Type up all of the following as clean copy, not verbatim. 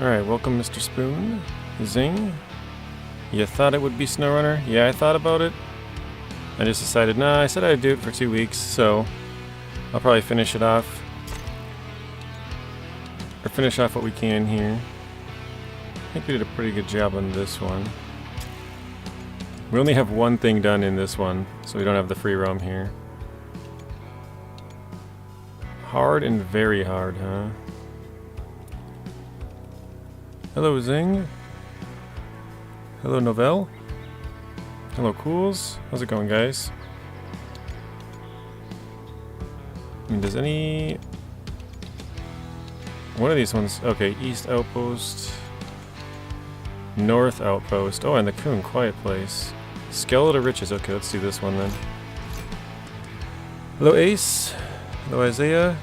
Alright, welcome Mr. Spoon. Zing. You thought it would be SnowRunner? Yeah, I thought about it. I just decided, nah, I said I'd do it for 2 weeks, so I'll probably finish it off. Or finish off what we can here. I think we did a pretty good job on this one. We only have one thing done in this one, so we don't have the free roam here. Hard and very hard, huh? Hello, Zing. Hello, Novell. Hello, Cools. How's it going, guys? I mean, does any... One of these ones... Okay, East Outpost. North Outpost. Oh, and the Coon Quiet Place. Skeletal Riches. Okay, let's do this one then. Hello, Ace. Hello, Isaiah.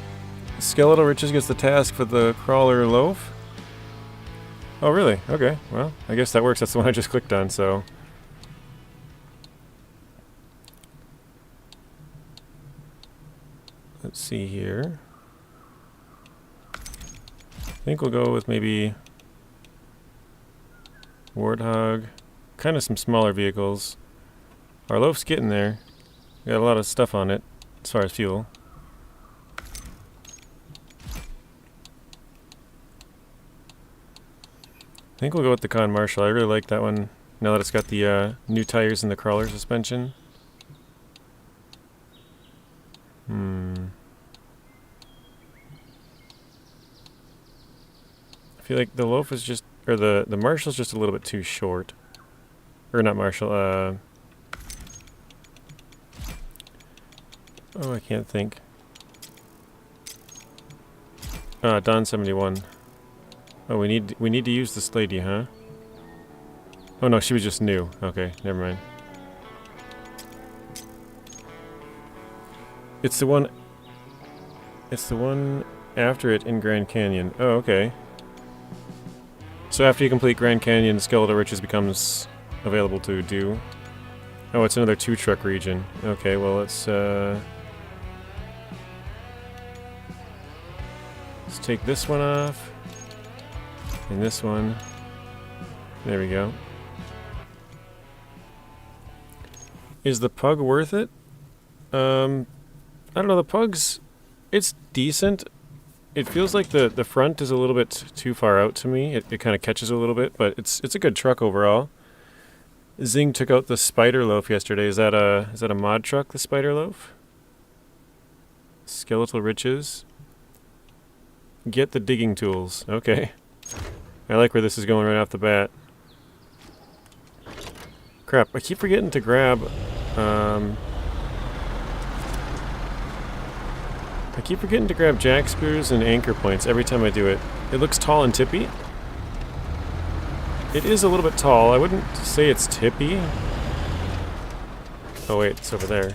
Skeletal Riches gets the task for the Crawler Loaf. Oh, really? Okay, well, I guess that works. That's the one I just clicked on, so... Let's see here. I think we'll go with maybe... Warthog. Kind of some smaller vehicles. Our loaf's getting there. We got a lot of stuff on it, as far as fuel. I think we'll go with the Con Marshal. I really like that one, now that it's got the new tires and the crawler suspension. I feel like the Loaf is just, or the Marshal's just a little bit too short. Or not Marshal, oh, I can't think. Don 71. Oh, we need to use this lady, huh? Oh no, she was just new. Okay, never mind. It's the one after it in Grand Canyon. Oh, okay. So after you complete Grand Canyon, Skeletal Riches becomes available to do. Oh, it's another 2-truck region. Okay, well let's take this one off. And this one. There we go. Is the Pug worth it? I don't know, the Pug's... It's decent. It feels like the front is a little bit too far out to me. It kind of catches a little bit, but it's a good truck overall. Zing took out the Spider Loaf yesterday. Is that a mod truck, the Spider Loaf? Skeletal Riches. Get the digging tools. Okay. I like where this is going right off the bat. Crap, I keep forgetting to grab, jack screws and anchor points every time I do it. It looks tall and tippy. It is a little bit tall. I wouldn't say it's tippy. Oh wait, it's over there.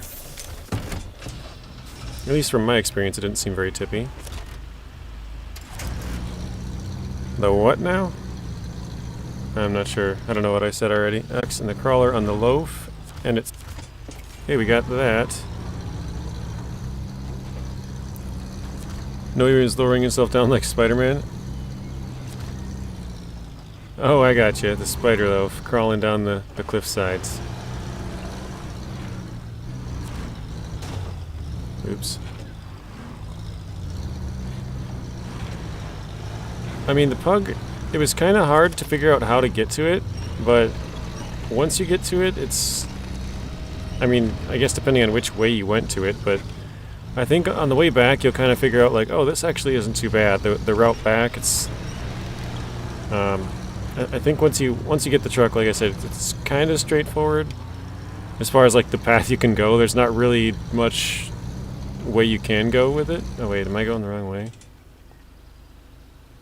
At least from my experience, it didn't seem very tippy. The what now? I'm not sure. I don't know what I said already. X and the crawler on the loaf. And it's... Hey, we got that. No, he was lowering himself down like Spider-Man. Oh, I got you. The Spider Loaf crawling down the cliff sides. Oops. I mean, the Pug, it was kind of hard to figure out how to get to it, but once you get to it, it's... I mean, I guess depending on which way you went to it, but I think on the way back you'll kind of figure out, like, oh, this actually isn't too bad. The route back, it's... I think once you get the truck, like I said, it's kind of straightforward. As far as, like, the path you can go, there's not really much way you can go with it. Oh, wait, am I going the wrong way?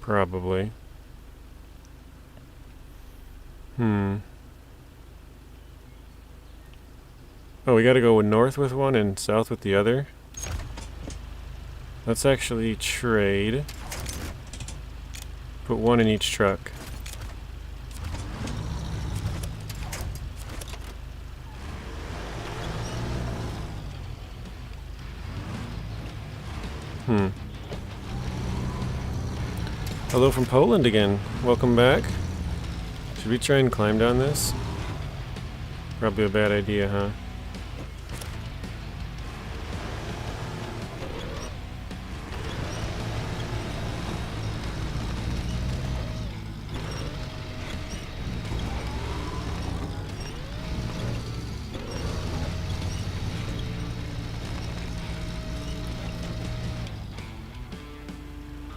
Probably. Oh, we gotta go north with one and south with the other. Let's actually trade. Put one in each truck. Hello from Poland again. Welcome back. Should we try and climb down this? Probably a bad idea, huh?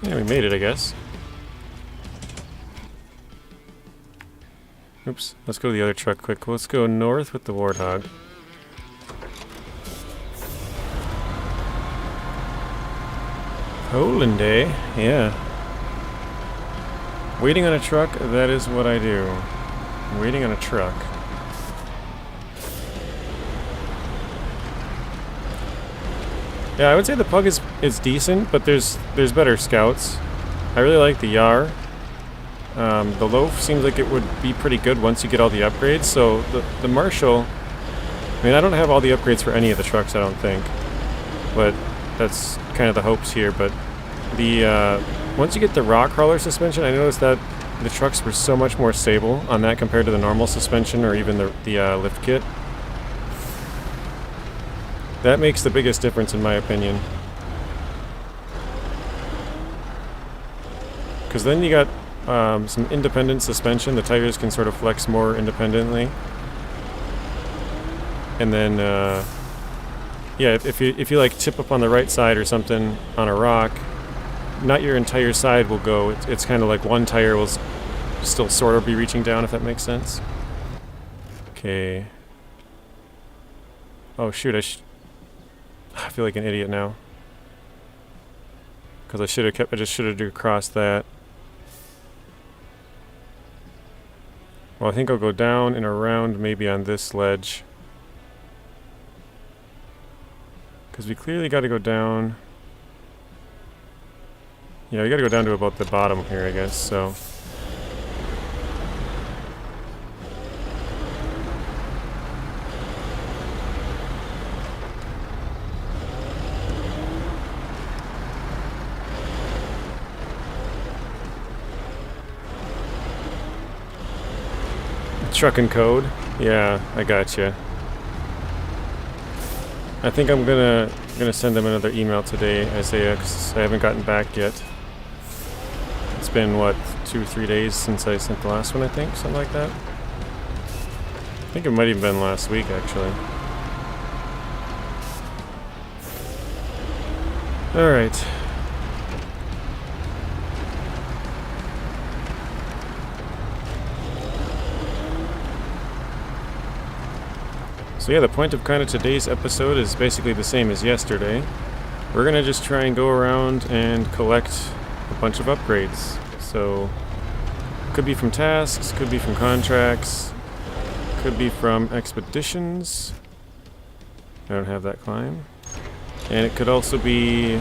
Yeah, we made it, I guess. Oops, let's go to the other truck quick. Let's go north with the Warthog. Poland, eh? Yeah. Waiting on a truck, that is what I do. Waiting on a truck. Yeah, I would say the Pug is decent, but there's better scouts. I really like the Yar. The Loaf seems like it would be pretty good once you get all the upgrades. So the Marshall, I mean, I don't have all the upgrades for any of the trucks, I don't think. But that's kind of the hopes here. But the once you get the rock crawler suspension, I noticed that the trucks were so much more stable on that compared to the normal suspension or even the lift kit. That makes the biggest difference in my opinion. Because then you got some independent suspension. The tires can sort of flex more independently. And then, yeah, if you like tip up on the right side or something on a rock, not your entire side will go. It's kind of like one tire will still sort of be reaching down, if that makes sense. Okay. Oh shoot! I feel like an idiot now. Because I just should have crossed that. Well, I think I'll go down and around maybe on this ledge. Because we clearly got to go down. Yeah, we got to go down to about the bottom here, I guess, so. Trucking code? Yeah, I gotcha. I think I'm gonna send them another email today, Isaiah, because I haven't gotten back yet. It's been, what, 2 or 3 days since I sent the last one, I think? Something like that? I think it might even been last week, actually. Alright. So yeah, the point of kind of today's episode is basically the same as yesterday. We're gonna just try and go around and collect a bunch of upgrades. So, could be from tasks, could be from contracts, could be from expeditions. I don't have that climb. And it could also be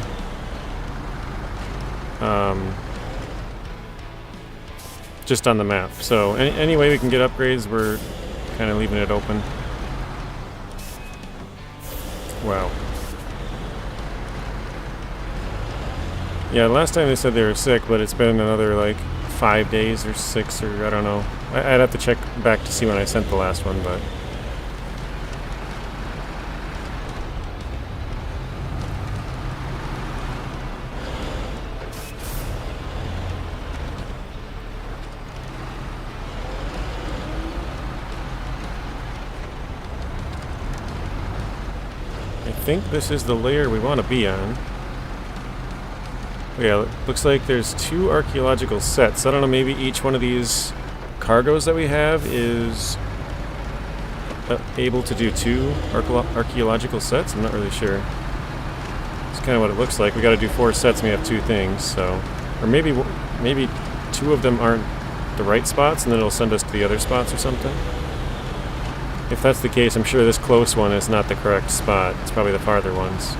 just on the map. So any way we can get upgrades, we're kind of leaving it open. Wow. Yeah, last time they said they were sick, but it's been another like 5 days or 6 or I don't know. I'd have to check back to see when I sent the last one, but. I think this is the layer we want to be on. Yeah, looks like there's 2 archaeological sets. I don't know, maybe each one of these cargoes that we have is able to do 2 archaeological sets? I'm not really sure. It's kind of what it looks like. We got to do 4 sets and we have 2 things, so. Or maybe 2 of them aren't the right spots and then it'll send us to the other spots or something. If that's the case, I'm sure this close one is not the correct spot. It's probably the farther ones.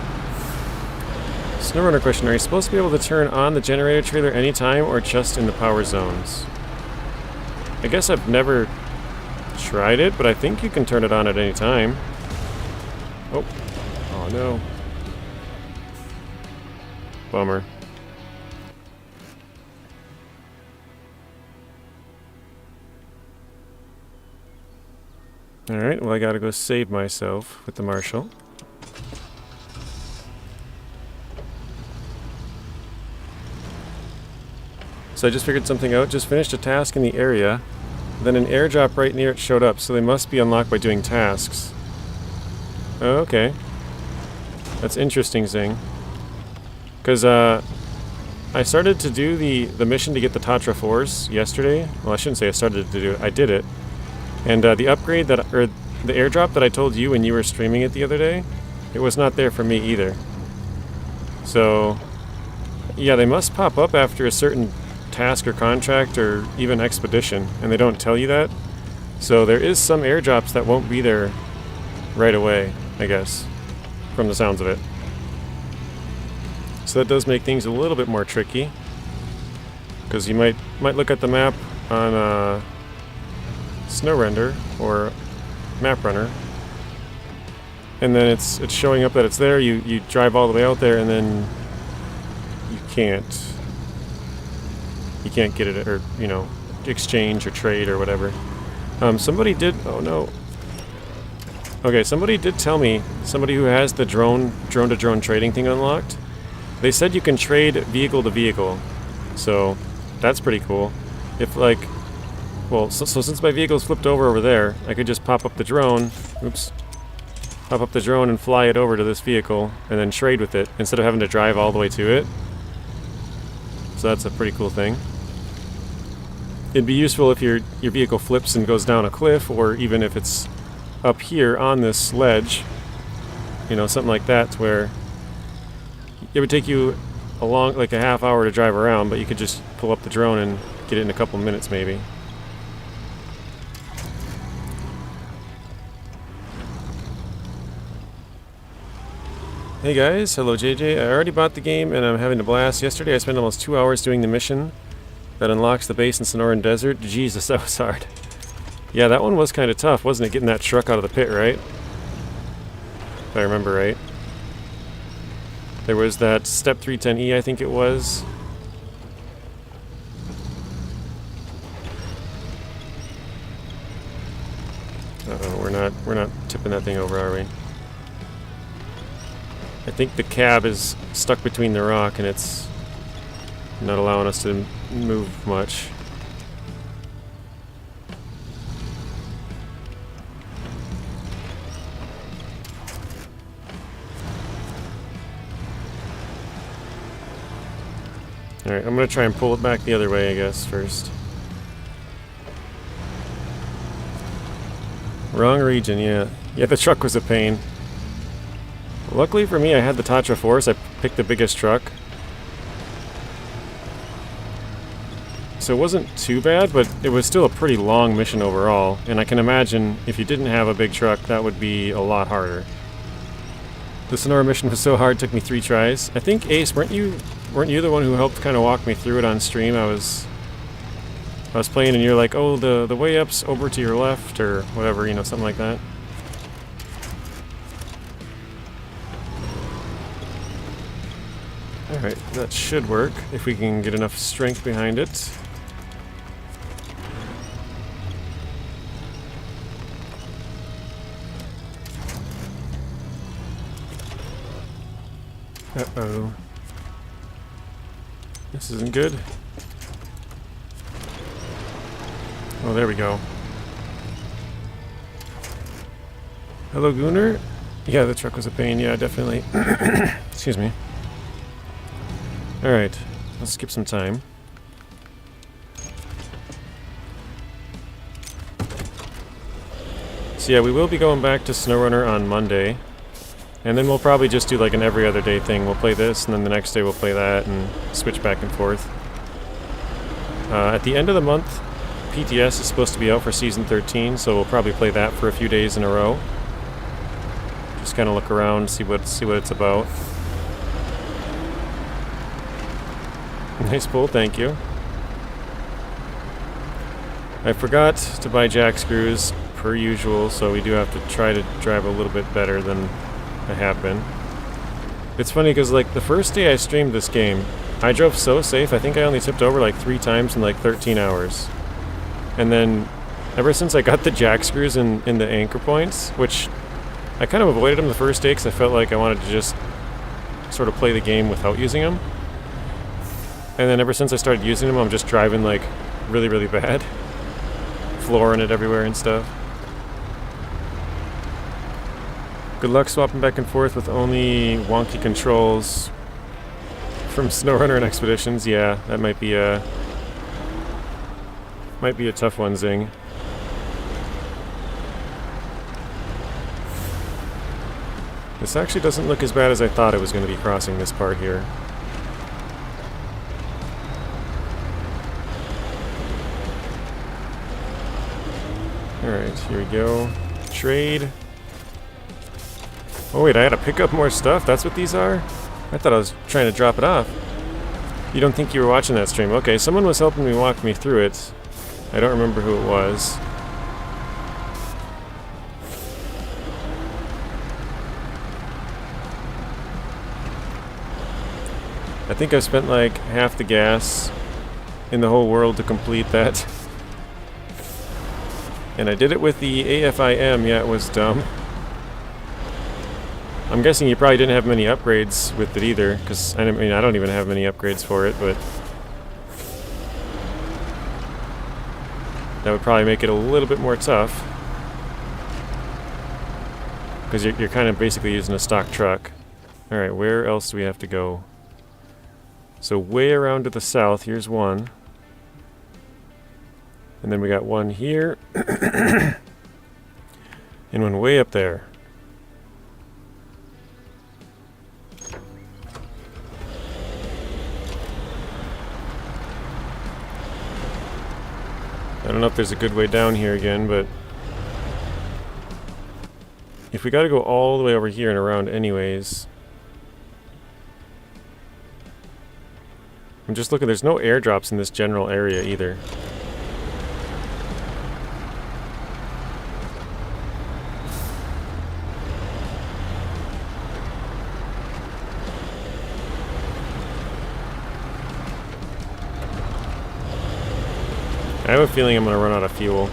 SnowRunner question, are you supposed to be able to turn on the generator trailer anytime or just in the power zones? I guess I've never tried it, but I think you can turn it on at any time. Oh. Oh no. Bummer. Alright, well I gotta go save myself with the marshal. So I just figured something out. Just finished a task in the area. Then an airdrop right near it showed up, so they must be unlocked by doing tasks. Oh, okay. That's interesting, Zing. Because, I started to do the mission to get the Tatra 4s yesterday. Well, I shouldn't say I started to do it. I did it. And, the upgrade that, or the airdrop that I told you when you were streaming it the other day, it was not there for me either. So, yeah, they must pop up after a certain task or contract or even expedition, and they don't tell you that. So there is some airdrops that won't be there right away, I guess, from the sounds of it. So that does make things a little bit more tricky, because you might look at the map on SnowRunner or MapRunner, and then it's showing up that it's there. You drive all the way out there, and then you can't get it, or, you know, exchange or trade or whatever. Somebody did, oh no. Okay, somebody did tell me, somebody who has the drone-to-drone trading thing unlocked, they said you can trade vehicle to vehicle. So, that's pretty cool. If, like, well, so since my vehicle's flipped over there, I could just pop up the drone, pop up the drone and fly it over to this vehicle, and then trade with it, instead of having to drive all the way to it. So that's a pretty cool thing. It'd be useful if your vehicle flips and goes down a cliff, or even if it's up here on this ledge, you know, something like that, to where it would take you like a half hour to drive around, but you could just pull up the drone and get it in a couple minutes maybe. Hey guys, hello JJ. I already bought the game and I'm having a blast. Yesterday I spent almost 2 hours doing the mission that unlocks the base in Sonoran Desert. Jesus, that was hard. Yeah, that one was kind of tough, wasn't it? Getting that truck out of the pit, right? If I remember right. There was that Step 310E, I think it was. Uh-oh, we're not tipping that thing over, are we? I think the cab is stuck between the rock and it's not allowing us to move much. Alright, I'm gonna try and pull it back the other way, I guess, first. Wrong region, yeah. Yeah, the truck was a pain. Luckily for me, I had the Tatra 4, so I picked the biggest truck. So it wasn't too bad, but it was still a pretty long mission overall, and I can imagine if you didn't have a big truck, that would be a lot harder. The Sonora mission was so hard, it took me 3 tries. I think, Ace, weren't you the one who helped kind of walk me through it on stream? I was playing and you're like, oh, the way up's over to your left, or whatever, you know, something like that. Alright, that should work, if we can get enough strength behind it. Uh-oh. This isn't good. Oh, there we go. Hello, Gunnar? Yeah, the truck was a pain, yeah, definitely. Excuse me. Alright, let's skip some time. So yeah, we will be going back to SnowRunner on Monday. And then we'll probably just do like an every other day thing. We'll play this, and then the next day we'll play that, and switch back and forth. At the end of the month, PTS is supposed to be out for Season 13, so we'll probably play that for a few days in a row. Just kind of look around, see what it's about. Nice pull, thank you. I forgot to buy jack screws, per usual, so we do have to try to drive a little bit better than I have been. It's funny because, like, the first day I streamed this game, I drove so safe. I think I only tipped over like 3 times in like 13 hours. And then Ever since I got the jack screws in the anchor points, which I kind of avoided them the first day because I felt like I wanted to just sort of play the game without using them. And then ever since I started using them, I'm just driving like really, really bad. Flooring it everywhere and stuff. Good luck swapping back and forth with only wonky controls from SnowRunner and Expeditions. Yeah, that might be a tough one, Zing. This actually doesn't look as bad as I thought it was going to be crossing this part here. Alright, here we go. Trade. Oh wait, I gotta pick up more stuff? That's what these are? I thought I was trying to drop it off. You don't think you were watching that stream? Okay, someone was helping me walk me through it. I don't remember who it was. I think I've spent like half the gas in the whole world to complete that. And I did it with the AFIM. Yeah, it was dumb. I'm guessing you probably didn't have many upgrades with it either, because I mean, I don't even have many upgrades for it, but that would probably make it a little bit more tough. Because you're kind of basically using a stock truck. Alright, where else do we have to go? So way around to the south, here's one. And then we got one here. And one way up there. I don't know if there's a good way down here again, but if we gotta go all the way over here and around anyways. I'm just looking, there's no airdrops in this general area either. I have a feeling I'm going to run out of fuel.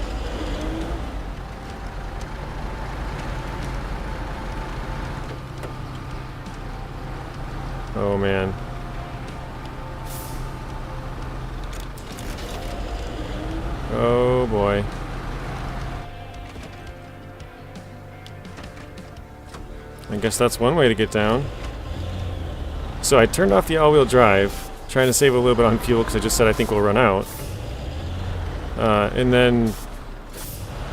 Oh man. Oh boy. I guess that's one way to get down. So I turned off the all-wheel drive, trying to save a little bit on fuel because I just said I think we'll run out. And then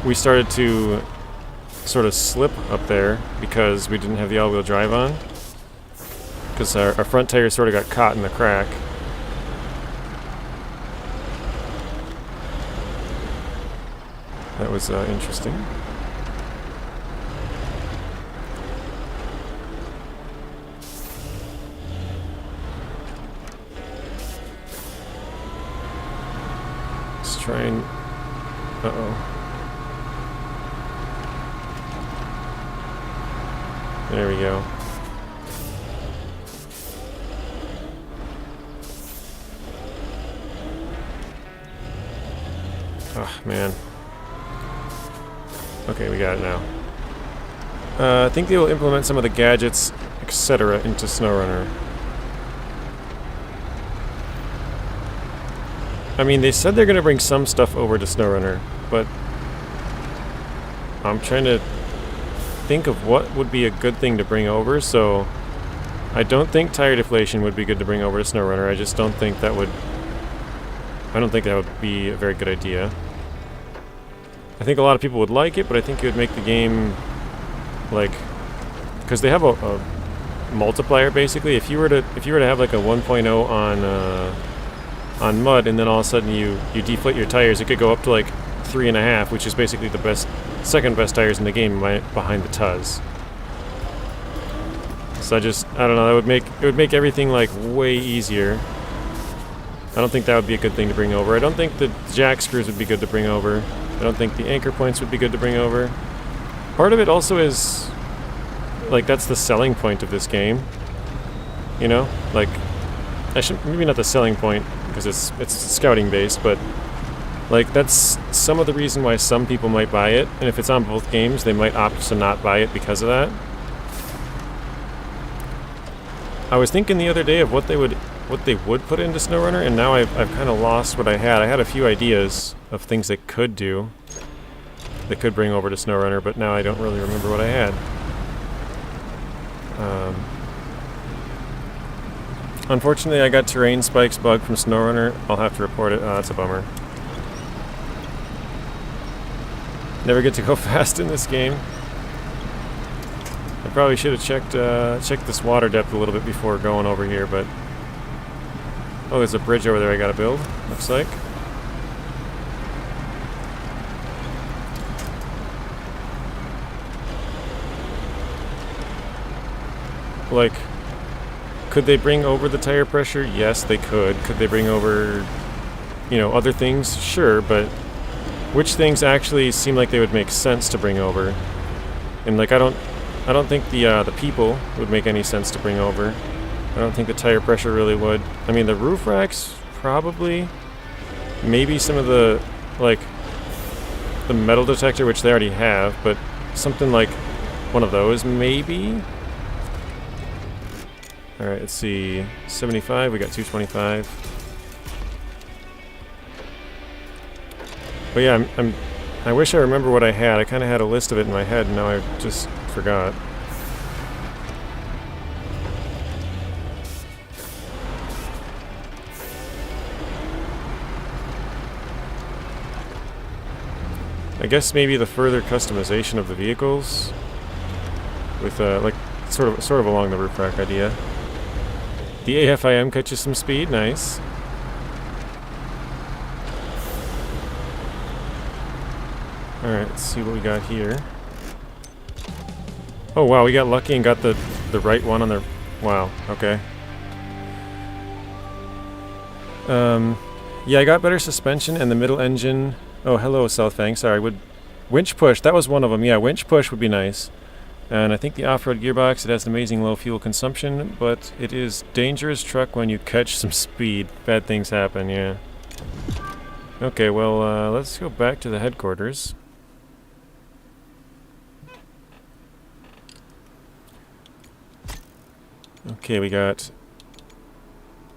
we started to sort of slip up there because we didn't have the all-wheel drive on. Because our front tire sort of got caught in the crack. That was interesting. Let's try and... Uh-oh. There we go. Oh, man. Okay, we got it now. I think they will implement some of the gadgets, etc. into SnowRunner. I mean, they said they're going to bring some stuff over to SnowRunner, but I'm trying to think of what would be a good thing to bring over, so I don't think tire deflation would be good to bring over to SnowRunner. I just don't think that would... I don't think that would be a very good idea. I think a lot of people would like it, but I think it would make the game, like, because they have a multiplier basically. If you were to have like a 1.0 on mud, and then all of a sudden you deflate your tires, it could go up to like 3.5, which is basically the second best tires in the game behind the Tuz. So I don't know. It would make everything like way easier. I don't think that would be a good thing to bring over. I don't think the jack screws would be good to bring over. I don't think the anchor points would be good to bring over. Part of it also is, like, that's the selling point of this game. You know? Like, maybe not the selling point, because it's scouting based, but Like, that's some of the reason why some people might buy it, and if it's on both games, they might opt to not buy it because of that. I was thinking the other day of what they would put into SnowRunner, and now I've kind of lost what I had. I had a few ideas of things they could do, they could bring over to SnowRunner, but now I don't really remember what I had. Unfortunately, I got terrain spikes bug from SnowRunner. I'll have to report it. Oh, that's a bummer. Never get to go fast in this game. I probably should have checked this water depth a little bit before going over here, but... Oh, there's a bridge over there I gotta build, looks like. Like, could they bring over the tire pressure? Yes, they could. Could they bring over, you know, other things? Sure, but which things actually seem like they would make sense to bring over? And like, I don't think the people would make any sense to bring over. I don't think the tire pressure really would. I mean, the roof racks probably. Maybe some of the, like, the metal detector, which they already have, but something like one of those, maybe. All right, let's see. 75. We got 225. But yeah, I wish I remember what I had. I kind of had a list of it in my head, and now I just forgot. I guess maybe the further customization of the vehicles, with like sort of along the roof rack idea. The AFIM catches some speed, nice. Alright, let's see what we got here. Oh wow, we got lucky and got the right one on the... Wow, okay. Yeah, I got better suspension and the middle engine... Oh, hello, Southfang, sorry. Winch push, that was one of them. Yeah, winch push would be nice. And I think the off-road gearbox, it has an amazing low fuel consumption, but it is dangerous truck when you catch some speed. Bad things happen, yeah. Okay, well, let's go back to the headquarters. Okay, we got...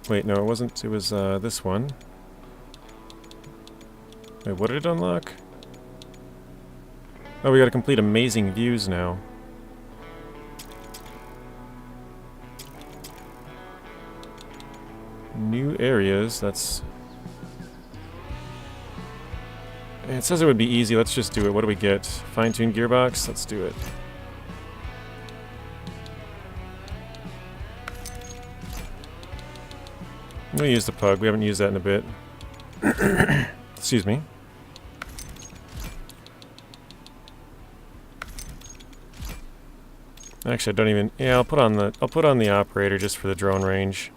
Wait, no, it wasn't. It was this one. Wait, what did it unlock? Oh, we gotta complete amazing views now. New areas, that's... It says it would be easy, let's just do it. What do we get? Fine-tuned gearbox? Let's do it. We'll use the pug, we haven't used that in a bit. Excuse me. Actually, I don't even... Yeah, I'll put on the operator just for the drone range.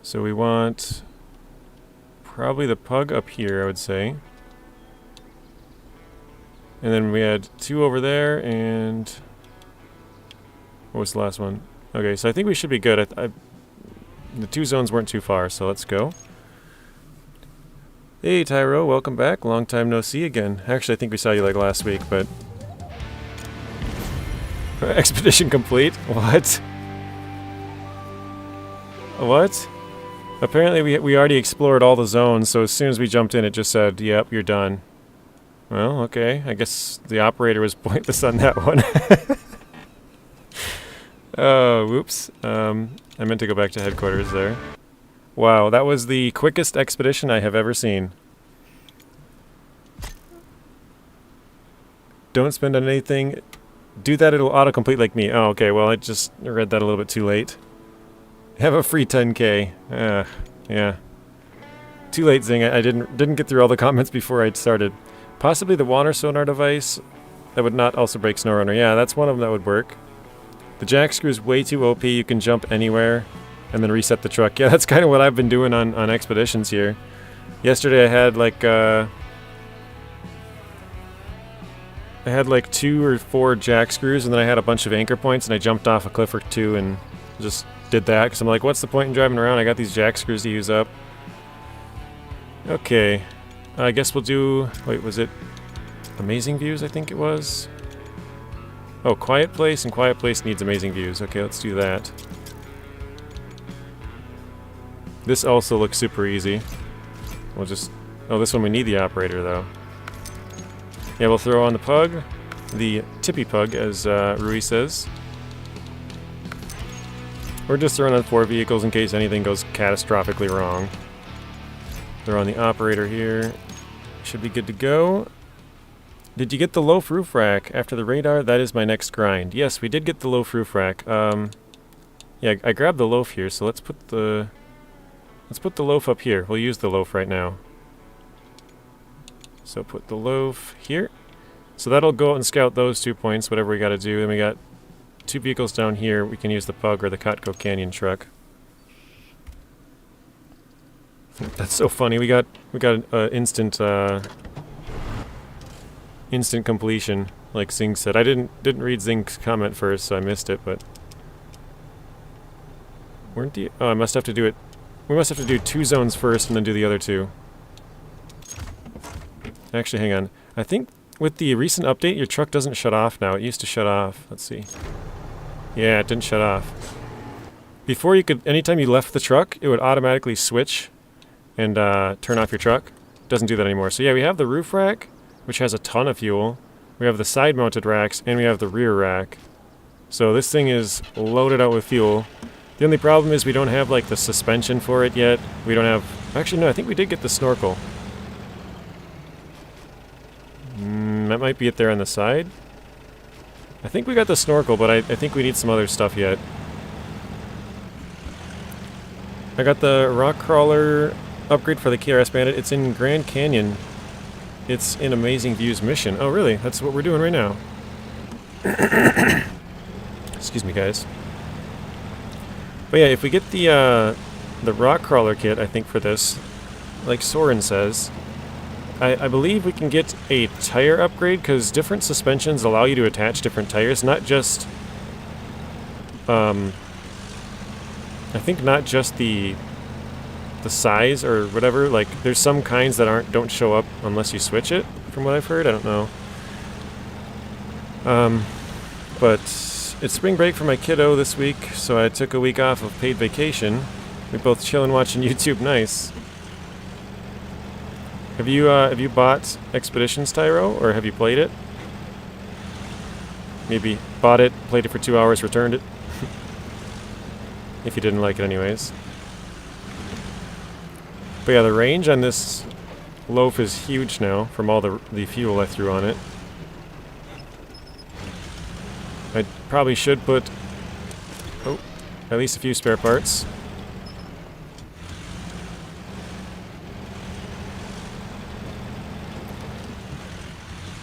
So we want probably the pug up here, I would say. And then we had 2 over there, and what was the last one? Okay, so I think we should be good. The 2 zones weren't too far, so let's go. Hey Tyro, welcome back. Long time no see again. Actually, I think we saw you like last week, but... Expedition complete? What? What? Apparently we already explored all the zones, so as soon as we jumped in it just said, yep, you're done. Well, okay. I guess the operator was pointless on that one. Oh, whoops. I meant to go back to headquarters there. Wow, that was the quickest expedition I have ever seen. Don't spend on anything. Do that, it'll autocomplete like me. Oh, okay, well, I just read that a little bit too late. Have a free 10k. Yeah. Too late, Zing. I didn't get through all the comments before I'd started. Possibly the water sonar device. That would not also break SnowRunner. Yeah, that's one of them that would work. The jack screw is way too OP. You can jump anywhere and then reset the truck. Yeah, that's kind of what I've been doing on expeditions here. Yesterday I had like 2 or 4 jack screws, and then I had a bunch of anchor points, and I jumped off a cliff or 2 and just did that because I'm like, what's the point in driving around? I got these jack screws to use up. Okay. I guess we'll do... Wait, was it amazing views, I think it was? Oh, quiet place, and quiet place needs amazing views. Okay, let's do that. This also looks super easy. We'll just... Oh, this one we need the operator, though. Yeah, we'll throw on the pug. The tippy pug, as Rui says. We're just throwing on 4 vehicles in case anything goes catastrophically wrong. Throw on the operator here. Should be good to go. Did you get the loaf roof rack after the radar? That is my next grind. Yes, we did get the loaf roof rack. Yeah, I grabbed the loaf here, so let's put the loaf up here. We'll use the loaf right now. So put the loaf here. So that'll go out and scout those 2 points, whatever we gotta do. Then we got 2 vehicles down here. We can use the Pug or the Cotco Canyon truck. That's so funny. We got instant completion, like Zing said. I didn't read Zing's comment first, so I missed it. But weren't the... Oh, I must have to do it. We must have to do 2 zones first and then do the other 2. Actually, hang on. I think with the recent update, your truck doesn't shut off now. It used to shut off. Let's see. Yeah, it didn't shut off. Before you could, anytime you left the truck, it would automatically switch and turn off your truck. It doesn't do that anymore. So yeah, we have the roof rack, which has a ton of fuel. We have the side-mounted racks, and we have the rear rack. So this thing is loaded out with fuel. The only problem is we don't have like the suspension for it yet. We don't have... Actually, no, I think we did get the snorkel. That might be it there on the side. I think we got the snorkel, but I think we need some other stuff yet. I got the rock crawler upgrade for the KRS Bandit. It's in Grand Canyon. It's in Amazing Views mission. Oh, really? That's what we're doing right now. Excuse me, guys. But yeah, if we get the rock crawler kit, I think for this, like Soren says, I believe we can get a tire upgrade because different suspensions allow you to attach different tires, not just, I think not just the size or whatever. Like there's some kinds that don't show up unless you switch it, from what I've heard. I don't know. But it's spring break for my kiddo this week, so I took a week off of paid vacation. We both chilling watching YouTube. Nice. Have you bought Expeditions, Tyro, or have you played it? Maybe bought it, played it for 2 hours, returned it. If you didn't like it anyways. But yeah, the range on this loaf is huge now from all the fuel I threw on it. I probably should put at least a few spare parts.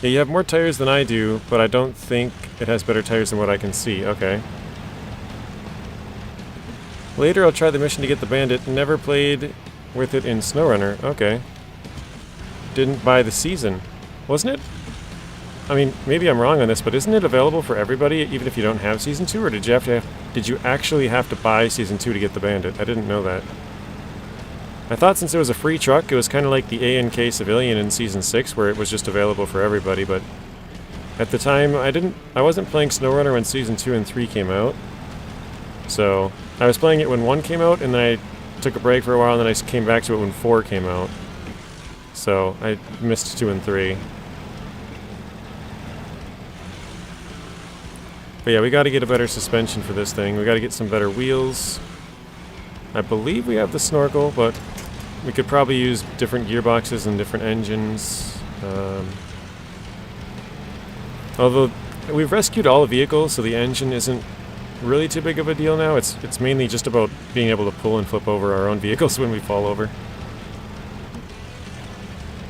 Yeah, you have more tires than I do, but I don't think it has better tires than what I can see. Okay. Later I'll try the mission to get the bandit. Never played with it in SnowRunner. Okay. Didn't buy the season. Wasn't it? I mean, maybe I'm wrong on this, but isn't it available for everybody even if you don't have Season 2? Or did you actually have to buy Season 2 to get the bandit? I didn't know that. I thought since it was a free truck, it was kind of like the A&K Civilian in Season 6, where it was just available for everybody, but at the time, I wasn't playing SnowRunner when Season 2 and 3 came out. So, I was playing it when 1 came out, and then I took a break for a while, and then I came back to it when 4 came out. So, I missed 2 and 3. But yeah, we gotta get a better suspension for this thing. We gotta get some better wheels. I believe we have the snorkel, but we could probably use different gearboxes and different engines. Although we've rescued all the vehicles, so the engine isn't really too big of a deal now. It's mainly just about being able to pull and flip over our own vehicles when we fall over.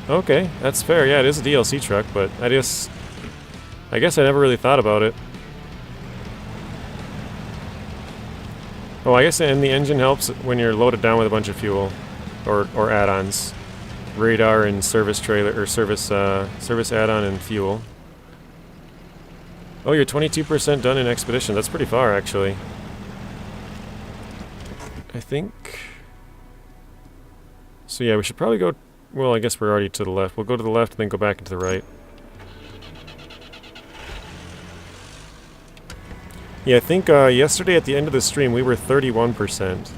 Okay, that's fair. Yeah, it is a DLC truck, but I guess I never really thought about it. Oh, I guess and the engine helps when you're loaded down with a bunch of fuel, or add-ons, radar and service trailer or service add-on and fuel. Oh, you're 22% done in Expedition. That's pretty far, actually. I think... So yeah, we should probably go... Well, I guess we're already to the left. We'll go to the left and then go back into the right. Yeah, I think yesterday at the end of the stream we were 31%.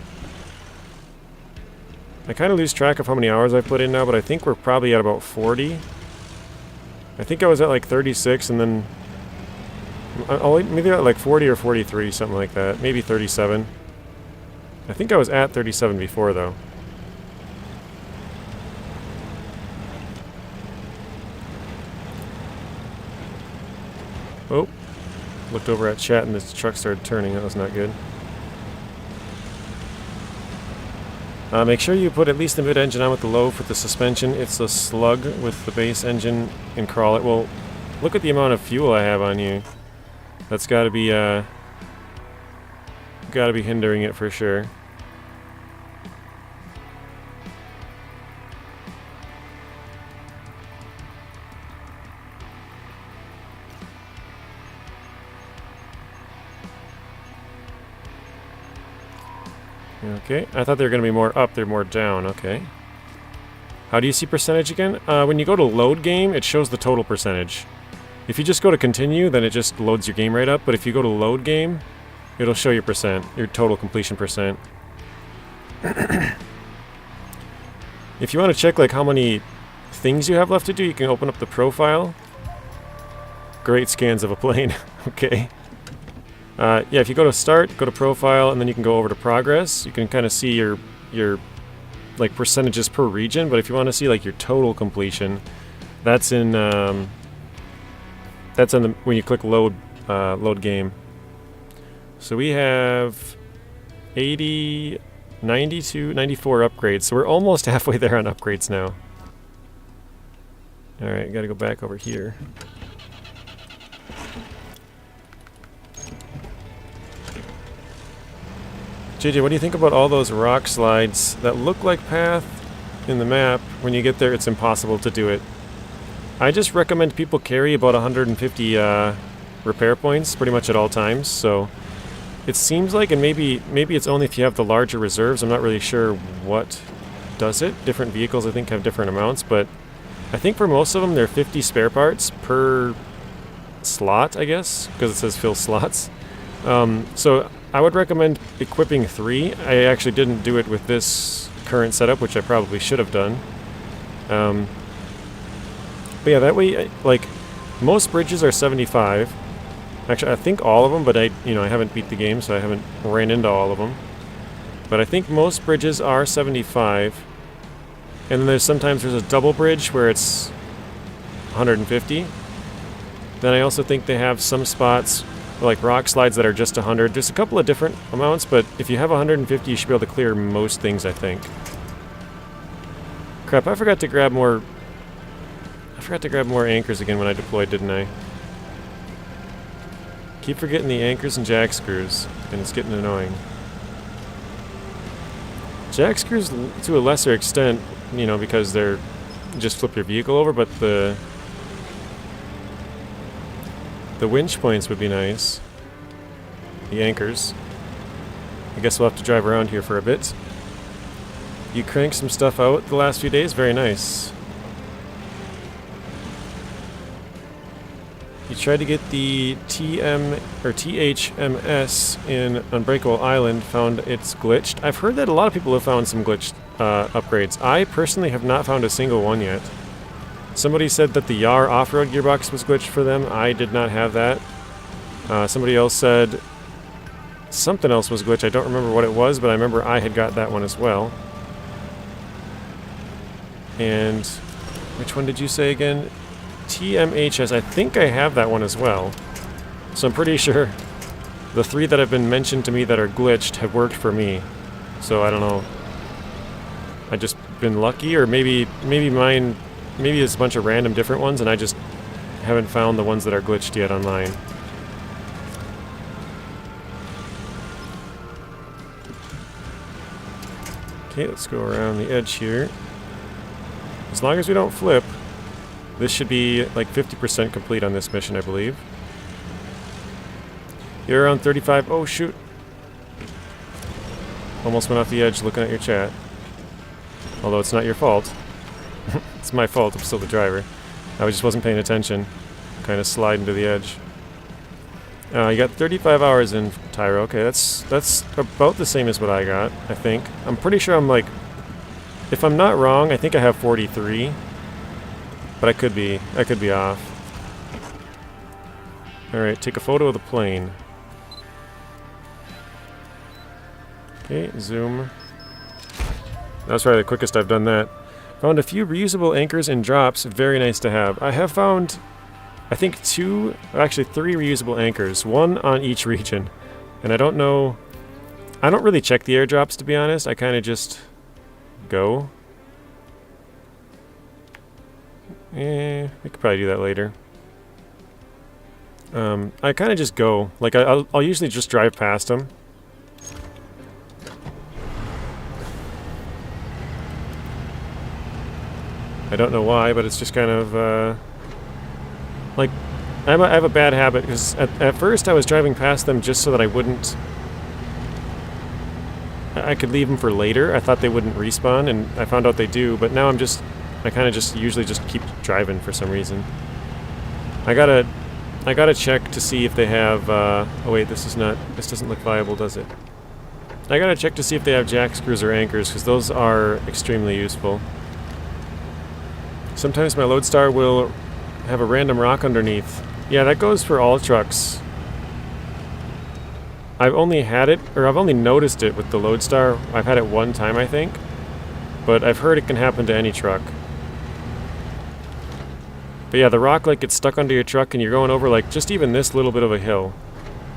I kind of lose track of how many hours I've put in now, but I think we're probably at about 40. I think I was at like 36 and then... maybe at like 40 or 43, something like that. Maybe 37. I think I was at 37 before, though. Oh. Looked over at chat and this truck started turning. That was not good. Make sure you put at least the mid-engine on with the low for the suspension. It's a slug with the base engine and crawl it. Well, look at the amount of fuel I have on you. That's got to be hindering it for sure. Okay, I thought they were going to be more up, they're more down, okay. How do you see percentage again? When you go to load game, it shows the total percentage. If you just go to continue, then it just loads your game right up, but if you go to load game, it'll show your percent, your total completion percent. If you want to check like how many things you have left to do, you can open up the profile. Great scans of a plane, okay. Yeah, if you go to start, go to profile, and then you can go over to progress. You can kind of see your like percentages per region. But if you want to see like your total completion, that's in when you click load load game. So we have 80, 92, 94 upgrades. So we're almost halfway there on upgrades now. All right, got to go back over here. JJ, what do you think about all those rock slides that look like path in the map? When you get there, it's impossible to do it. I just recommend people carry about 150 repair points pretty much at all times. So it seems like, and maybe it's only if you have the larger reserves. I'm not really sure what does it. Different vehicles, I think, have different amounts, but I think for most of them, there are 50 spare parts per slot, I guess, because it says fill slots. So I would recommend equipping 3. I actually didn't do it with this current setup, which I probably should have done. But yeah, that way, like, most bridges are 75. Actually, I think all of them, but I haven't beat the game, so I haven't ran into all of them. But I think most bridges are 75. And then sometimes there's a double bridge where it's 150. Then I also think they have some spots like rock slides that are just 100. There's a couple of different amounts, but if you have 150, you should be able to clear most things, I think. Crap, I forgot to grab more anchors again when I deployed, didn't I? Keep forgetting the anchors and jack screws, and it's getting annoying. Jack screws to a lesser extent, because they're just flip your vehicle over, but the winch points would be nice. The anchors. I guess we'll have to drive around here for a bit. You cranked some stuff out the last few days? Very nice. You tried to get the THMS in Unbreakable Island, found it's glitched. I've heard that a lot of people have found some glitched upgrades. I personally have not found a single one yet. Somebody said that the Yar off-road gearbox was glitched for them. I did not have that. Somebody else said something else was glitched. I don't remember what it was, but I remember I had got that one as well. And which one did you say again? TMHS. I think I have that one as well. So I'm pretty sure the 3 that have been mentioned to me that are glitched have worked for me. So I don't know. I just been lucky, or maybe mine. Maybe it's a bunch of random different ones, and I just haven't found the ones that are glitched yet online. Okay, let's go around the edge here. As long as we don't flip, this should be like 50% complete on this mission, I believe. You're around 35. Oh, shoot. Almost went off the edge looking at your chat. Although it's not your fault. It's my fault, I'm still the driver. I just wasn't paying attention. Kind of sliding to the edge. You got 35 hours in, Tyro. Okay, that's about the same as what I got, I think. I'm pretty sure I'm like... If I'm not wrong, I think I have 43. But I could be off. Alright, take a photo of the plane. Okay, zoom. That's probably the quickest I've done that. Found a few reusable anchors and drops, very nice to have. I have found, I think actually three reusable anchors, one on each region. And I don't know, I don't really check the airdrops to be honest, I kind of just go. I could probably do that later. I kind of just go, like I'll usually just drive past them. I don't know why, but it's just kind of, like, I have a bad habit, because at first I was driving past them just so that I wouldn't... I could leave them for later. I thought they wouldn't respawn, and I found out they do, but now I kind of just usually just keep driving for some reason. I gotta check to see if they have, oh wait, this doesn't look viable, does it? I gotta check to see if they have jack screws or anchors, because those are extremely useful. Sometimes my Lodestar will have a random rock underneath. Yeah, that goes for all trucks. I've only noticed it with the Lodestar. I've had it one time, I think. But I've heard it can happen to any truck. But yeah, the rock like gets stuck under your truck and you're going over like just even this little bit of a hill.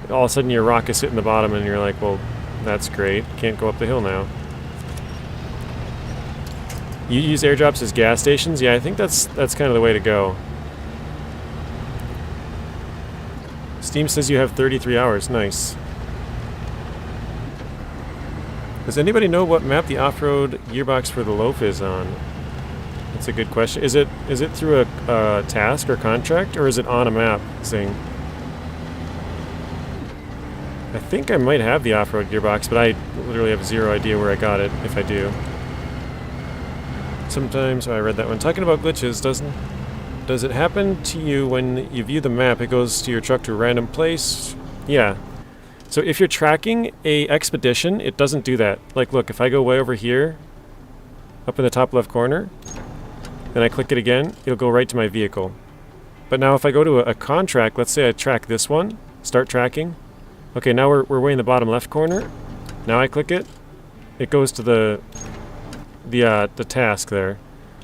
All of a sudden your rock is hitting the bottom and you're like, well, that's great. Can't go up the hill now. You use airdrops as gas stations? Yeah, I think that's kind of the way to go. Steam says you have 33 hours. Nice. Does anybody know what map the off-road gearbox for the loaf is on? That's a good question. Is it through a task or contract, or is it on a map thing? I think I might have the off-road gearbox, but I literally have zero idea where I got it, if I do. Sometimes, I read that one. Talking about glitches, does it happen to you when you view the map, it goes to your truck to a random place? Yeah. So if you're tracking a expedition, it doesn't do that. Like, look, if I go way over here, up in the top left corner, then I click it again, it'll go right to my vehicle. But now if I go to a contract, let's say I track this one, start tracking. Okay, now we're way in the bottom left corner. Now I click it, it goes to the task there.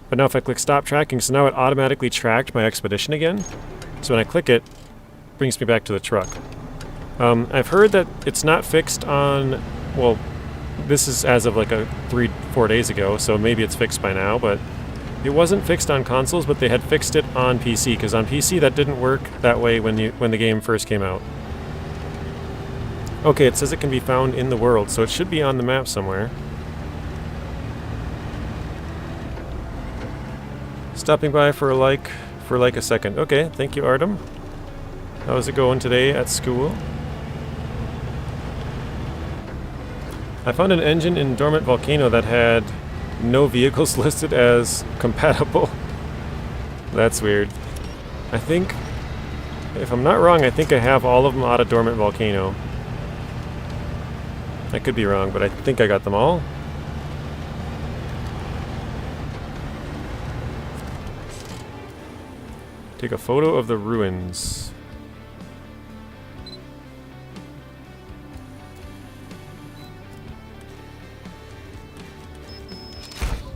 But now if I click stop tracking, so now it automatically tracked my expedition again. So when I click it, it brings me back to the truck. I've heard that it's not fixed on, well, this is as of like 3-4 days ago, so maybe it's fixed by now, but it wasn't fixed on consoles, but they had fixed it on PC, because on PC that didn't work that way when the game first came out. Okay, it says it can be found in the world, so it should be on the map somewhere. Stopping by for like a second. Okay, thank you, Artem. How's it going today at school? I found an engine in Dormant Volcano that had no vehicles listed as compatible. That's weird. I think, if I'm not wrong, I think I have all of them out of Dormant Volcano. I could be wrong, but I think I got them all. Take a photo of the ruins.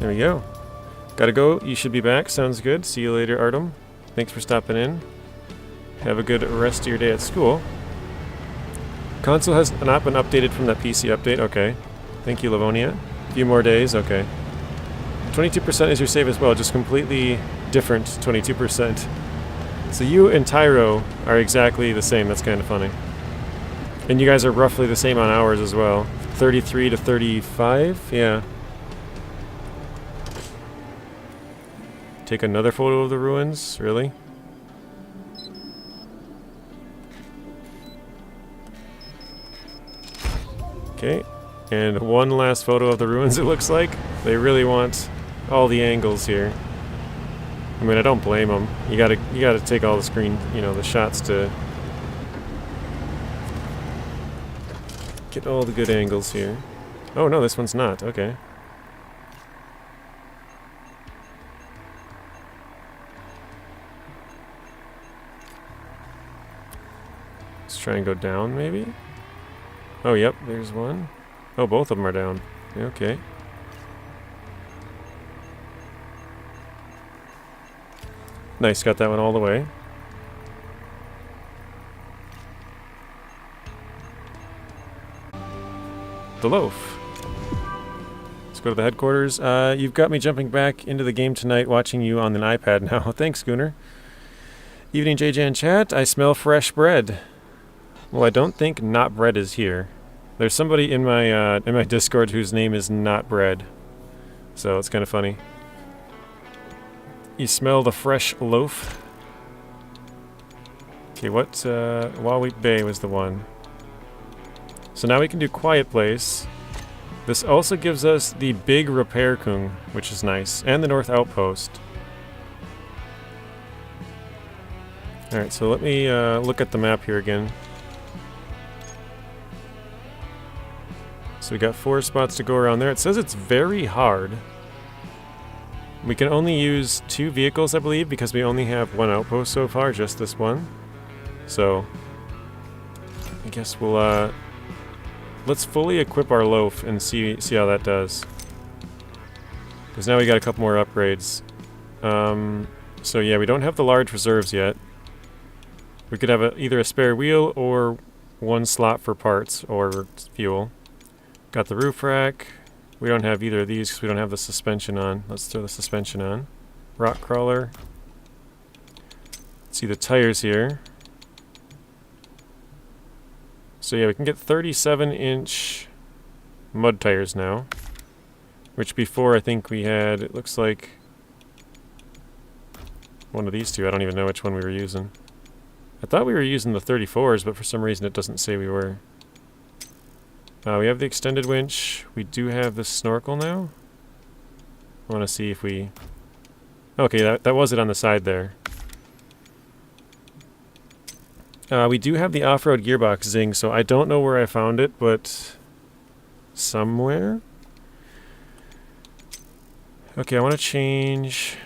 There we go. Gotta go. You should be back. Sounds good. See you later, Artem. Thanks for stopping in. Have a good rest of your day at school. Console has not been updated from that PC update. Okay. Thank you, Livonia. A few more days. Okay. 22% is your save as well. Just completely different 22%. So you and Tyro are exactly the same. That's kind of funny. And you guys are roughly the same on hours as well. 33 to 35? Yeah. Take another photo of the ruins? Really? Okay. And one last photo of the ruins, it looks like. They really want all the angles here. I mean, I don't blame them. You gotta take all the screen, you know, the shots to get all the good angles here. Oh no, this one's not. Okay. Let's try and go down, maybe? Oh, yep, there's one. Oh, both of them are down. Okay. Nice, got that one all the way. The loaf. Let's go to the headquarters. You've got me jumping back into the game tonight, watching you on an iPad now. Thanks, Schooner. Evening, JJ and chat. I smell fresh bread. Well, I don't think Not Bread is here. There's somebody in my Discord whose name is Not Bread, so it's kind of funny. You smell the fresh loaf. Okay, what? Wallweep Bay was the one. So now we can do Quiet Place. This also gives us the big repair kung, which is nice, and the North Outpost. Alright, so let me look at the map here again. So we got 4 spots to go around there. It says it's very hard. We can only use 2 vehicles, I believe, because we only have 1 outpost so far, just this one. So, I guess we'll, let's fully equip our loaf and see how that does. Because now we got a couple more upgrades. So yeah, we don't have the large reserves yet. We could have either a spare wheel or 1 slot for parts or fuel. Got the roof rack. We don't have either of these because we don't have the suspension on. Let's throw the suspension on. Rock crawler. Let's see the tires here. So yeah, we can get 37-inch mud tires now. Which before I think we had, it looks like one of these two. I don't even know which one we were using. I thought we were using the 34s, but for some reason it doesn't say we were. We have the extended winch. We do have the snorkel now. I want to see if we... Okay, that was it on the side there. We do have the off-road gearbox Zing, so I don't know where I found it, but... somewhere? Okay, I want to change...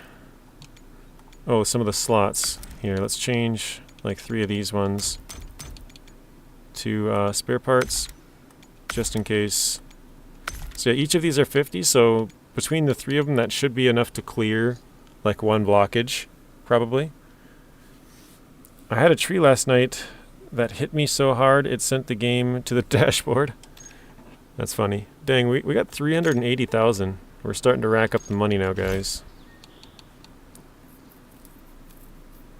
Oh, some of the slots. Here, let's change like 3 of these ones to spare parts. Just in case. So yeah, each of these are 50, so between the 3 of them that should be enough to clear like 1 blockage, probably. I had a tree last night that hit me so hard it sent the game to the dashboard. That's funny. Dang, we got 380,000. We're starting to rack up the money now, guys.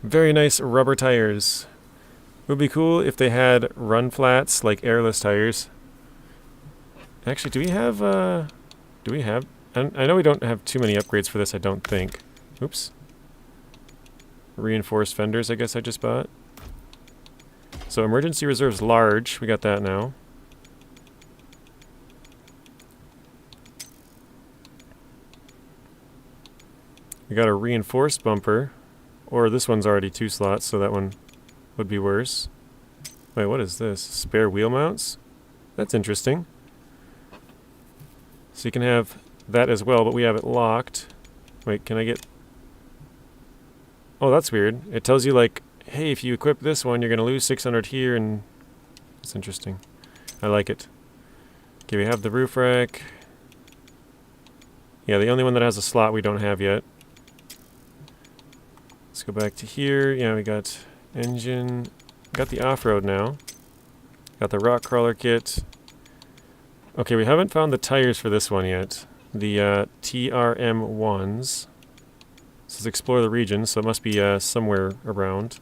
Very nice rubber tires. It would be cool if they had run flats like airless tires. Actually, do we have, I know we don't have too many upgrades for this, I don't think. Oops. Reinforced fenders, I guess I just bought. So emergency reserves large, we got that now. We got a reinforced bumper. Or this one's already 2 slots, so that one would be worse. Wait, what is this? Spare wheel mounts? That's interesting. So you can have that as well, but we have it locked. Wait, can I get... Oh, that's weird. It tells you, like, hey, if you equip this one, you're going to lose 600 here, and... That's interesting. I like it. Okay, we have the roof rack. Yeah, the only one that has a slot we don't have yet. Let's go back to here. Yeah, we got engine. Got the off-road now. Got the rock crawler kit. Okay, we haven't found the tires for this one yet. The TRM1s. This is explore the region, so it must be somewhere around.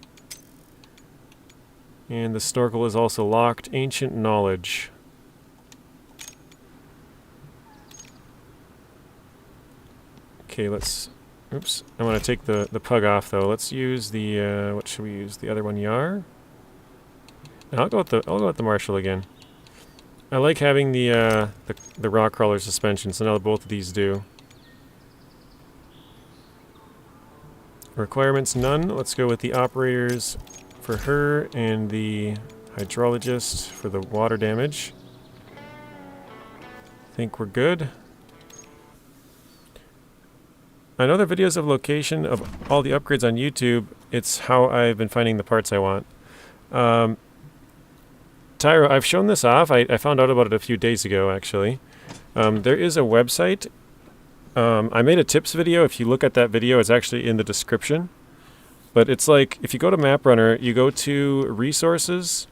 And the snorkel is also locked. Ancient knowledge. Okay, let's... Oops. I want to take the pug off, though. Let's use the... what should we use? The other one, Yar? No, I'll go with the Marshall again. I like having the rock crawler suspension, so now both of these do. Requirements none. Let's go with the operators for her and the hydrologist for the water damage. Think we're good. I know the videos of location of all the upgrades on YouTube. It's how I've been finding the parts I want. Tyro, I've shown this off. I found out about it a few days ago, actually. There is a website. I made a tips video. If you look at that video, it's actually in the description. But it's like, if you go to MapRunner, you go to Resources,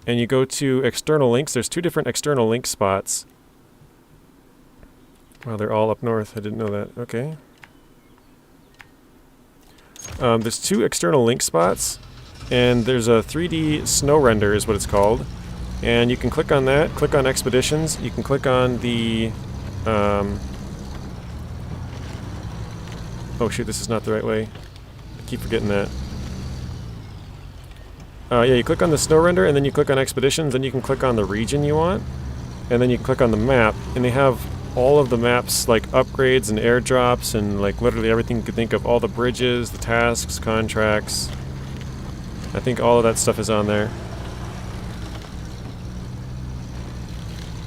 and you go to External Links. There's 2 different external link spots. Wow, they're all up north. I didn't know that. Okay. There's 2 external link spots, and there's a 3D snow render is what it's called. And you can click on that, click on Expeditions. You can click on the... oh shoot, this is not the right way. I keep forgetting that. Yeah, you click on the snow render, and then you click on Expeditions, then you can click on the region you want, and then you can click on the map, and they have all of the maps, like upgrades and airdrops, and like literally everything you could think of, all the bridges, the tasks, contracts. I think all of that stuff is on there.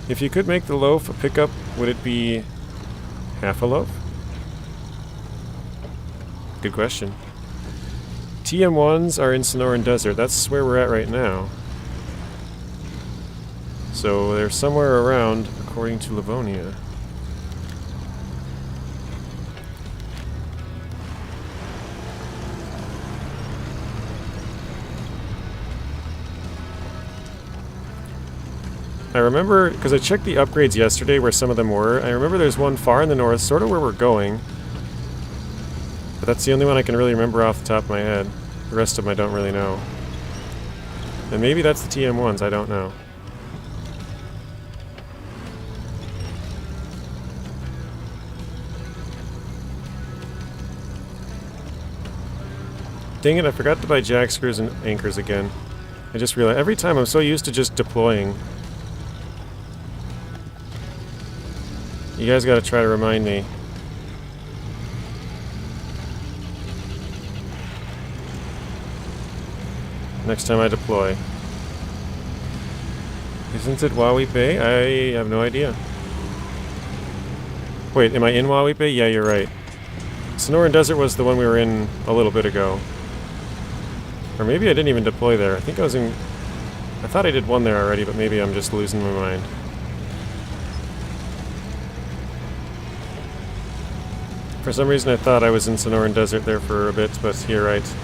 If you could make the loaf a pickup, would it be half a loaf? Good question. TM1s are in Sonoran Desert. That's where we're at right now. So they're somewhere around, according to Livonia. I remember, because I checked the upgrades yesterday where some of them were, I remember there's one far in the north, sort of where we're going. But that's the only one I can really remember off the top of my head. The rest of them I don't really know. And maybe that's the TM1s, I don't know. Dang it, I forgot to buy jack screws and anchors again. I just realized, every time I'm so used to just deploying. You guys gotta try to remind me. Next time I deploy. Isn't it Wawi Bay? I have no idea. Wait, am I in Wawi Bay? Yeah, you're right. Sonoran Desert was the one we were in a little bit ago. Or maybe I didn't even deploy there. I think I was in... I thought I did one there already, but maybe I'm just losing my mind. For some reason I thought I was in Sonoran Desert there for a bit, but you're right.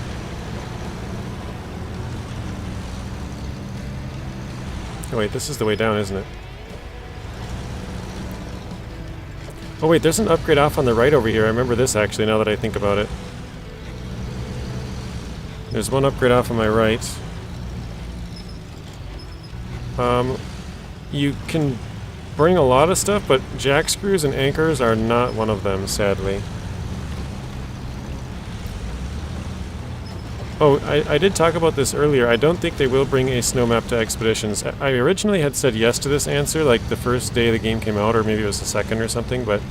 Oh wait, this is the way down, isn't it? Oh wait, there's an upgrade off on the right over here. I remember this actually, now that I think about it. There's one upgrade off on my right. You can bring a lot of stuff, but jack screws and anchors are not one of them, sadly. Oh, I did talk about this earlier. I don't think they will bring a snow map to Expeditions. I originally had said yes to this answer, like the first day the game came out, or maybe it was the second or something, but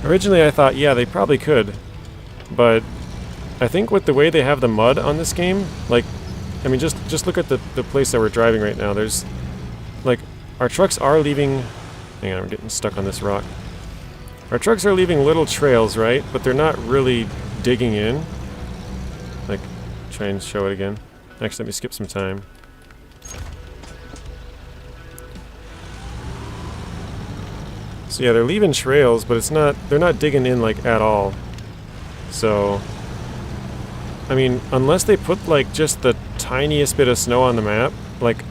originally I thought, yeah, they probably could. But I think with the way they have the mud on this game, like, I mean, just look at the place that we're driving right now. There's, like, our trucks are leaving... Hang on, I'm getting stuck on this rock. Our trucks are leaving little trails, right? But they're not really digging in. Like, try and show it again. Actually, let me skip some time. So yeah, they're leaving trails, but it's not... They're not digging in, like, at all. So... I mean, unless they put, like, just the tiniest bit of snow on the map, like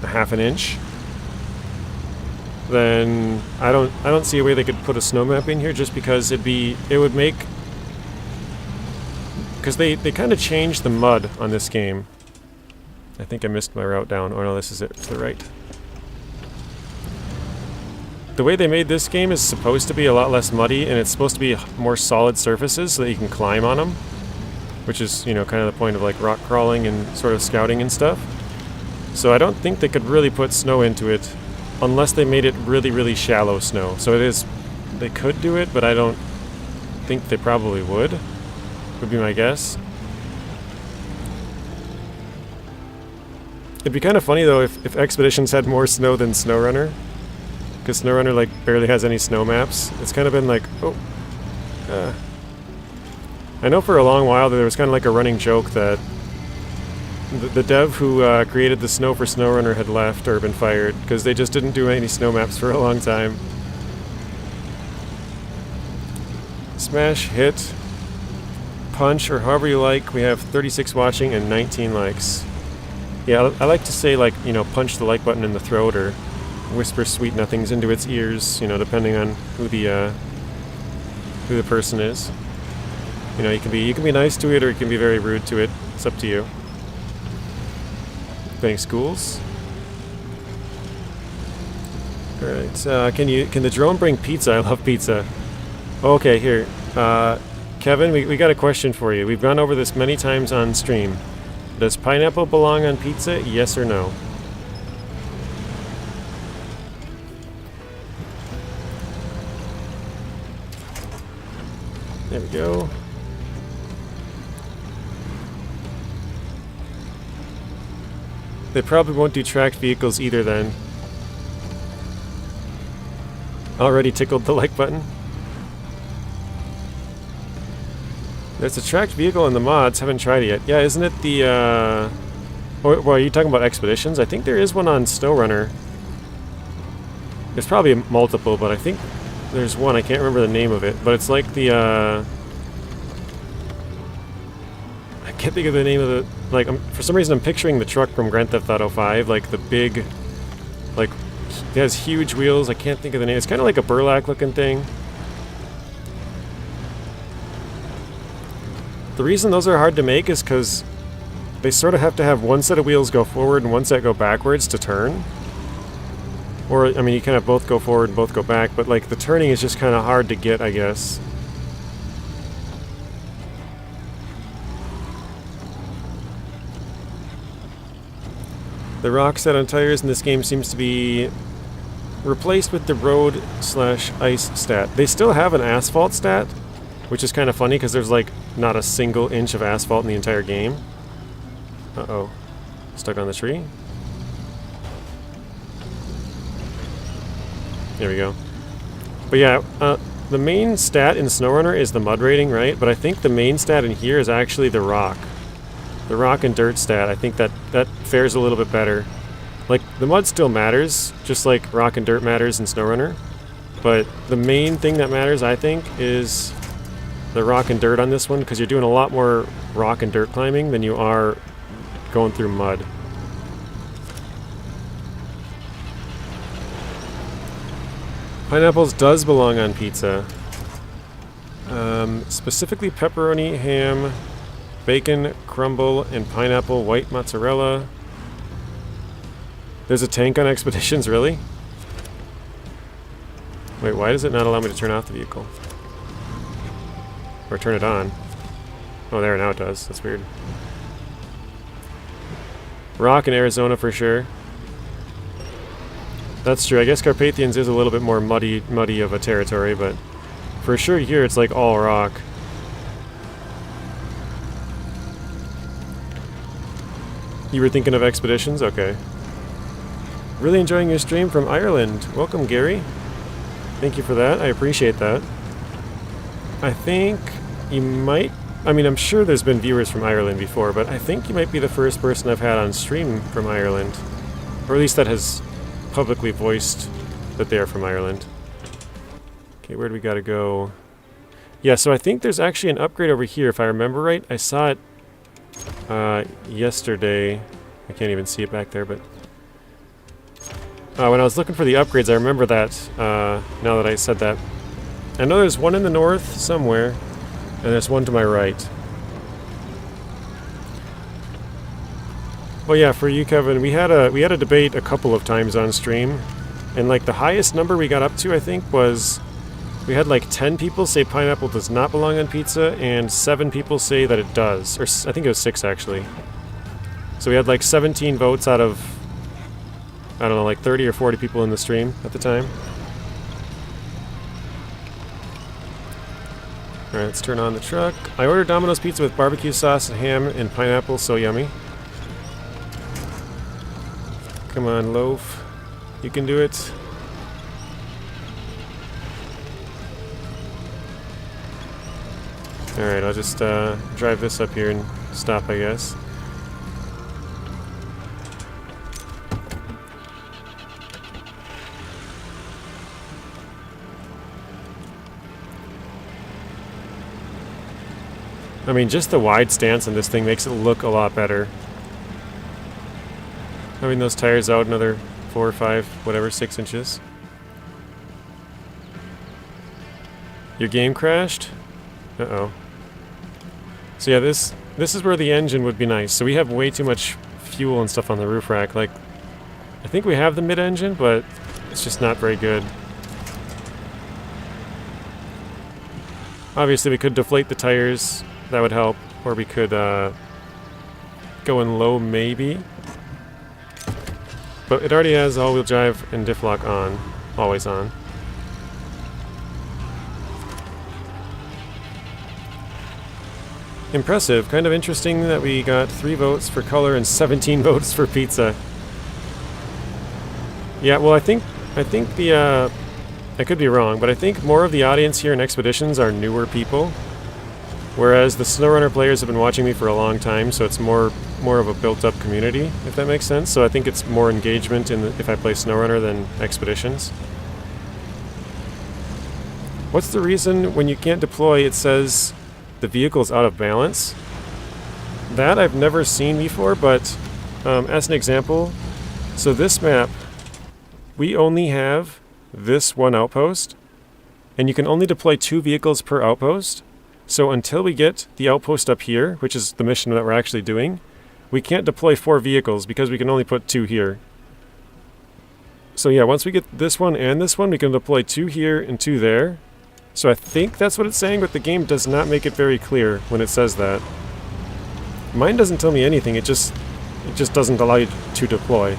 a half an inch, then I don't see a way they could put a snow map in here, just because it would make, because they kind of changed the mud on this game. I think I missed my route down. Oh no, this is it to the right. The way they made this game is supposed to be a lot less muddy, and it's supposed to be more solid surfaces so that you can climb on them. Which is, you know, kind of the point of like rock crawling and sort of scouting and stuff. So I don't think they could really put snow into it unless they made it really, really shallow snow. So it is, they could do it, but I don't think they probably would be my guess. It'd be kind of funny though if Expeditions had more snow than SnowRunner, because SnowRunner like barely has any snow maps. It's kind of been like, oh, I know for a long while there was kind of like a running joke that the dev who created the snow for SnowRunner had left or been fired because they just didn't do any snow maps for a long time. Smash, hit, punch, or however you like. We have 36 watching and 19 likes. Yeah, I like to say, like, you know, punch the like button in the throat or whisper sweet nothings into its ears, you know, depending on who the person is. You know, you can be nice to it or you can be very rude to it. It's up to you. Thanks, schools. All right, can the drone bring pizza? I love pizza. Okay, here, Kevin, we got a question for you. We've gone over this many times on stream. Does pineapple belong on pizza? Yes or no? There we go. They probably won't do tracked vehicles either then. Already tickled the like button. There's a tracked vehicle in the mods, haven't tried it yet. Yeah, isn't it the, well, are you talking about Expeditions? I think there is one on SnowRunner. There's probably multiple, but I think there's one, I can't remember the name of it, but it's like the, I can't think of the name of the, like, for some reason I'm picturing the truck from Grand Theft Auto 5, like the big, like, it has huge wheels, I can't think of the name. It's kind of like a burlap looking thing. The reason those are hard to make is because they sort of have to have one set of wheels go forward and one set go backwards to turn. Or, I mean, you kind of both go forward and both go back, but like the turning is just kind of hard to get, I guess. The rock set on tires in this game seems to be replaced with the road/ice stat. They still have an asphalt stat, which is kind of funny because there's like not a single inch of asphalt in the entire game. Uh-oh. Stuck on the tree? There we go. But yeah, the main stat in SnowRunner is the mud rating, right? But I think the main stat in here is actually the rock. The rock and dirt stat. I think that fares a little bit better. Like, the mud still matters, just like rock and dirt matters in SnowRunner. But the main thing that matters, I think, is the rock and dirt on this one, because you're doing a lot more rock and dirt climbing than you are going through mud. Pineapples does belong on pizza. Specifically pepperoni, ham, bacon, crumble, and pineapple white mozzarella. There's a tank on Expeditions, really? Wait, why does it not allow me to turn off the vehicle? Or turn it on? Oh, there, now it does. That's weird. Rock in Arizona for sure. That's true. I guess Carpathians is a little bit more muddy of a territory, but for sure here it's like all rock. You were thinking of Expeditions? Okay. Really enjoying your stream from Ireland. Welcome, Gary. Thank you for that. I appreciate that. I think you might... I mean, I'm sure there's been viewers from Ireland before, but I think you might be the first person I've had on stream from Ireland. Or at least that has publicly voiced that they are from Ireland. Okay, where do we gotta go? Yeah, so I think there's actually an upgrade over here, if I remember right. I saw it yesterday. I can't even see it back there, but... when I was looking for the upgrades, I remember that, now that I said that. I know there's one in the north somewhere, and there's one to my right. Well, yeah, for you, Kevin, we had a debate a couple of times on stream, and like the highest number we got up to, I think, was we had like 10 people say pineapple does not belong on pizza, and 7 people say that it does, or I think it was 6 actually. So we had like 17 votes out of I don't know, like 30 or 40 people in the stream at the time. Alright, let's turn on the truck. I ordered Domino's pizza with barbecue sauce and ham and pineapple, so yummy. Come on, loaf. You can do it. Alright, I'll just drive this up here and stop, I guess. I mean, just the wide stance on this thing makes it look a lot better. Having those tires out another 4 or 5, whatever, 6 inches. Your game crashed? Uh-oh. So yeah, this is where the engine would be nice. So we have way too much fuel and stuff on the roof rack. Like, I think we have the mid-engine, but it's just not very good. Obviously, we could deflate the tires. That would help. Or we could go in low, maybe. But it already has all-wheel drive and diff lock on. Always on. Impressive. Kind of interesting that we got 3 votes for color and 17 votes for pizza. Yeah, well, I think the I could be wrong, but I think more of the audience here in Expeditions are newer people, whereas the SnowRunner players have been watching me for a long time, so it's more of a built-up community, if that makes sense. So I think it's more engagement in if I play SnowRunner than Expeditions. What's the reason when you can't deploy it says the vehicle's out of balance? That I've never seen before, but as an example, so this map, we only have this one outpost, and you can only deploy 2 vehicles per outpost. So until we get the outpost up here, which is the mission that we're actually doing, we can't deploy 4 vehicles because we can only put 2 here. So yeah, once we get this one and this one, we can deploy 2 here and 2 there. So I think that's what it's saying, but the game does not make it very clear when it says that. Mine doesn't tell me anything, it just doesn't allow you to deploy.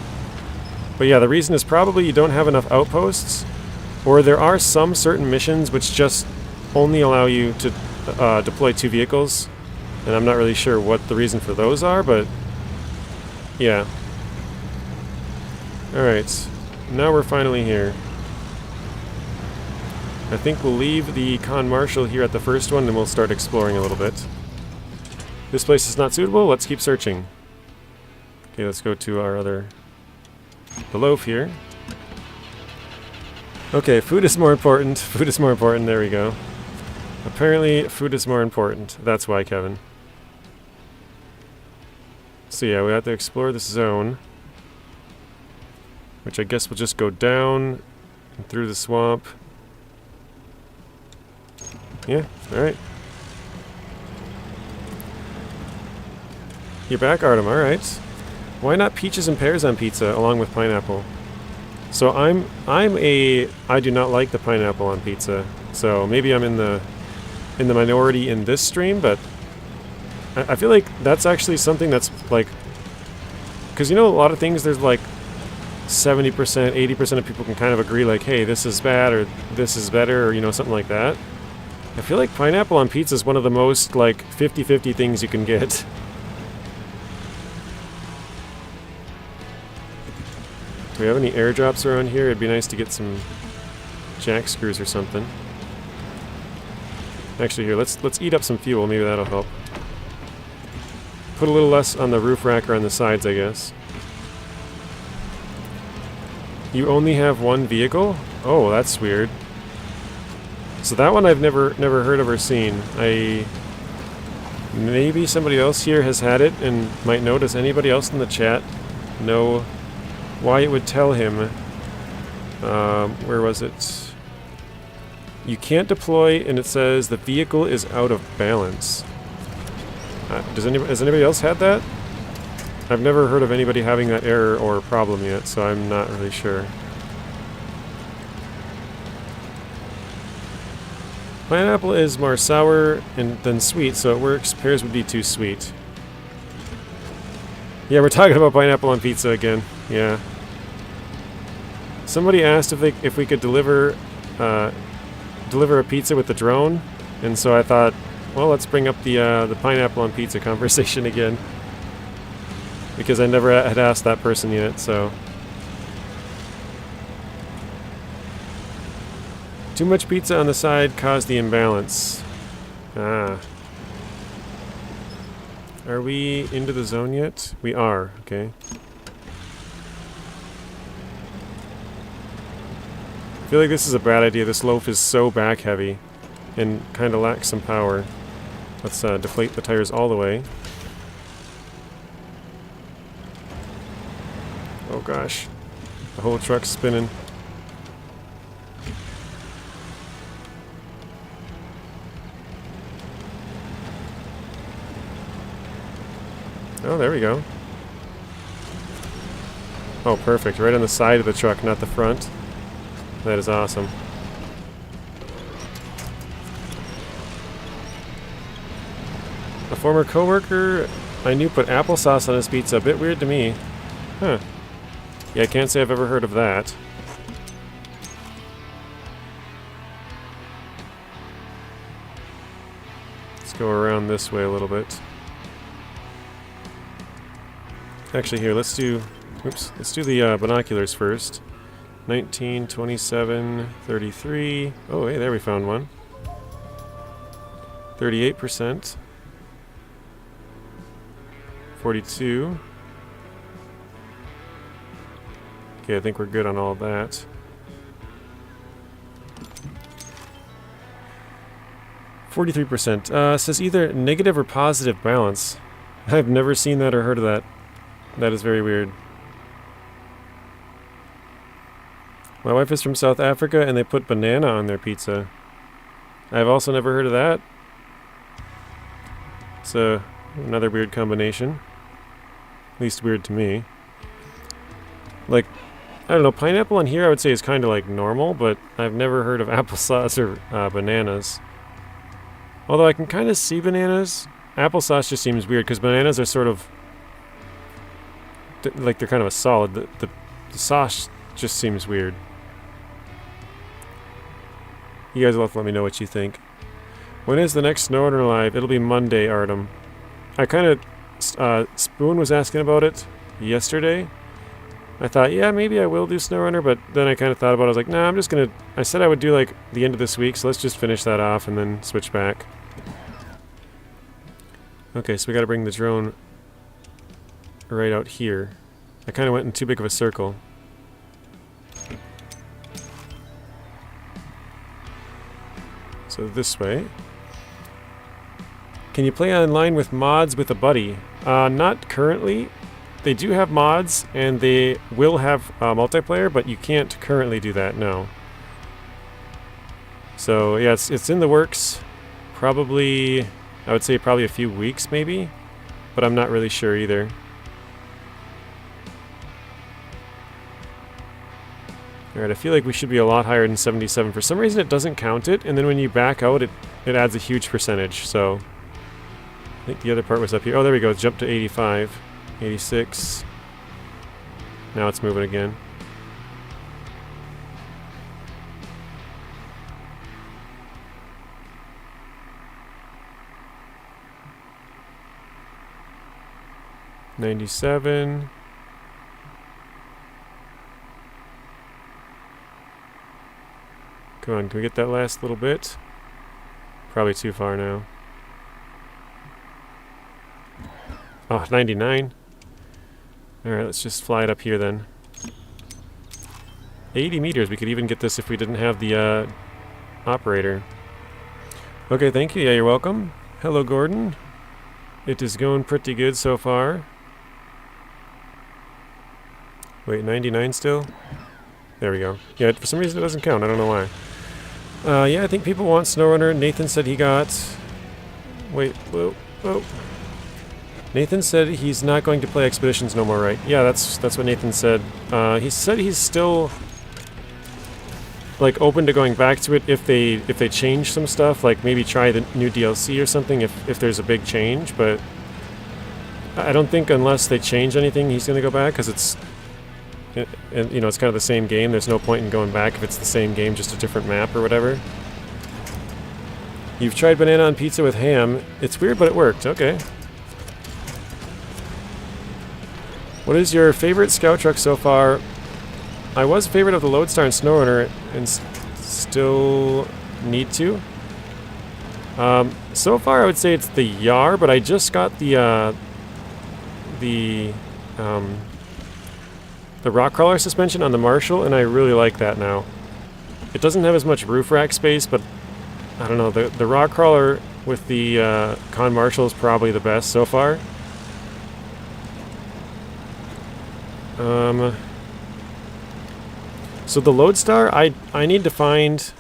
But yeah, the reason is probably you don't have enough outposts, or there are some certain missions which just only allow you to deploy 2 vehicles, and I'm not really sure what the reason for those are, but yeah. Alright, now we're finally here. I think we'll leave the Con Marshal here at the first one and we'll start exploring a little bit. This place is not suitable, let's keep searching. Okay, let's go to our other... the loaf here. Okay, food is more important. Food is more important, there we go. Apparently, food is more important. That's why, Kevin. So yeah, we have to explore this zone. Which I guess will just go down and through the swamp. Yeah, alright. You're back, Artem, alright. Why not peaches and pears on pizza along with pineapple? So I do not like the pineapple on pizza. So maybe I'm in the minority in this stream, but I feel like that's actually something that's like, because you know a lot of things there's like 70%, 80% of people can kind of agree like, hey, this is bad or this is better, or you know, something like that. I feel like pineapple on pizza is one of the most like 50-50 things you can get. Do we have any airdrops around here? It'd be nice to get some jack screws or something. Actually, here, let's eat up some fuel. Maybe that'll help. Put a little less on the roof rack or on the sides, I guess. You only have 1 vehicle? Oh, that's weird. So that one I've never heard of or seen. Maybe somebody else here has had it and might know. Does anybody else in the chat know why it would tell him? Where was it? You can't deploy, and it says the vehicle is out of balance. Has anybody else had that? I've never heard of anybody having that error or problem yet, so I'm not really sure. Pineapple is more sour than sweet, so it works. Pears would be too sweet. Yeah, we're talking about pineapple on pizza again. Yeah. Somebody asked if we could deliver a pizza with the drone, and so I thought, well, let's bring up the pineapple on pizza conversation again, because I never had asked that person yet. So too much pizza on the side caused the imbalance. Ah. Are we into the zone yet? We are. Okay. I feel like this is a bad idea. This loaf is so back heavy and kind of lacks some power. Let's deflate the tires all the way. Oh gosh. The whole truck's spinning. Oh, there we go. Oh, perfect. Right on the side of the truck, not the front. That is awesome. A former coworker I knew put applesauce on his pizza. A bit weird to me. Huh. Yeah, I can't say I've ever heard of that. Let's go around this way a little bit. Actually, here, let's do the binoculars first. 19, 27, 33. Oh, hey, there we found one. 38%. 42. Okay, I think we're good on all of that. 43%. Says either negative or positive balance. I've never seen that or heard of that. That is very weird. My wife is from South Africa and they put banana on their pizza. I've also never heard of that. It's another weird combination. At least weird to me. Like, I don't know, pineapple on here I would say is kind of like normal, but I've never heard of applesauce or bananas. Although I can kind of see bananas. Applesauce just seems weird because bananas are sort of like they're kind of a solid. The sauce just seems weird. You guys will have to let me know what you think. When is the next SnowRunner live? It'll be Monday, Artem. I kind of... Spoon was asking about it yesterday. I thought, yeah, maybe I will do SnowRunner, but then I kind of thought about it. I was like, nah, I'm just going to... I said I would do, like, the end of this week, so let's just finish that off and then switch back. Okay, so we got to bring the drone right out here. I kind of went in too big of a circle. So this way. Can you play online with mods with a buddy? Not currently. They do have mods, and they will have multiplayer, but you can't currently do that, no. So yeah, it's in the works. Probably, I would say probably a few weeks maybe, but I'm not really sure either. Alright, I feel like we should be a lot higher than 77. For some reason it doesn't count it, and then when you back out it adds a huge percentage, so... I think the other part was up here. Oh, there we go, it's jumped to 85. 86. Now it's moving again. $97. Come on, can we get that last little bit? Probably too far now. Oh, 99. Alright, let's just fly it up here then. 80 meters. We could even get this if we didn't have the operator. Okay, thank you. Yeah, you're welcome. Hello, Gordon. It is going pretty good so far. Wait, 99 still? There we go. Yeah, for some reason it doesn't count. I don't know why. Yeah, I think people want SnowRunner. Nathan said he got... Wait, whoa, whoa. Nathan said he's not going to play Expeditions no more, right? Yeah, that's what Nathan said. He said he's still like open to going back to it if they change some stuff, like maybe try the new DLC or something if there's a big change, but I don't think unless they change anything he's going to go back, because and you know, it's kind of the same game. There's no point in going back if it's the same game, just a different map or whatever. You've tried banana on pizza with ham. It's weird, but it worked. Okay. What is your favorite scout truck so far? I was a favorite of the Lodestar and SnowRunner, and still need to. So far, I would say it's the Yar, but I just got the rock crawler suspension on the Marshall, and I really like that now. It doesn't have as much roof rack space, but I don't know, the rock crawler with the Con Marshall is probably the best so far. So the Lodestar, I need to find...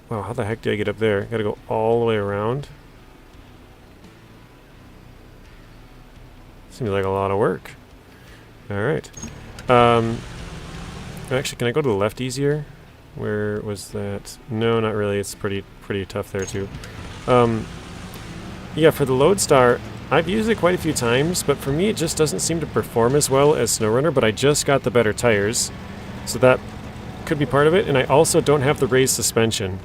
Wow, how the heck do I get up there? Gotta go all the way around. Seems like a lot of work. Alright. Actually, can I go to the left easier? Where was that? No, not really. It's pretty tough there too. Yeah, for the Lodestar, I've used it quite a few times, but for me it just doesn't seem to perform as well as SnowRunner, but I just got the better tires, so that could be part of it, and I also don't have the raised suspension.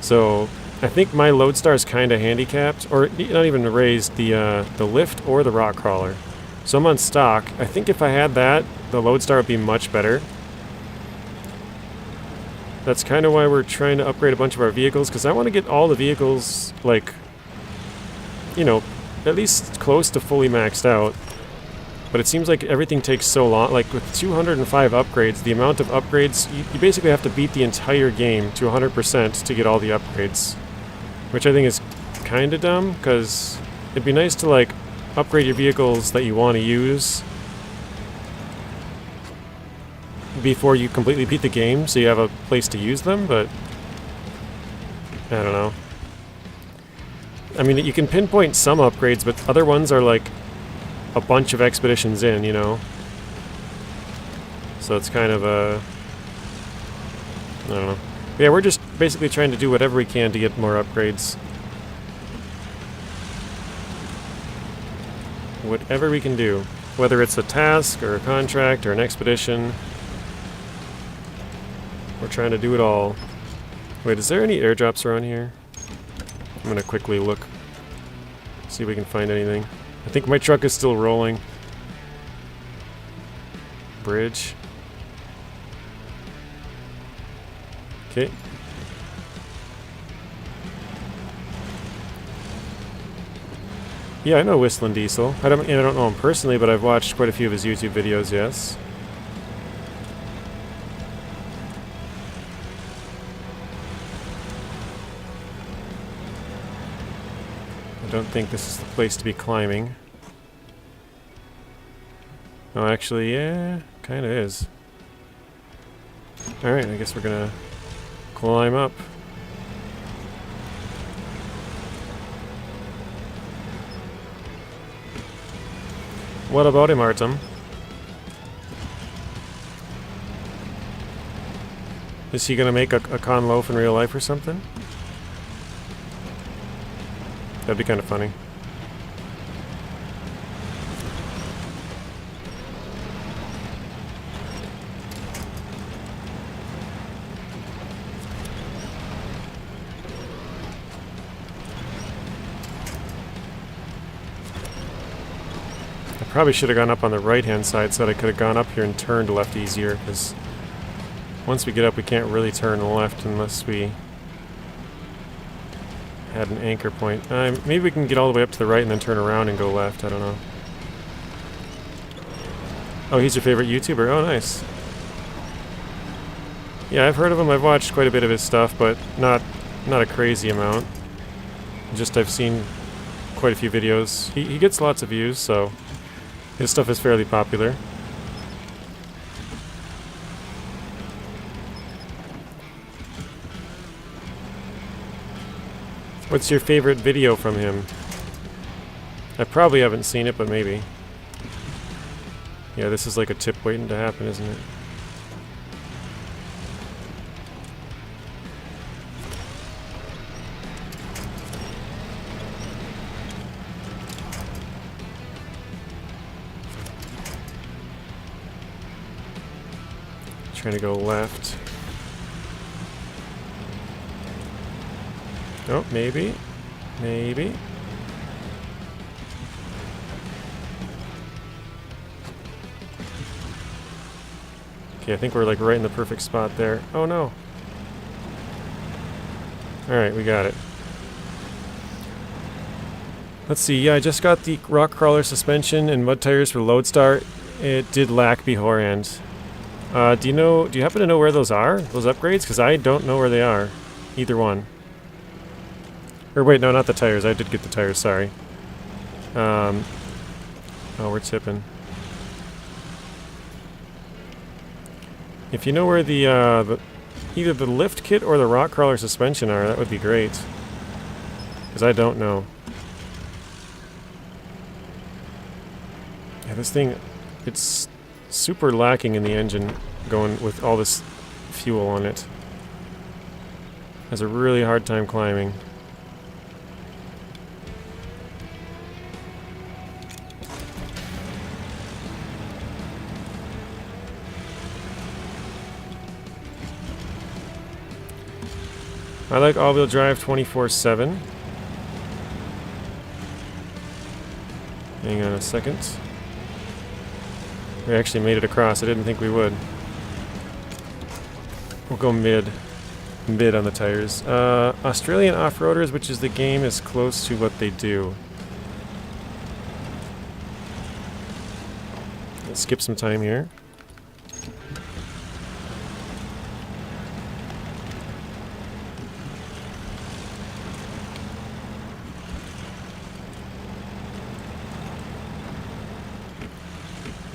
So I think my Lodestar is kind of handicapped, or not even raised, the lift or the rock crawler. So I'm on stock. I think if I had that, the Lodestar would be much better. That's kind of why we're trying to upgrade a bunch of our vehicles, because I want to get all the vehicles, like, you know, at least close to fully maxed out. But it seems like everything takes so long. Like with 205 upgrades, the amount of upgrades, you basically have to beat the entire game to 100% to get all the upgrades. Which I think is kind of dumb, because it'd be nice to like upgrade your vehicles that you want to use before you completely beat the game, so you have a place to use them, but I don't know. I mean, you can pinpoint some upgrades, but other ones are like a bunch of expeditions in, you know? So it's kind of a... I don't know. Yeah, we're just basically trying to do whatever we can to get more upgrades. Whatever we can do. Whether it's a task, or a contract, or an expedition. We're trying to do it all. Wait, is there any airdrops around here? I'm gonna quickly look. See if we can find anything. I think my truck is still rolling. Bridge. Okay. Yeah, I know Whistling Diesel. I don't know him personally, but I've watched quite a few of his YouTube videos, yes. I don't think this is the place to be climbing. Oh, actually, yeah, kind of is. Alright, I guess we're gonna climb up. What about him, Artem? Is he gonna make a con loaf in real life or something? That'd be kind of funny. I probably should have gone up on the right-hand side so that I could have gone up here and turned left easier, because once we get up we can't really turn left unless we had an anchor point. Maybe we can get all the way up to the right and then turn around and go left, I don't know. Oh, he's your favorite YouTuber? Oh, nice. Yeah, I've heard of him, I've watched quite a bit of his stuff, but not a crazy amount. Just I've seen quite a few videos. He gets lots of views, so his stuff is fairly popular. What's your favorite video from him? I probably haven't seen it, but maybe. Yeah, this is like a tip waiting to happen, isn't it? Trying to go left. Oh, maybe. Maybe. Okay, I think we're like right in the perfect spot there. Oh no. Alright, we got it. Let's see, yeah, I just got the rock crawler suspension and mud tires for Lodestar. It did lack beforehand. Do you happen to know where those are? Those upgrades? Because I don't know where they are. Either one. Or wait, no, not the tires. I did get the tires, sorry. Oh, we're tipping. If you know where the either the lift kit or the rock crawler suspension are, that would be great. Because I don't know. Yeah, this thing, it's super lacking in the engine going with all this fuel on it. Has a really hard time climbing. I like all-wheel drive 24/7. Hang on a second. We actually made it across. I didn't think we would. We'll go mid. Mid on the tires. Australian Off-Roaders, which is the game, is close to what they do. Let's skip some time here.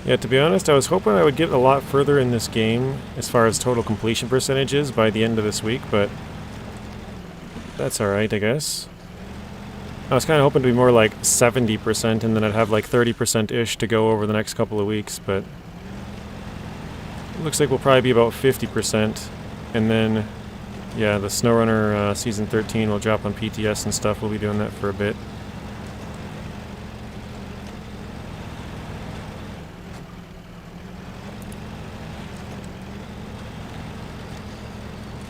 Yeah, to be honest, I was hoping I would get a lot further in this game as far as total completion percentages by the end of this week, but that's alright, I guess. I was kind of hoping to be more like 70%, and then I'd have like 30%-ish to go over the next couple of weeks, but it looks like we'll probably be about 50%, and then, yeah, the SnowRunner Season 13 will drop on PTS and stuff. We'll be doing that for a bit.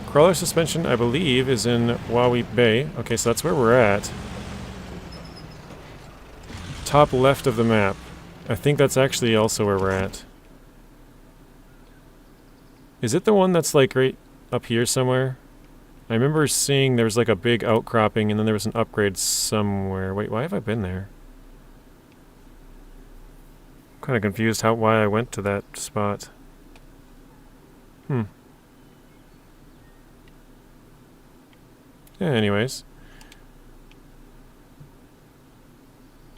Crawler suspension, I believe, is in Wawi Bay. Okay, so that's where we're at. Top left of the map. I think that's actually also where we're at. Is it the one that's like right up here somewhere? I remember seeing there was like a big outcropping and then there was an upgrade somewhere. Wait, why have I been there? I'm kind of confused why I went to that spot. Yeah, anyways.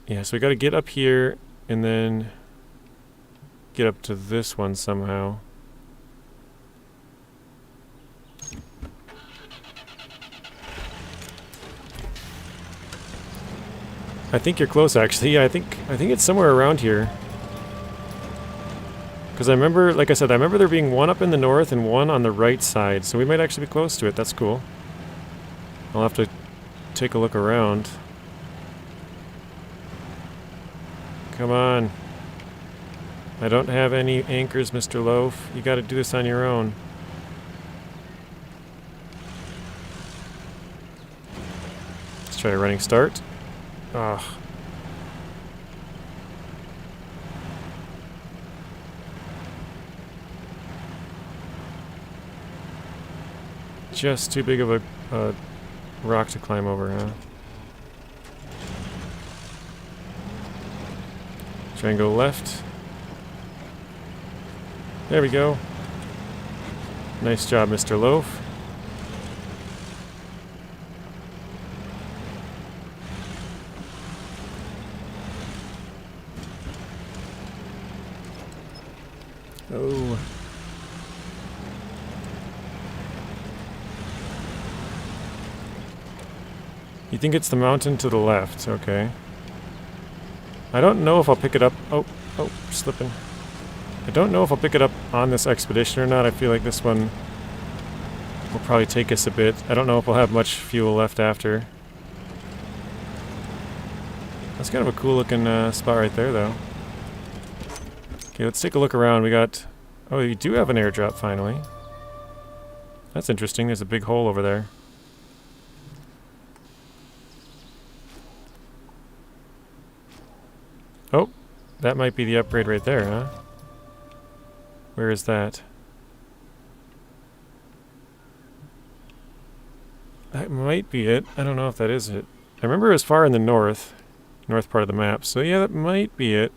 Yeah, so we gotta get up here and then get up to this one somehow. I think you're close, actually. Yeah, I think it's somewhere around here. Because I remember, like I said, I remember there being one up in the north and one on the right side, so we might actually be close to it. That's cool. I'll have to take a look around. Come on. I don't have any anchors, Mr. Loaf. You gotta do this on your own. Let's try a running start. Ugh. Just too big of a rock to climb over, huh? Try and go left. There we go. Nice job, Mr. Loaf. Oh. You think it's the mountain to the left, okay. I don't know if I'll pick it up. Oh, slipping. I don't know if I'll pick it up on this expedition or not. I feel like this one will probably take us a bit. I don't know if we'll have much fuel left after. That's kind of a cool looking spot right there, though. Okay, let's take a look around. We got Oh, you do have an airdrop finally. That's interesting. There's a big hole over there. Oh, that might be the upgrade right there, huh? Where is that? That might be it. I don't know if that is it. I remember it was far in the north part of the map, so yeah, that might be it.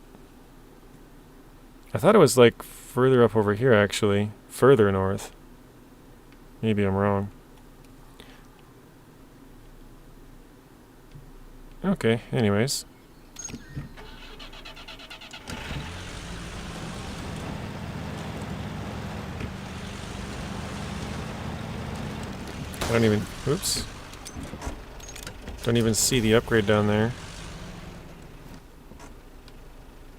I thought it was like further up over here, actually. Further north. Maybe I'm wrong. Okay, anyways. I don't even... Oops. Don't even see the upgrade down there.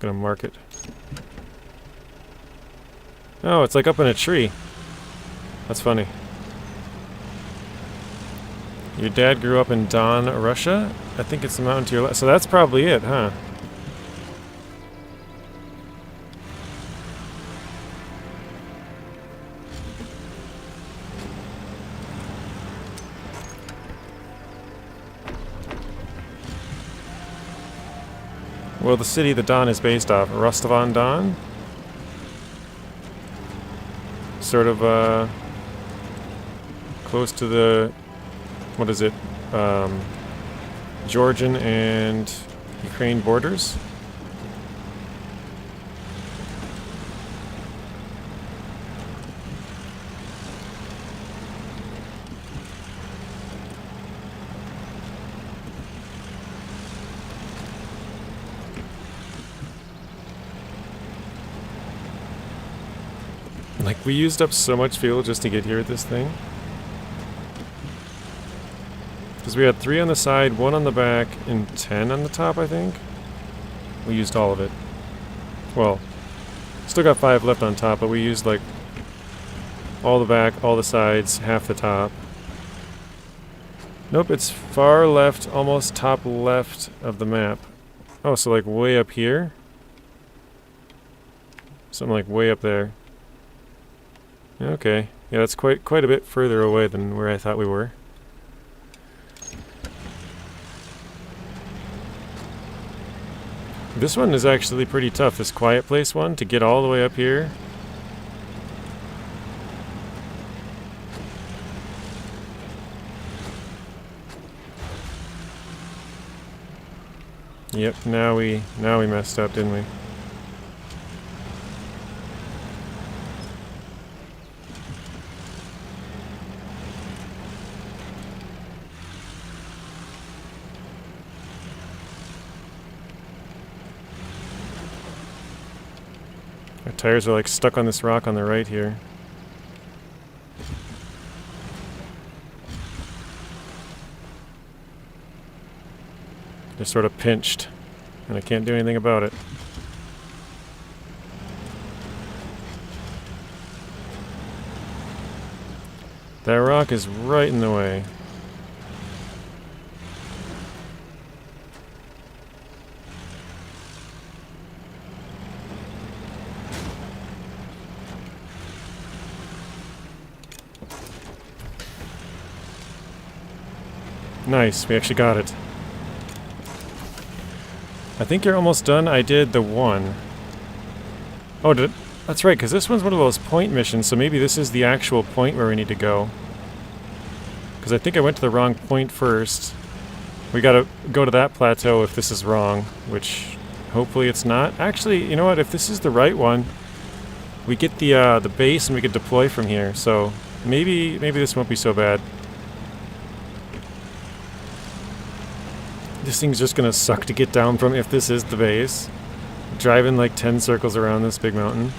Gonna mark it. Oh, it's like up in a tree. That's funny. Your dad grew up in Don, Russia? I think it's the mountain to your left. So that's probably it, huh? Well, the city the Don is based off, Rostov-on-Don? Sort of, close to the, what is it, Georgian and Ukraine borders? Like, we used up so much fuel just to get here with this thing. Because we had 3 on the side, 1 on the back, and 10 on the top, I think. We used all of it. Well, still got 5 left on top, but we used, like, all the back, all the sides, half the top. Nope, it's far left, almost top left of the map. Oh, so, like, way up here? Something like way up there. Okay. Yeah, that's quite a bit further away than where I thought we were. This one is actually pretty tough, this quiet place one, to get all the way up here. Yep, now we messed up, didn't we? Our tires are like stuck on this rock on the right here. They're sort of pinched, and I can't do anything about it. That rock is right in the way. Nice, we actually got it. I think you're almost done. I did the 1. Oh, that's right, because this one's one of those point missions, so maybe this is the actual point where we need to go. Because I think I went to the wrong point first. We gotta go to that plateau if this is wrong, which hopefully it's not. Actually, you know what, if this is the right one, we get the base and we can deploy from here, so maybe this won't be so bad. This thing's just gonna suck to get down from if this is the base. Driving like 10 circles around this big mountain.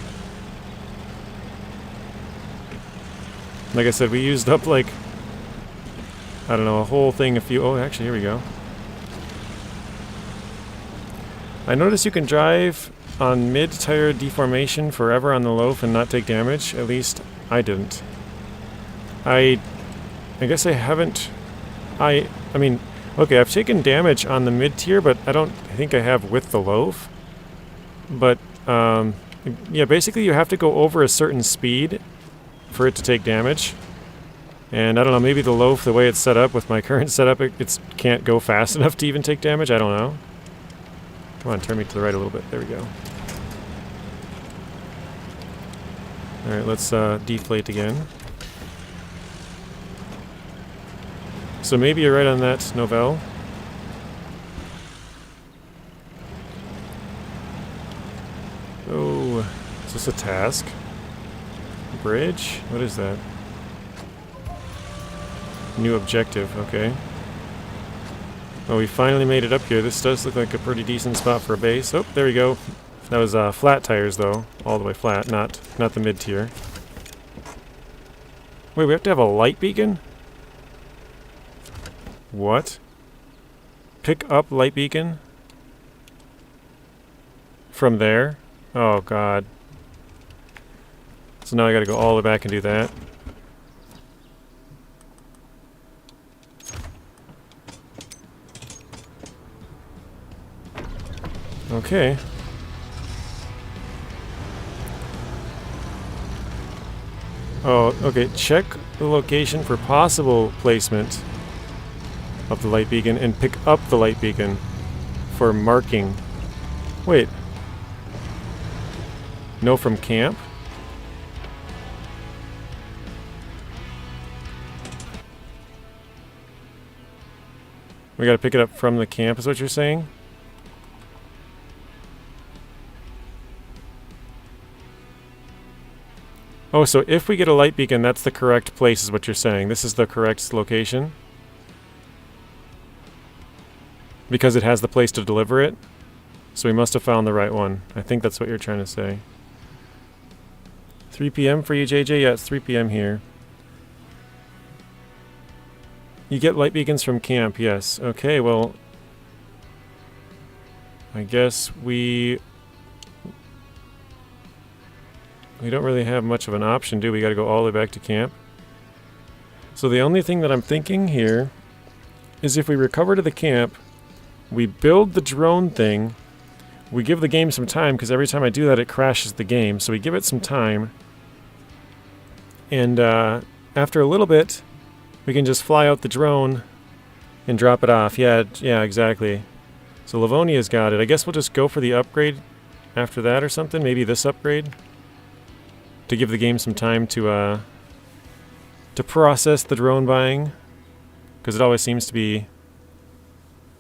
Like I said, we used up like, I don't know, a whole thing oh, actually, here we go. I noticed you can drive on mid-tire deformation forever on the loaf and not take damage. At least, I didn't. I guess I haven't... I mean... Okay, I've taken damage on the mid-tier, but I don't think I have with the loaf. But, Yeah, basically you have to go over a certain speed for it to take damage. And I don't know, maybe the loaf, the way it's set up with my current setup, it can't go fast enough to even take damage. I don't know. Come on, turn me to the right a little bit. There we go. Alright, let's deflate again. So maybe you're right on that, Novell. Oh, is this a task? Bridge? What is that? New objective, okay. Oh, we finally made it up here. This does look like a pretty decent spot for a base. Oh, there we go. That was flat tires, though. All the way flat, not the mid-tier. Wait, we have to have a light beacon? What? Pick up light beacon? From there? Oh, God. So now I gotta go all the way back and do that. Okay. Oh, okay. Check the location for possible placement of the light beacon and pick up the light beacon for marking. Wait. No, from camp? We gotta pick it up from the camp, is what you're saying? Oh, so if we get a light beacon, that's the correct place, is what you're saying. This is the correct location? Because it has the place to deliver it? So we must have found the right one. I think that's what you're trying to say. 3 p.m. for you, JJ? Yeah, it's 3 p.m. here. You get light beacons from camp, yes. Okay, well... I guess we don't really have much of an option, do we? Gotta go all the way back to camp. So the only thing that I'm thinking here is if we recover to the camp, we build the drone thing, we give the game some time, because every time I do that it crashes the game, so we give it some time, and after a little bit, we can just fly out the drone and drop it off. Yeah, exactly. So Livonia's got it. I guess we'll just go for the upgrade after that or something, maybe this upgrade, to give the game some time to process the drone buying, because it always seems to be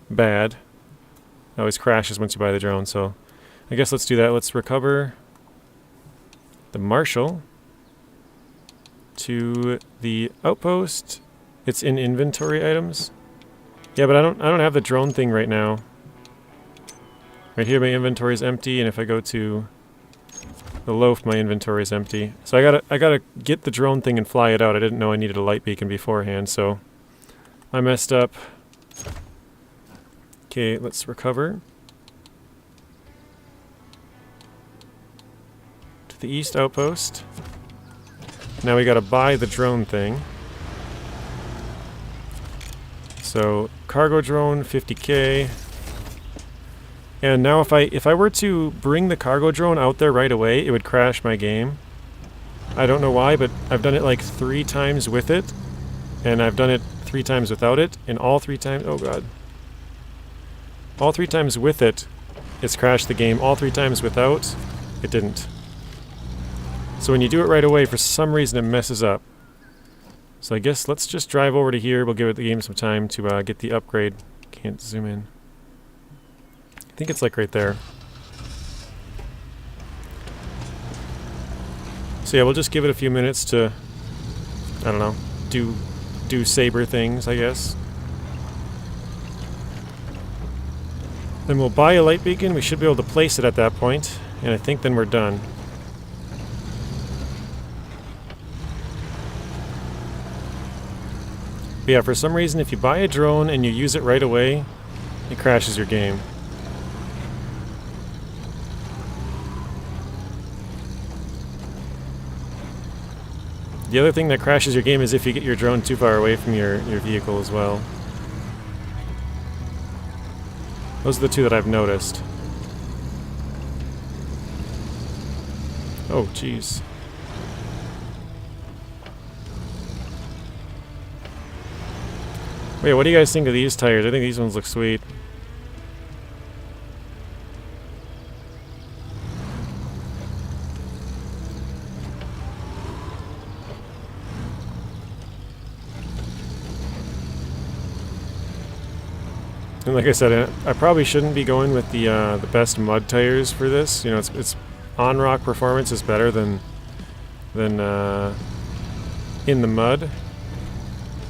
bad. It always crashes once you buy the drone, so I guess let's do that. Let's recover the Marshal to the outpost. It's in inventory items. Yeah, but I don't have the drone thing right now. Right here my inventory is empty, and if I go to the loaf, my inventory is empty. So I gotta get the drone thing and fly it out. I didn't know I needed a light beacon beforehand, so I messed up. Okay, let's recover. To the east outpost. Now we gotta buy the drone thing. So, cargo drone, 50k. And now if I were to bring the cargo drone out there right away, it would crash my game. I don't know why, but I've done it like 3 times with it, and I've done it 3 times without it, and all 3 times, oh god. All 3 times with it, it's crashed the game. All 3 times without, it didn't. So when you do it right away, for some reason it messes up. So I guess let's just drive over to here. We'll give the game some time to get the upgrade. Can't zoom in. I think it's like right there. So yeah, we'll just give it a few minutes to, I don't know, do saber things, I guess. Then we'll buy a light beacon. We should be able to place it at that point, and I think then we're done. But yeah, for some reason, if you buy a drone and you use it right away, it crashes your game. The other thing that crashes your game is if you get your drone too far away from your vehicle as well. Those are the 2 that I've noticed. Oh, jeez. Wait, what do you guys think of these tires? I think these ones look sweet. And like I said, I probably shouldn't be going with the best mud tires for this. You know, it's on rock performance is better than in the mud,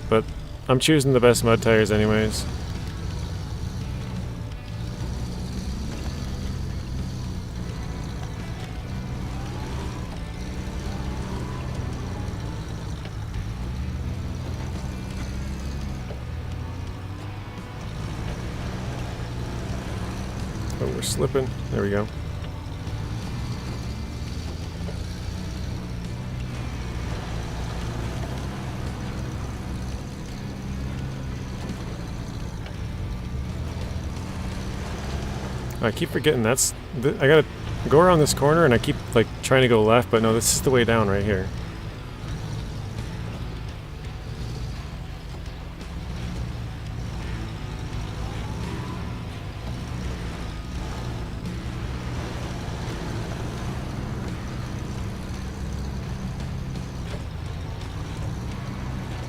but I'm choosing the best mud tires anyways. Oh, we're slipping. There we go. I keep forgetting I gotta go around this corner and I keep like trying to go left, but no, this is the way down right here.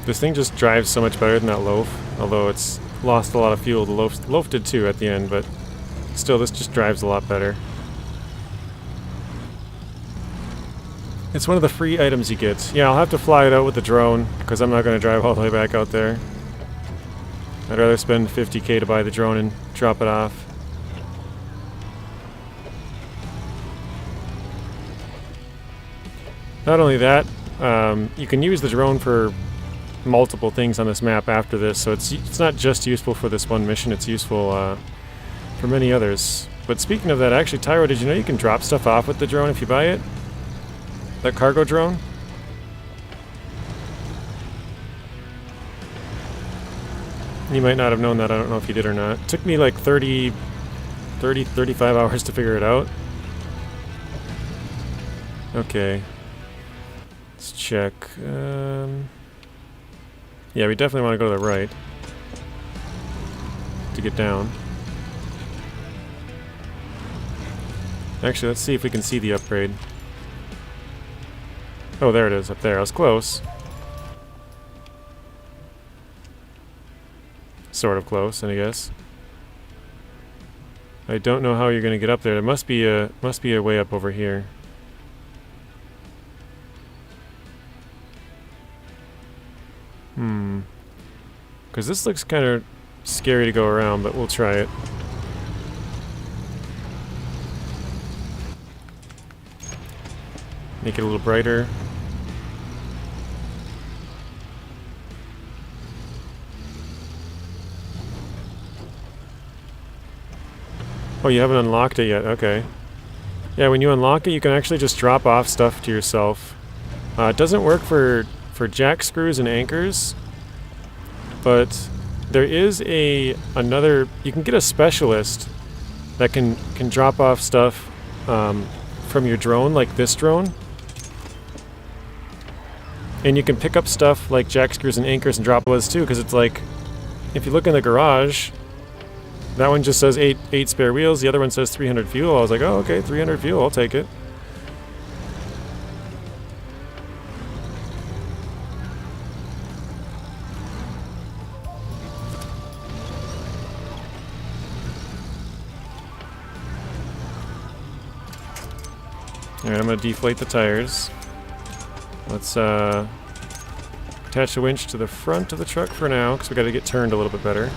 This thing just drives so much better than that loaf, although it's lost a lot of fuel. The loaf did too at the end, but still, this just drives a lot better. It's one of the free items you get. Yeah, I'll have to fly it out with the drone, because I'm not going to drive all the way back out there. I'd rather spend 50k to buy the drone and drop it off. Not only that, you can use the drone for multiple things on this map after this, so it's not just useful for this one mission, it's useful for many others. But speaking of that, actually, Tyro, did you know you can drop stuff off with the drone if you buy it? That cargo drone? You might not have known that, I don't know if you did or not. It took me like 35 hours to figure it out. Okay. Let's check. Yeah, we definitely want to go to the right to get down. Actually, let's see if we can see the upgrade. Oh, there it is, up there. I was close. Sort of close, I guess. I don't know how you're going to get up there. There must be a way up over here. Because this looks kind of scary to go around, but we'll try it. Make it a little brighter. Oh, you haven't unlocked it yet. Okay. Yeah, when you unlock it, you can actually just drop off stuff to yourself. It doesn't work for jack screws and anchors, but there is another. You can get a specialist that can drop off stuff from your drone, like this drone, and you can pick up stuff like jack screws and anchors and drop those too. Because it's like, if you look in the garage, that one just says eight spare wheels. The other one says 300 fuel. I was like, oh, okay, 300 fuel. I'll take it. Alright, I'm going to deflate the tires. Let's attach the winch to the front of the truck for now, because we got to get turned a little bit better.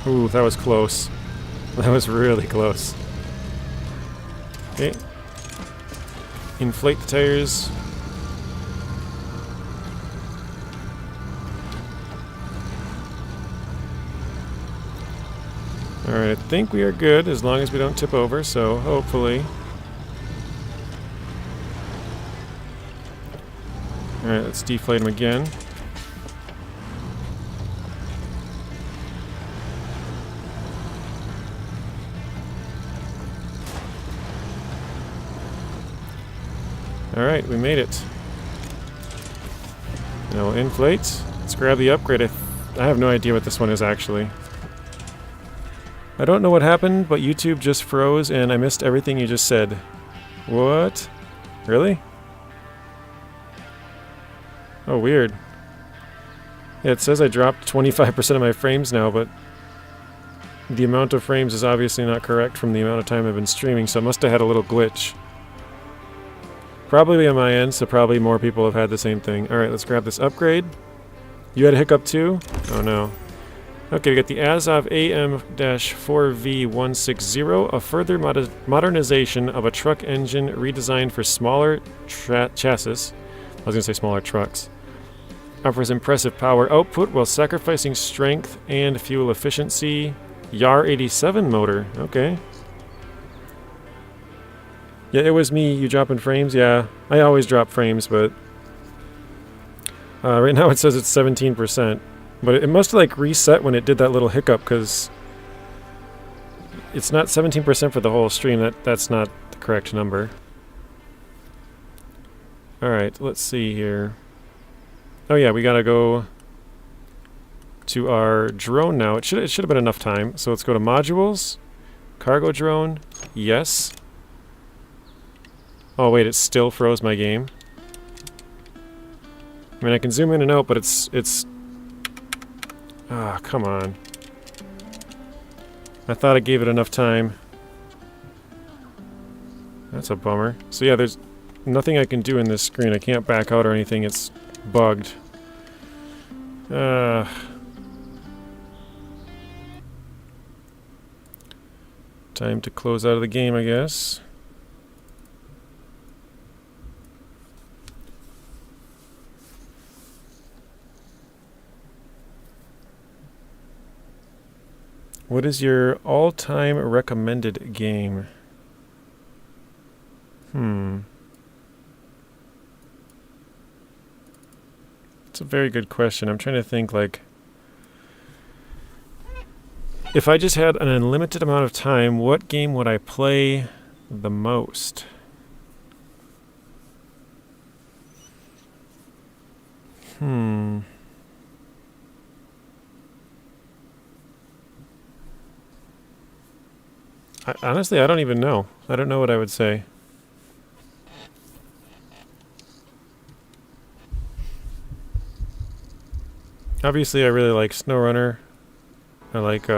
Ooh, that was close. That was really close. Okay. Inflate the tires. Alright, I think we are good as long as we don't tip over, so hopefully. Alright, let's deflate him again. Alright, we made it. Now we'll inflate. Let's grab the upgrade. I have no idea what this one is actually. I don't know what happened, but YouTube just froze and I missed everything you just said. What? Really? Oh, weird. Yeah, it says I dropped 25% of my frames now, but the amount of frames is obviously not correct from the amount of time I've been streaming, so I must have had a little glitch. Probably on my end, so probably more people have had the same thing. Alright, let's grab this upgrade. You had a hiccup too? Oh no. Okay, we got the Azov AM-4V160, a further modernization of a truck engine redesigned for smaller chassis. I was going to say smaller trucks. Offers impressive power output while sacrificing strength and fuel efficiency. YAR 87 motor. Okay. Yeah, it was me. You dropping frames? Yeah, I always drop frames, but right now it says it's 17%. But it must have like reset when it did that little hiccup, because it's not 17% for the whole stream. That's not the correct number. Alright, let's see here. Oh yeah, we gotta go to our drone now. It should have been enough time. So let's go to modules, cargo drone, yes. Oh wait, it still froze my game. I mean, I can zoom in and out, but it's... Ah, come on. I thought I gave it enough time. That's a bummer. So yeah, there's nothing I can do in this screen. I can't back out or anything. It's bugged. Time to close out of the game, I guess. What is your all-time recommended game? It's a very good question. I'm trying to think, like, if I just had an unlimited amount of time, what game would I play the most? Honestly, I don't even know. I don't know what I would say. Obviously, I really like SnowRunner. I like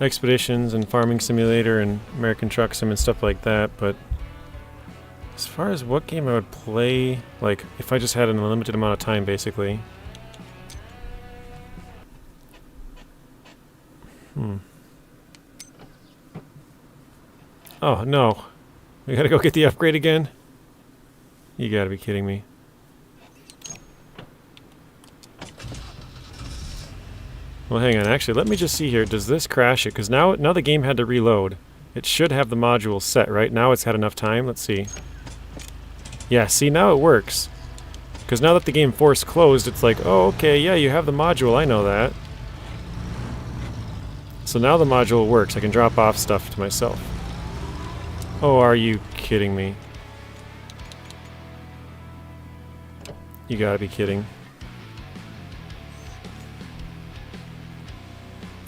Expeditions and Farming Simulator and American Truck Sim and stuff like that, but as far as what game I would play, like, if I just had an unlimited amount of time, basically. Oh, no. We gotta go get the upgrade again? You gotta be kidding me. Well, hang on. Actually, let me just see here. Does this crash it? Because now the game had to reload. It should have the module set, right? Now it's had enough time. Let's see. Yeah, see, now it works. Because now that the game force closed, it's like, oh, okay, yeah, you have the module. I know that. So now the module works. I can drop off stuff to myself. Oh, are you kidding me? You gotta be kidding.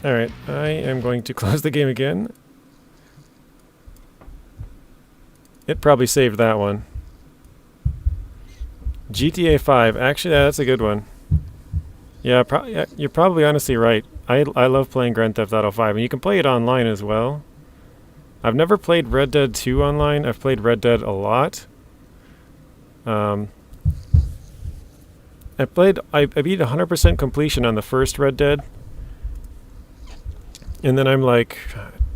Alright, I am going to close the game again. It probably saved that one. GTA 5. Actually, that's a good one. Yeah, you're probably honestly right. I love playing Grand Theft Auto 5, and you can play it online as well. I've never played Red Dead 2 online. I've played Red Dead a lot. I beat 100% completion on the first Red Dead. And then I'm like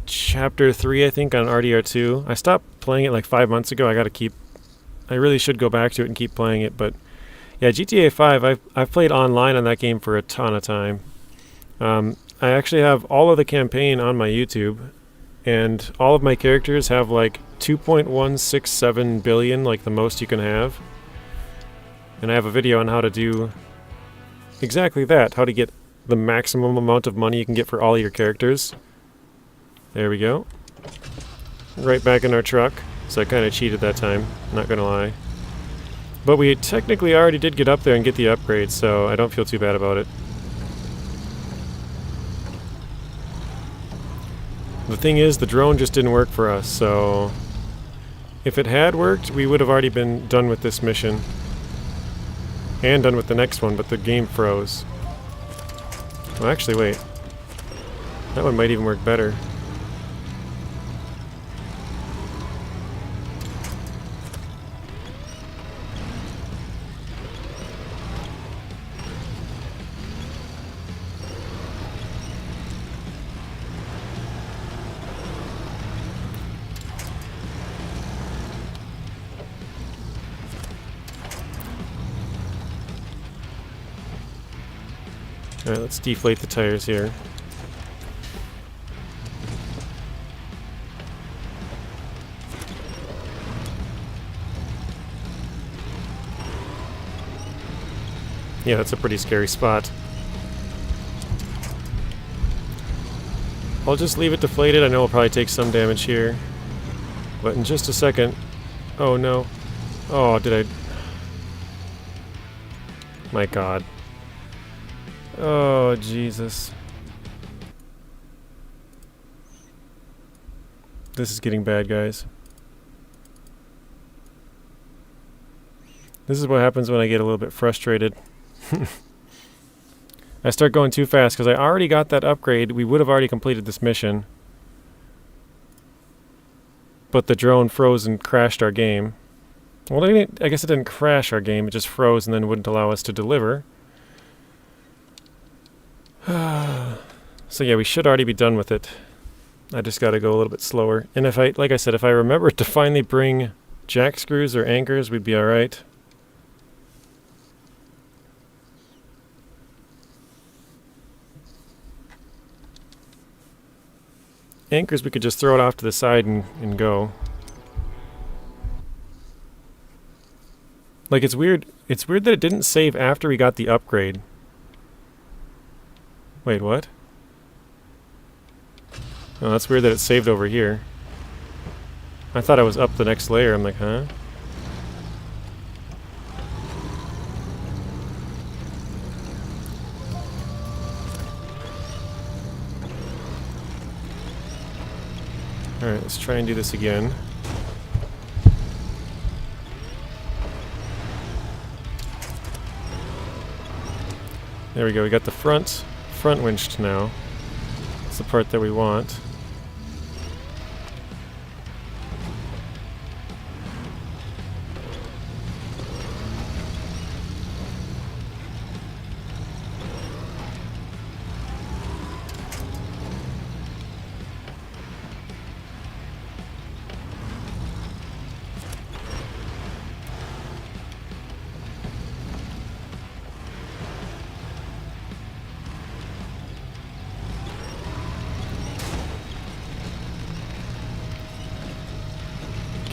chapter 3, I think, on RDR2. I stopped playing it like 5 months ago. I really should go back to it and keep playing it. But yeah, GTA 5, I've played online on that game for a ton of time. I actually have all of the campaign on my YouTube, and all of my characters have like 2.167 billion, like the most you can have. And I have a video on how to do exactly that, how to get the maximum amount of money you can get for all your characters. There we go. Right back in our truck. So I kind of cheated that time, not gonna lie. But we technically already did get up there and get the upgrade, so I don't feel too bad about it. The thing is, the drone just didn't work for us, so if it had worked, we would have already been done with this mission. And done with the next one, but the game froze. Well, actually, wait. That one might even work better. Alright, let's deflate the tires here. Yeah, that's a pretty scary spot. I'll just leave it deflated. I know we'll probably take some damage here. But in just a second... Oh no. Oh, did I... My god. Oh, Jesus. This is getting bad, guys. This is what happens when I get a little bit frustrated. I start going too fast because I already got that upgrade. We would have already completed this mission. But the drone froze and crashed our game. Well, I guess it didn't crash our game. It just froze and then wouldn't allow us to deliver. So yeah, we should already be done with it. I just gotta go a little bit slower. And if I, like I said, if I remember to finally bring jack screws or anchors, we'd be alright. Anchors, we could just throw it off to the side and go. Like, it's weird that it didn't save after we got the upgrade. Wait, what? Oh, that's weird that it saved over here. I thought I was up the next layer. I'm like, huh? Alright, let's try and do this again. There we go, we got the front winched now. That's the part that we want.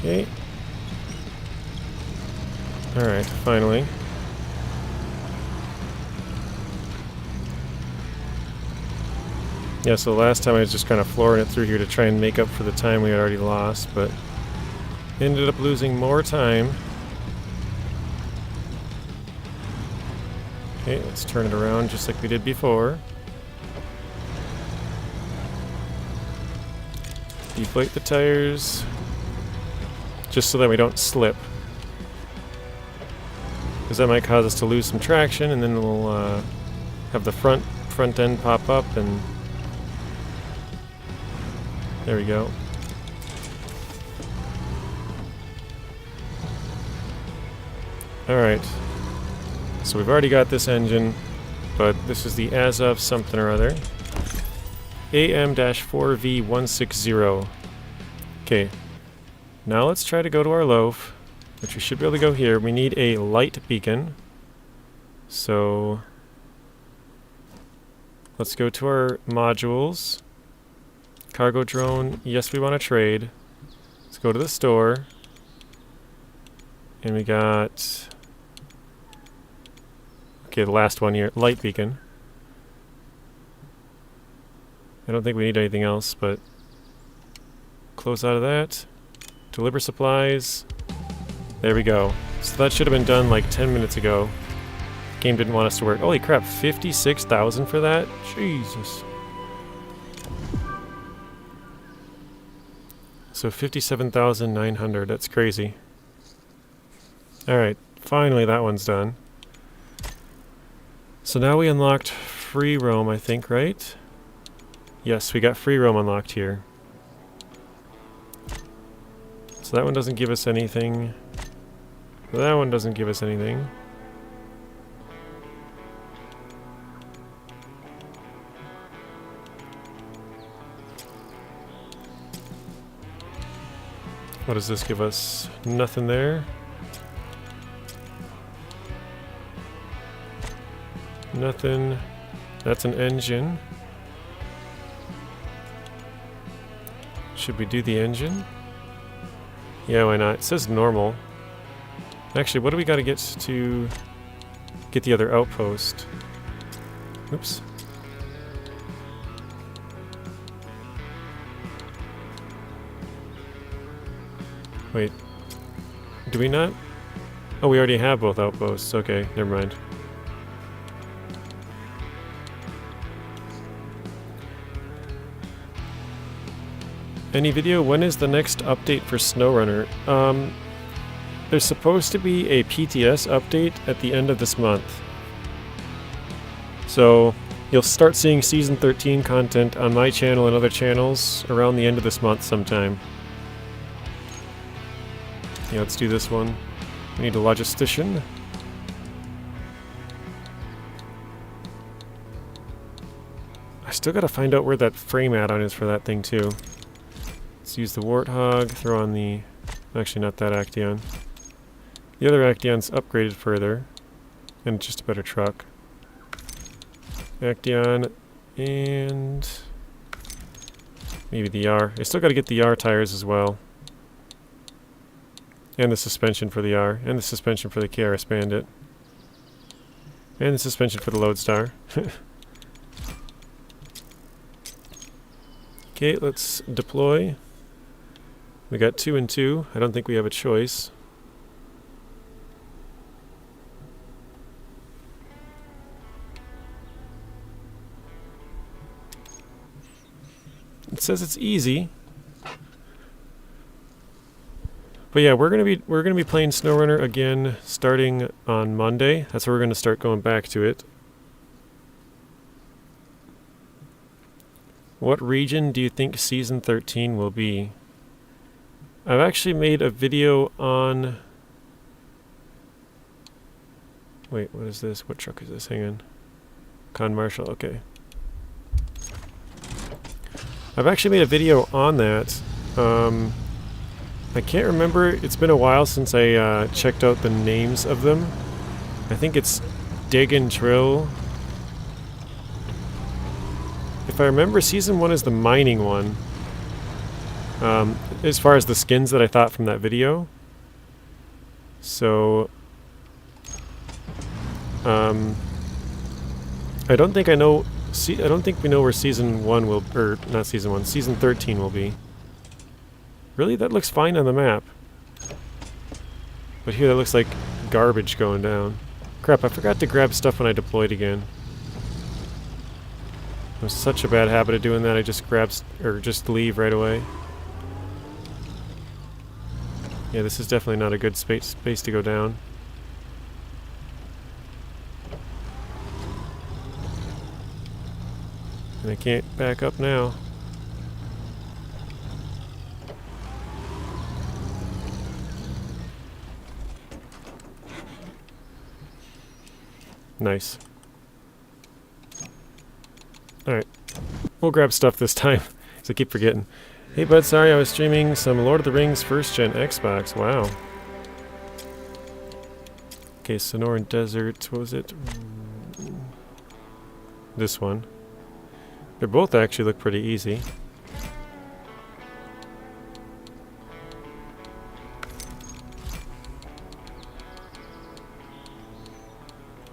Okay. Alright, finally. Yeah, so last time I was just kind of flooring it through here to try and make up for the time we had already lost, but ended up losing more time. Okay, let's turn it around just like we did before. Deflate the tires. Just so that we don't slip. Because that might cause us to lose some traction, and then we'll have the front end pop up, and there we go. Alright. So we've already got this engine, but this is the as of something or other. AM-4V160. Okay. Now let's try to go to our loaf, which we should be able to go here. We need a light beacon. So Let's go to our modules. Cargo drone. Yes, we want to trade. Let's go to the store. And we got... Okay, the last one here. Light beacon. I don't think we need anything else, but... Close out of that. Deliver supplies. There we go. So that should have been done like 10 minutes ago. Game didn't want us to work. Holy crap, 56,000 for that? Jesus. So 57,900, that's crazy. Alright, finally that one's done. So now we unlocked free roam, I think, right? Yes, we got free roam unlocked here. So that one doesn't give us anything. That one doesn't give us anything. What does this give us? Nothing there. Nothing. That's an engine. Should we do the engine? Yeah, why not? It says normal. Actually, what do we got to get the other outpost? Oops. Wait. Do we not? Oh, we already have both outposts. Okay, never mind. Any video? When is the next update for SnowRunner? There's supposed to be a PTS update at the end of this month. So, you'll start seeing Season 13 content on my channel and other channels around the end of this month sometime. Yeah, let's do this one. We need a logistician. I still gotta find out where that frame add-on is for that thing too. Let's use the Warthog, throw on the... Actually, not that Acteon. The other Acteon's upgraded further. And just a better truck. Acteon, and... maybe the R. I still gotta get the R tires as well. And the suspension for the R. And the suspension for the KRS Bandit. And the suspension for the Lodestar. Okay, let's deploy. We got 2 and 2. I don't think we have a choice. It says it's easy. But yeah, we're gonna be playing SnowRunner again starting on Monday. That's where we're gonna start going back to it. What region do you think Season 13 will be? I've actually made a video on... Wait, what is this? What truck is this? Hang on. Con Marshall, okay. I've actually made a video on that. I can't remember. It's been a while since I checked out the names of them. I think it's Dig and Drill. If I remember, Season 1 is the mining one. As far as the skins that I thought from that video. So... I don't think I know... I don't think we know where Season 1 will... Or, not Season 1. Season 13 will be. Really? That looks fine on the map. But here that looks like garbage going down. Crap, I forgot to grab stuff when I deployed again. It was such a bad habit of doing that, I just grab... or just leave right away. Yeah, this is definitely not a good space to go down. And I can't back up now. Nice. Alright. We'll grab stuff this time, because I keep forgetting. Hey bud, sorry I was streaming some Lord of the Rings first gen Xbox. Wow. Okay, Sonoran Desert. What was it? This one. They both actually look pretty easy.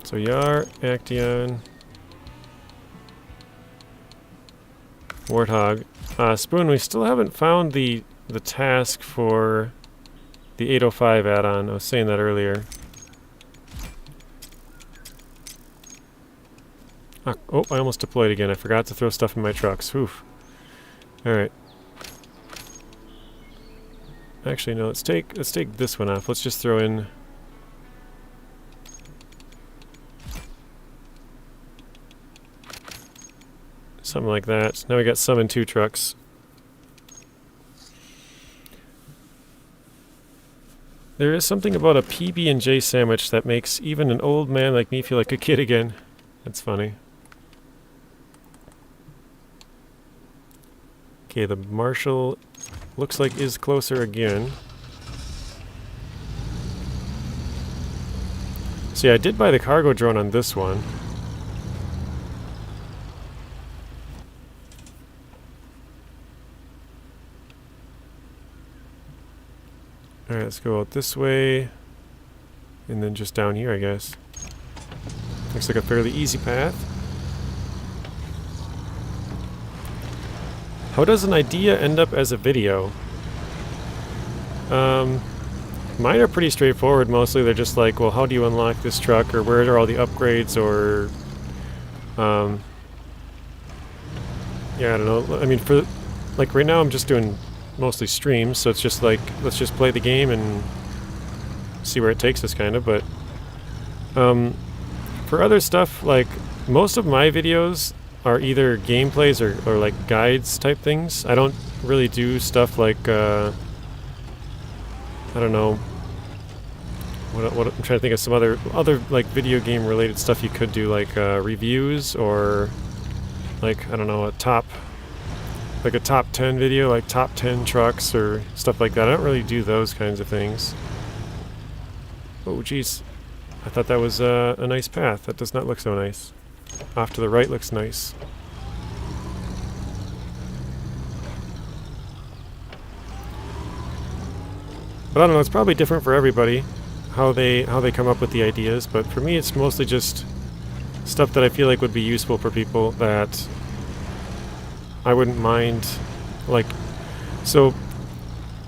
So Yar, Actaeon, Warthog. Spoon, we still haven't found the task for the 805 add-on. I was saying that earlier. Oh, I almost deployed again. I forgot to throw stuff in my trucks. Oof. Alright. Actually, no, let's take this one off. Let's just throw in... something like that. Now we got some in 2 trucks. There is something about a PB&J sandwich that makes even an old man like me feel like a kid again. That's funny. Okay, the Marshal looks like is closer again. See, I did buy the cargo drone on this one. Alright, let's go out this way. And then just down here, I guess. Looks like a fairly easy path. How does an idea end up as a video? Mine are pretty straightforward mostly. They're just like, well, how do you unlock this truck? Or where are all the upgrades? Or, yeah, I don't know. I mean, for, like, right now I'm just doing mostly streams, so it's just like, let's just play the game and see where it takes us, kind of. But, for other stuff, like, most of my videos are either gameplays or like guides type things. I don't really do stuff like, I don't know, what I'm trying to think of some other like video game related stuff you could do, like reviews, or like, I don't know, a top 10 video, like top 10 trucks or stuff like that. I don't really do those kinds of things. Oh geez, I thought that was a nice path. That does not look so nice. Off to the right looks nice. But I don't know, it's probably different for everybody how they come up with the ideas, but for me it's mostly just stuff that I feel like would be useful for people that I wouldn't mind. Like, so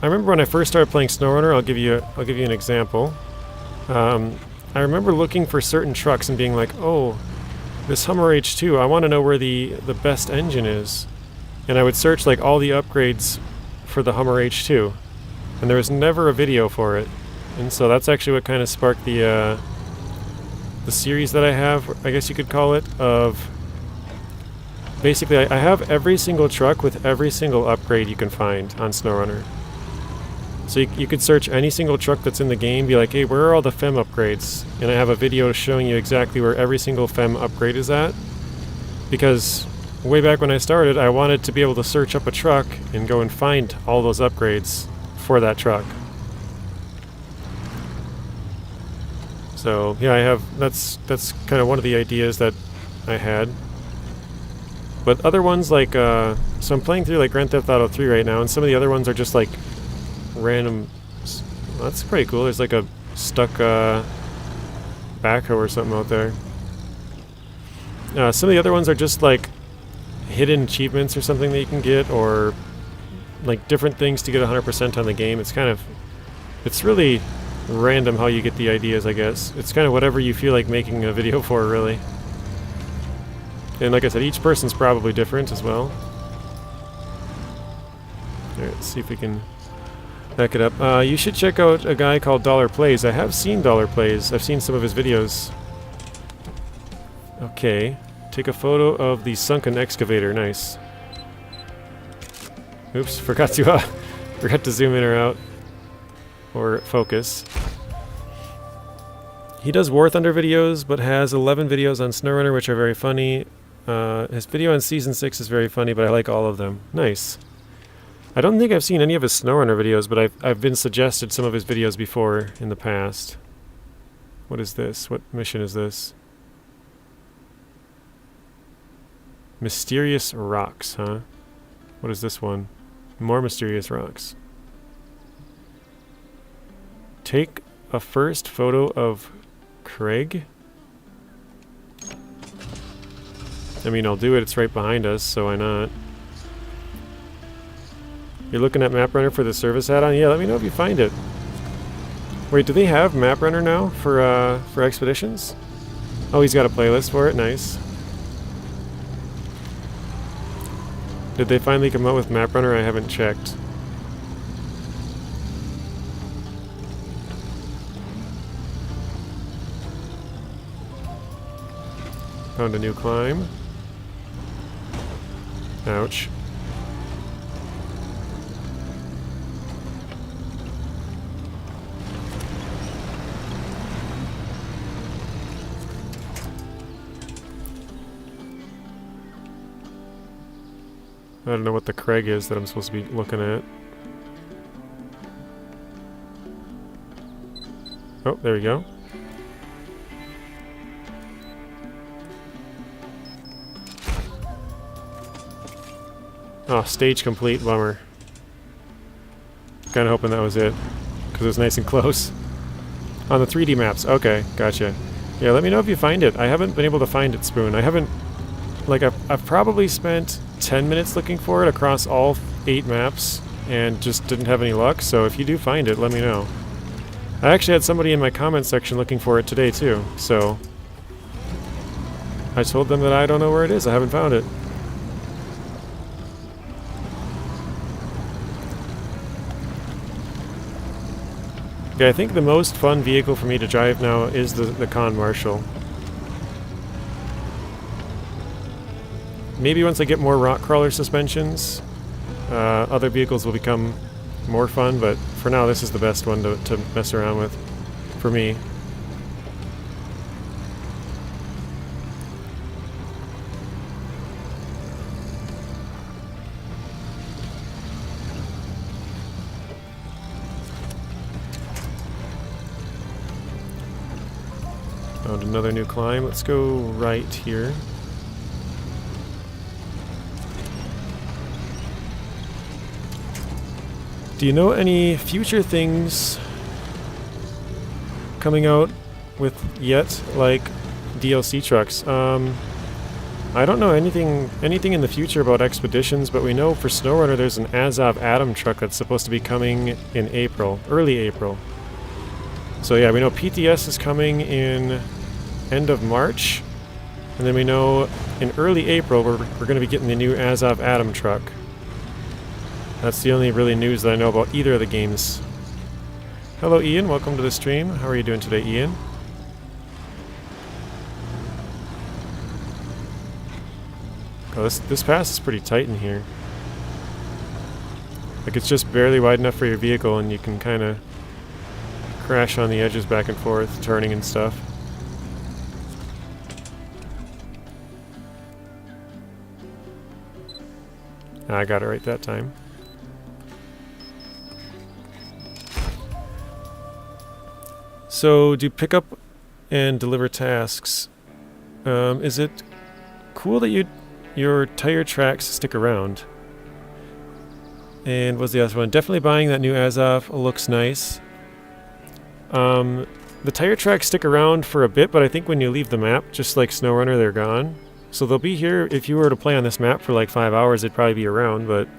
I remember when I first started playing SnowRunner, I'll give you an example. I remember looking for certain trucks and being like, oh, this Hummer H2, I want to know where the best engine is. And I would search like all the upgrades for the Hummer H2. And there was never a video for it. And so that's actually what kind of sparked the series that I have, I guess you could call it, of... Basically, I have every single truck with every single upgrade you can find on SnowRunner. So you could search any single truck that's in the game, be like, hey, where are all the FEM upgrades? And I have a video showing you exactly where every single FEM upgrade is at. Because way back when I started, I wanted to be able to search up a truck and go and find all those upgrades for that truck. So yeah, that's kind of one of the ideas that I had. But other ones like, so I'm playing through like Grand Theft Auto 3 right now, and some of the other ones are just like random. Well, that's pretty cool. There's like a stuck backhoe or something out there. Some of the other ones are just like hidden achievements or something that you can get, or like different things to get 100% on the game. It's really random how you get the ideas, I guess. It's kind of whatever you feel like making a video for, really. And like I said, each person's probably different as well. Alright, let's see if we can back it up. You should check out a guy called Dollar Plays. I have seen Dollar Plays. I've seen some of his videos. Okay. Take a photo of the sunken excavator. Nice. Oops, forgot to zoom in or out. Or focus. He does War Thunder videos, but has 11 videos on SnowRunner, which are very funny. His video on Season 6 is very funny, but I like all of them. Nice. I don't think I've seen any of his SnowRunner videos, but I've been suggested some of his videos before in the past. What is this? What mission is this? Mysterious rocks, huh? What is this one? More mysterious rocks. Take a first photo of Craig. I mean, I'll do it. It's right behind us, so why not? You're looking at MapRunner for the service add-on? Yeah, let me know if you find it. Wait, do they have MapRunner now for Expeditions? Oh, he's got a playlist for it. Nice. Did they finally come out with MapRunner? I haven't checked. Found a new climb. Ouch. I don't know what the Craig is that I'm supposed to be looking at. Oh, there we go. Oh, stage complete, bummer. Kinda hoping that was it, because it was nice and close. On the 3D maps, okay, gotcha. Yeah, let me know if you find it. I haven't been able to find it, Spoon. I haven't... Like, I've probably spent 10 minutes looking for it across all 8 maps, and just didn't have any luck, so if you do find it, let me know. I actually had somebody in my comment section looking for it today, too, so... I told them that I don't know where it is, I haven't found it. Okay, I think the most fun vehicle for me to drive now is the Con Marshal. Maybe once I get more rock crawler suspensions, other vehicles will become more fun, but for now this is the best one to mess around with, for me. Found another new climb. Let's go right here. Do you know any future things coming out with yet, like DLC trucks? I don't know anything in the future about Expeditions, but we know for SnowRunner there's an Azov Atom truck that's supposed to be coming in April, early April. So yeah, we know PTS is coming in end of March, and then we know in early April we're going to be getting the new Azov Atom truck. That's the only really news that I know about either of the games. Hello Ian, welcome to the stream. How are you doing today, Ian? Oh, this pass is pretty tight in here. Like, it's just barely wide enough for your vehicle, and you can kind of crash on the edges back and forth, turning and stuff. I got it right that time. So, do pick up and deliver tasks. Is it cool that your tire tracks stick around? And what's the other one? Definitely buying that new Azov. Looks nice. The tire tracks stick around for a bit, but I think when you leave the map, just like SnowRunner, they're gone. So they'll be here. If you were to play on this map for like 5 hours, they'd probably be around, but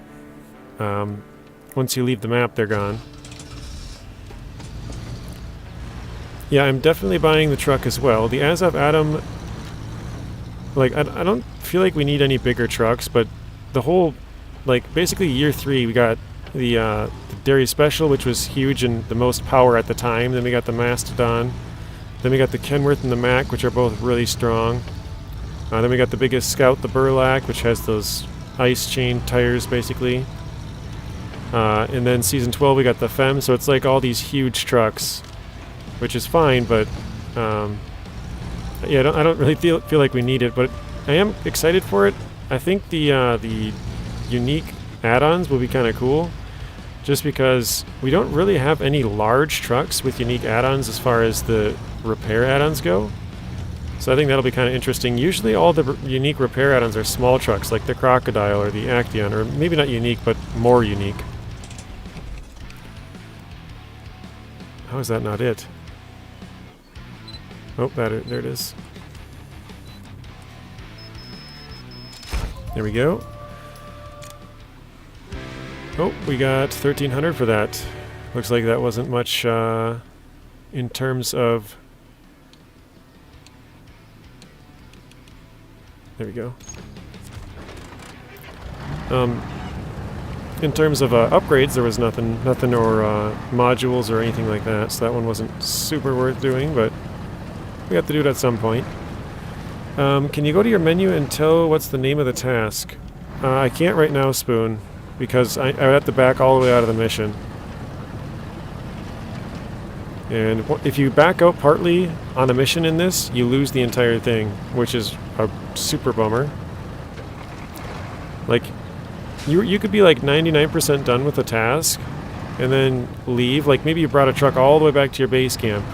once you leave the map, they're gone. Yeah, I'm definitely buying the truck as well. The Azov Atom, like, I don't feel like we need any bigger trucks, but the whole, like, basically year 3, we got the Dairy Special, which was huge and the most power at the time. Then we got the Mastodon. Then we got the Kenworth and the Mack, which are both really strong. Then we got the biggest Scout, the Burlak, which has those ice chain tires, basically. And then Season 12, we got the Fem, so it's like all these huge trucks, which is fine, but yeah, I don't really feel like we need it, but I am excited for it. I think the unique add-ons will be kind of cool, just because we don't really have any large trucks with unique add-ons as far as the repair add-ons go. So I think that'll be kind of interesting. Usually all the unique repair add-ons are small trucks, like the Crocodile or the Action, or maybe not unique, but more unique. How is that not it? Oh, there it is. There we go. Oh, we got 1,300 for that. Looks like that wasn't much in terms of... There we go. In terms of upgrades, there was nothing or modules or anything like that, so that one wasn't super worth doing, but we have to do it at some point. Can you go to your menu and tell what's the name of the task? I can't right now, Spoon, because I would have to back all the way out of the mission. And if you back out partly on a mission in this, you lose the entire thing, which is a super bummer. Like, you could be like 99% done with the task, and then leave. Like, maybe you brought a truck all the way back to your base camp,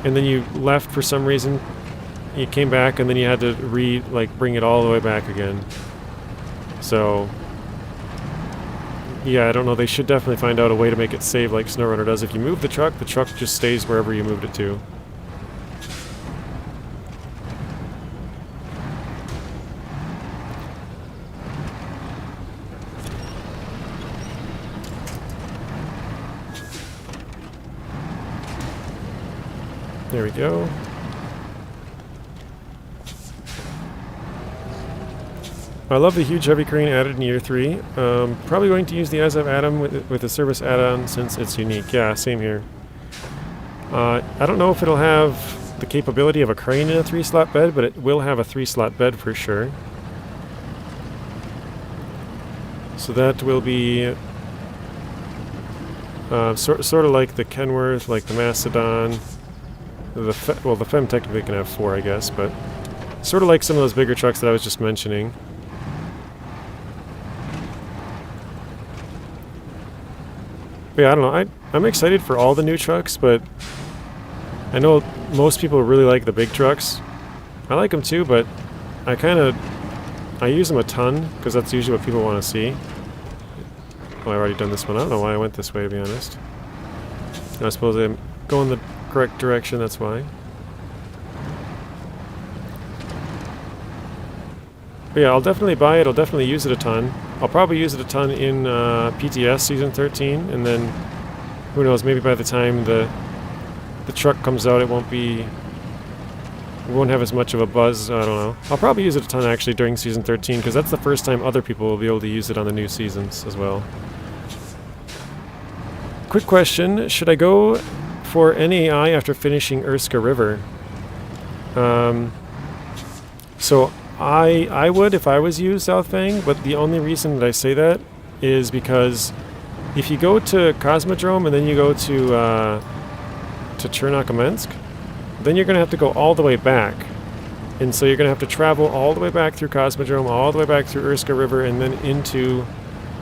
and then you left for some reason, you came back, and then you had to bring it all the way back again. So... yeah, I don't know, they should definitely find out a way to make it save like SnowRunner does. If you move the truck just stays wherever you moved it to. There we go. I love the huge heavy crane added in Year 3. Probably going to use the As of Adam with the service add-on since it's unique. Yeah, same here. I don't know if it'll have the capability of a crane in a 3-slot bed, but it will have a 3-slot bed for sure. So that will be sort of like the Kenworth, like the Mastodon. The Fem technically can have 4, I guess, but sort of like some of those bigger trucks that I was just mentioning. But yeah, I don't know. I'm excited for all the new trucks, but I know most people really like the big trucks. I like them too, but I use them a ton because that's usually what people want to see. Oh, I've already done this one. I don't know why I went this way, to be honest. I suppose I'm going the correct direction, that's why. But yeah, I'll definitely buy it. I'll definitely use it a ton. I'll probably use it a ton in PTS Season 13, and then who knows, maybe by the time the truck comes out it won't have as much of a buzz. I don't know. I'll probably use it a ton actually during Season 13, because that's the first time other people will be able to use it on the new seasons as well. Quick question, should I go for NAI after finishing Urska River? So I would if I was you, South Fang, but the only reason that I say that is because if you go to Cosmodrome and then you go to Chernakamensk, then you're going to have to go all the way back. And so you're going to have to travel all the way back through Cosmodrome, all the way back through Urska River, and then into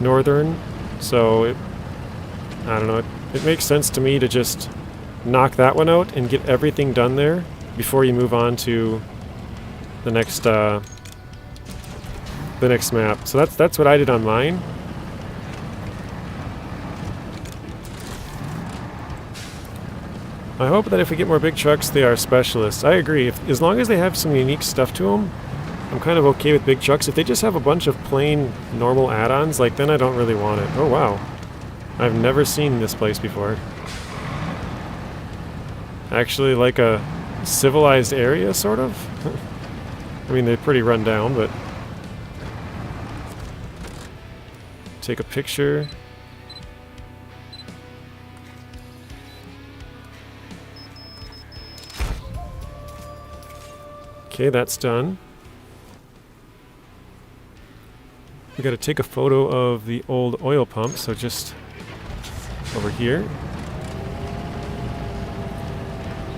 Northern. So, I don't know, it makes sense to me to just knock that one out and get everything done there before you move on to the next map. So that's what I did on mine. I hope that if we get more big trucks, they are specialists. I agree. As long as they have some unique stuff to them, I'm kind of okay with big trucks. If they just have a bunch of plain, normal add-ons, like, then I don't really want it. Oh, wow. I've never seen this place before. Actually, like a civilized area, sort of? I mean, they're pretty run down, but... Take a picture. Okay, that's done. We gotta take a photo of the old oil pump, so just over here.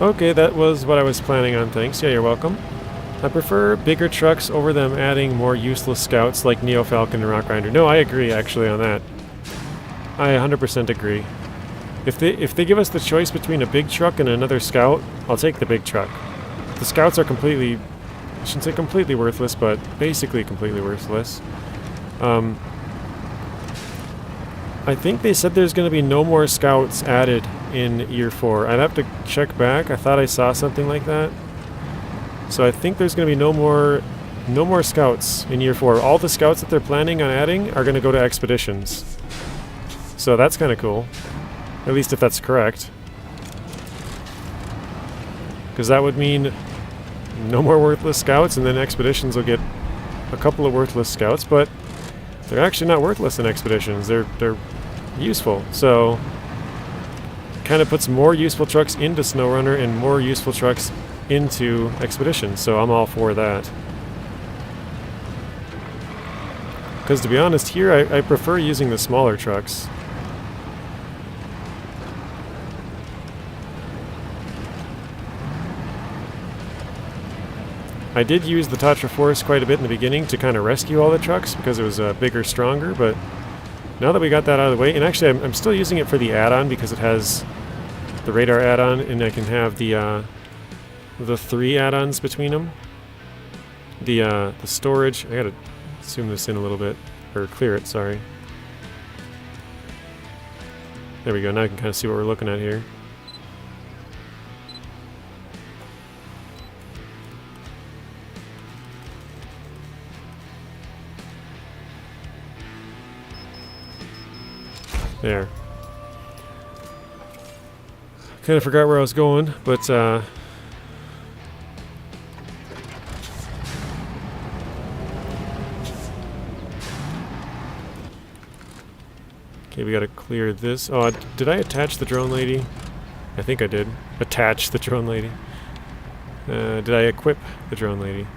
Okay, that was what I was planning on, thanks. Yeah, you're welcome. I prefer bigger trucks over them adding more useless scouts like Neo Falcon and Rock Grinder. No, I agree actually on that. I 100% agree. If they give us the choice between a big truck and another scout, I'll take the big truck. the scouts are completely, I shouldn't say completely worthless, but basically completely worthless. I think they said there's going to be no more scouts added in year 4. I'd have to check back. I thought I saw something like that. So I think there's going to be no more scouts in year 4. All the scouts that they're planning on adding are going to go to expeditions. So that's kind of cool. At least if that's correct. Because that would mean no more worthless scouts, and then expeditions will get a couple of worthless scouts, but they're actually not worthless in expeditions. They're useful. So kind of puts more useful trucks into SnowRunner and more useful trucks into expeditions. So I'm all for that. Because to be honest, here I prefer using the smaller trucks. I did use the Tatra Force quite a bit in the beginning to kind of rescue all the trucks because it was bigger, stronger, but now that we got that out of the way, and actually I'm still using it for the add-on because it has the radar add-on, and I can have the 3 add-ons between them. The storage, I gotta zoom this in a little bit, or clear it, sorry. There we go, now I can kind of see what we're looking at here. There. Kind of forgot where I was going, but okay, we gotta clear this. Oh, did I attach the drone lady? I think I did. Attach the drone lady. Did I equip the drone lady?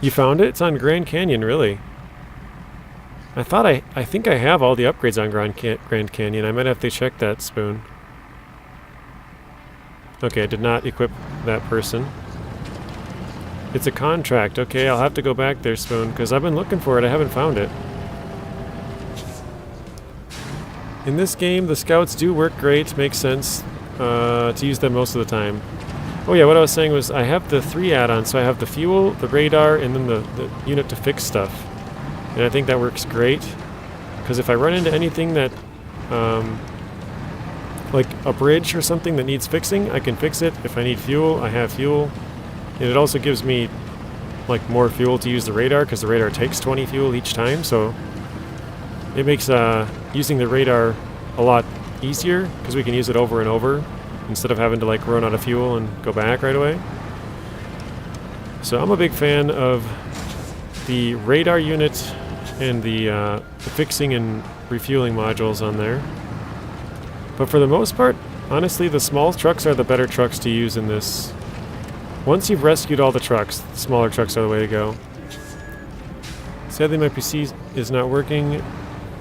You found it? It's on Grand Canyon, really? I think I have all the upgrades on Grand Canyon. I might have to check that, Spoon. Okay, I did not equip that person. It's a contract. Okay, I'll have to go back there, Spoon, because I've been looking for it. I haven't found it. In this game, the scouts do work great. Makes sense to use them most of the time. Oh yeah, what I was saying was I have the 3 add-ons. So I have the fuel, the radar, and then the unit to fix stuff. And I think that works great, because if I run into anything that, like a bridge or something that needs fixing, I can fix it. If I need fuel, I have fuel. And it also gives me, like, more fuel to use the radar, because the radar takes 20 fuel each time, so it makes using the radar a lot easier, because we can use it over and over, instead of having to, like, run out of fuel and go back right away. So I'm a big fan of the radar unit and the fixing and refueling modules on there. But for the most part, honestly, the small trucks are the better trucks to use in this. Once you've rescued all the trucks, the smaller trucks are the way to go. Sadly, my PC is not working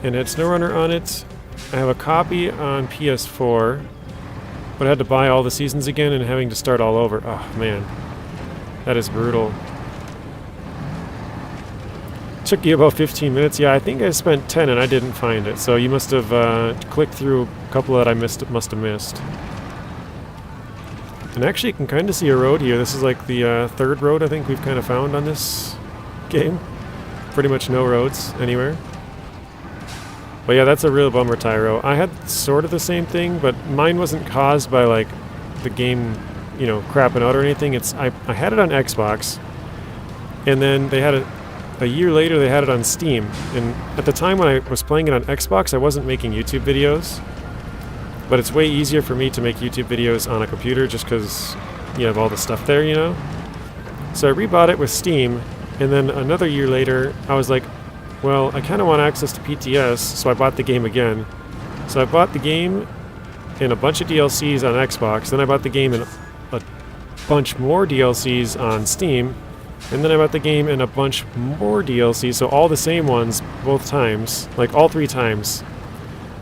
and had SnowRunner on it. I have a copy on PS4, but I had to buy all the seasons again and having to start all over. Oh man, that is brutal. Took you about 15 minutes. Yeah, I think I spent 10 and I didn't find it. So you must have clicked through a couple that I must have missed. And actually you can kind of see a road here. This is like the 3rd road I think we've kind of found on this game. Pretty much no roads anywhere. But yeah, that's a real bummer, Tyro. I had sort of the same thing, but mine wasn't caused by like the game, you know, crapping out or anything. I had it on Xbox, and then they had a year later they had it on Steam, and at the time when I was playing it on Xbox, I wasn't making YouTube videos, but it's way easier for me to make YouTube videos on a computer just because you have all the stuff there, you know? So I rebought it with Steam, and then another year later, I was like, well, I kind of want access to PTS, so I bought the game again. So I bought the game and a bunch of DLCs on Xbox, then I bought the game and a bunch more DLCs on Steam, and then I bought the game and a bunch more DLCs, so all the same ones both times, like all 3 times.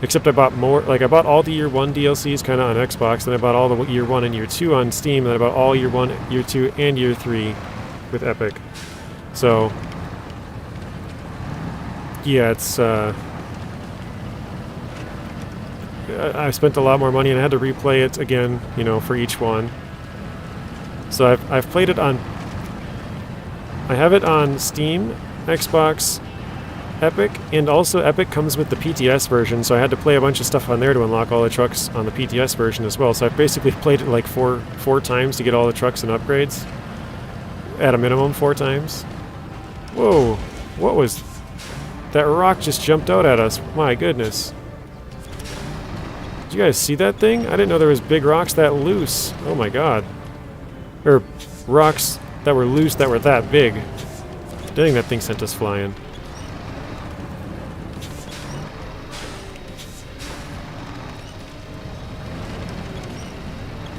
Except I bought more, like I bought all the Year 1 DLCs kind of on Xbox, then I bought all the Year 1 and Year 2 on Steam, then I bought all Year 1, Year 2, and Year 3 with Epic. So, yeah, it's, I spent a lot more money and I had to replay it again, you know, for each one. So I've played it on... I have it on Steam, Xbox, Epic, and also Epic comes with the PTS version, so I had to play a bunch of stuff on there to unlock all the trucks on the PTS version as well. So I've basically played it like four times to get all the trucks and upgrades. At a minimum, 4 times. Whoa, what was... That rock just jumped out at us. My goodness. Did you guys see that thing? I didn't know there was big rocks that loose. Oh my god. Or rocks that were loose that were that big. Dang, that thing sent us flying.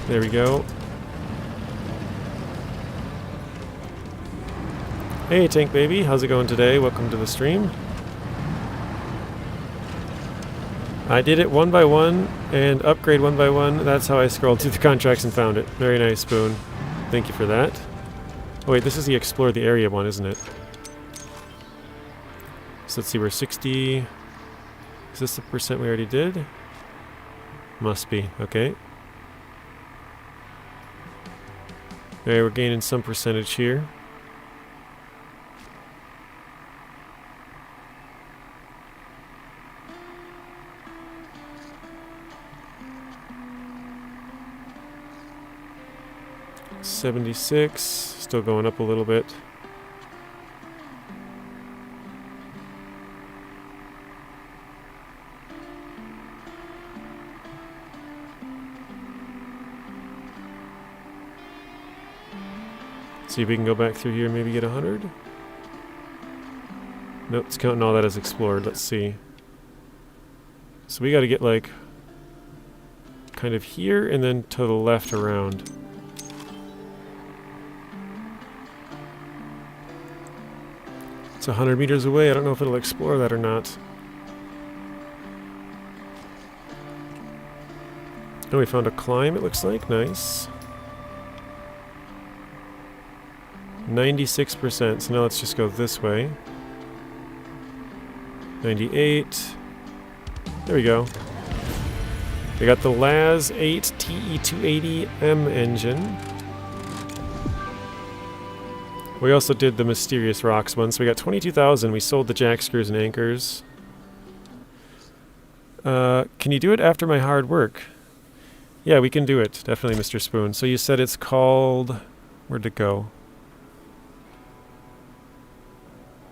There we go. Hey Tank Baby, how's it going today? Welcome to the stream. I did it one by one and upgrade one by one. That's how I scrolled through the contracts and found it. Very nice, Spoon. Thank you for that. Oh wait, this is the Explore the Area one, isn't it? So let's see, we're 60... Is this the percent we already did? Must be, okay. Okay, we're gaining some percentage here. $76, still going up a little bit. See if we can go back through here and maybe get 100. Nope, it's counting all that as explored. Let's see. So we got to get like kind of here and then to the left around. It's 100 meters away. I don't know if it'll explore that or not. Oh, we found a climb, it looks like. Nice. 96%. So now let's just go this way. 98. There we go. We got the LAZ 8 TE280M engine. We also did the Mysterious Rocks one, so we got 22,000. We sold the jack screws and anchors. Can you do it after my hard work? Yeah, we can do it. Definitely, Mr. Spoon. So you said it's called... Where'd it go?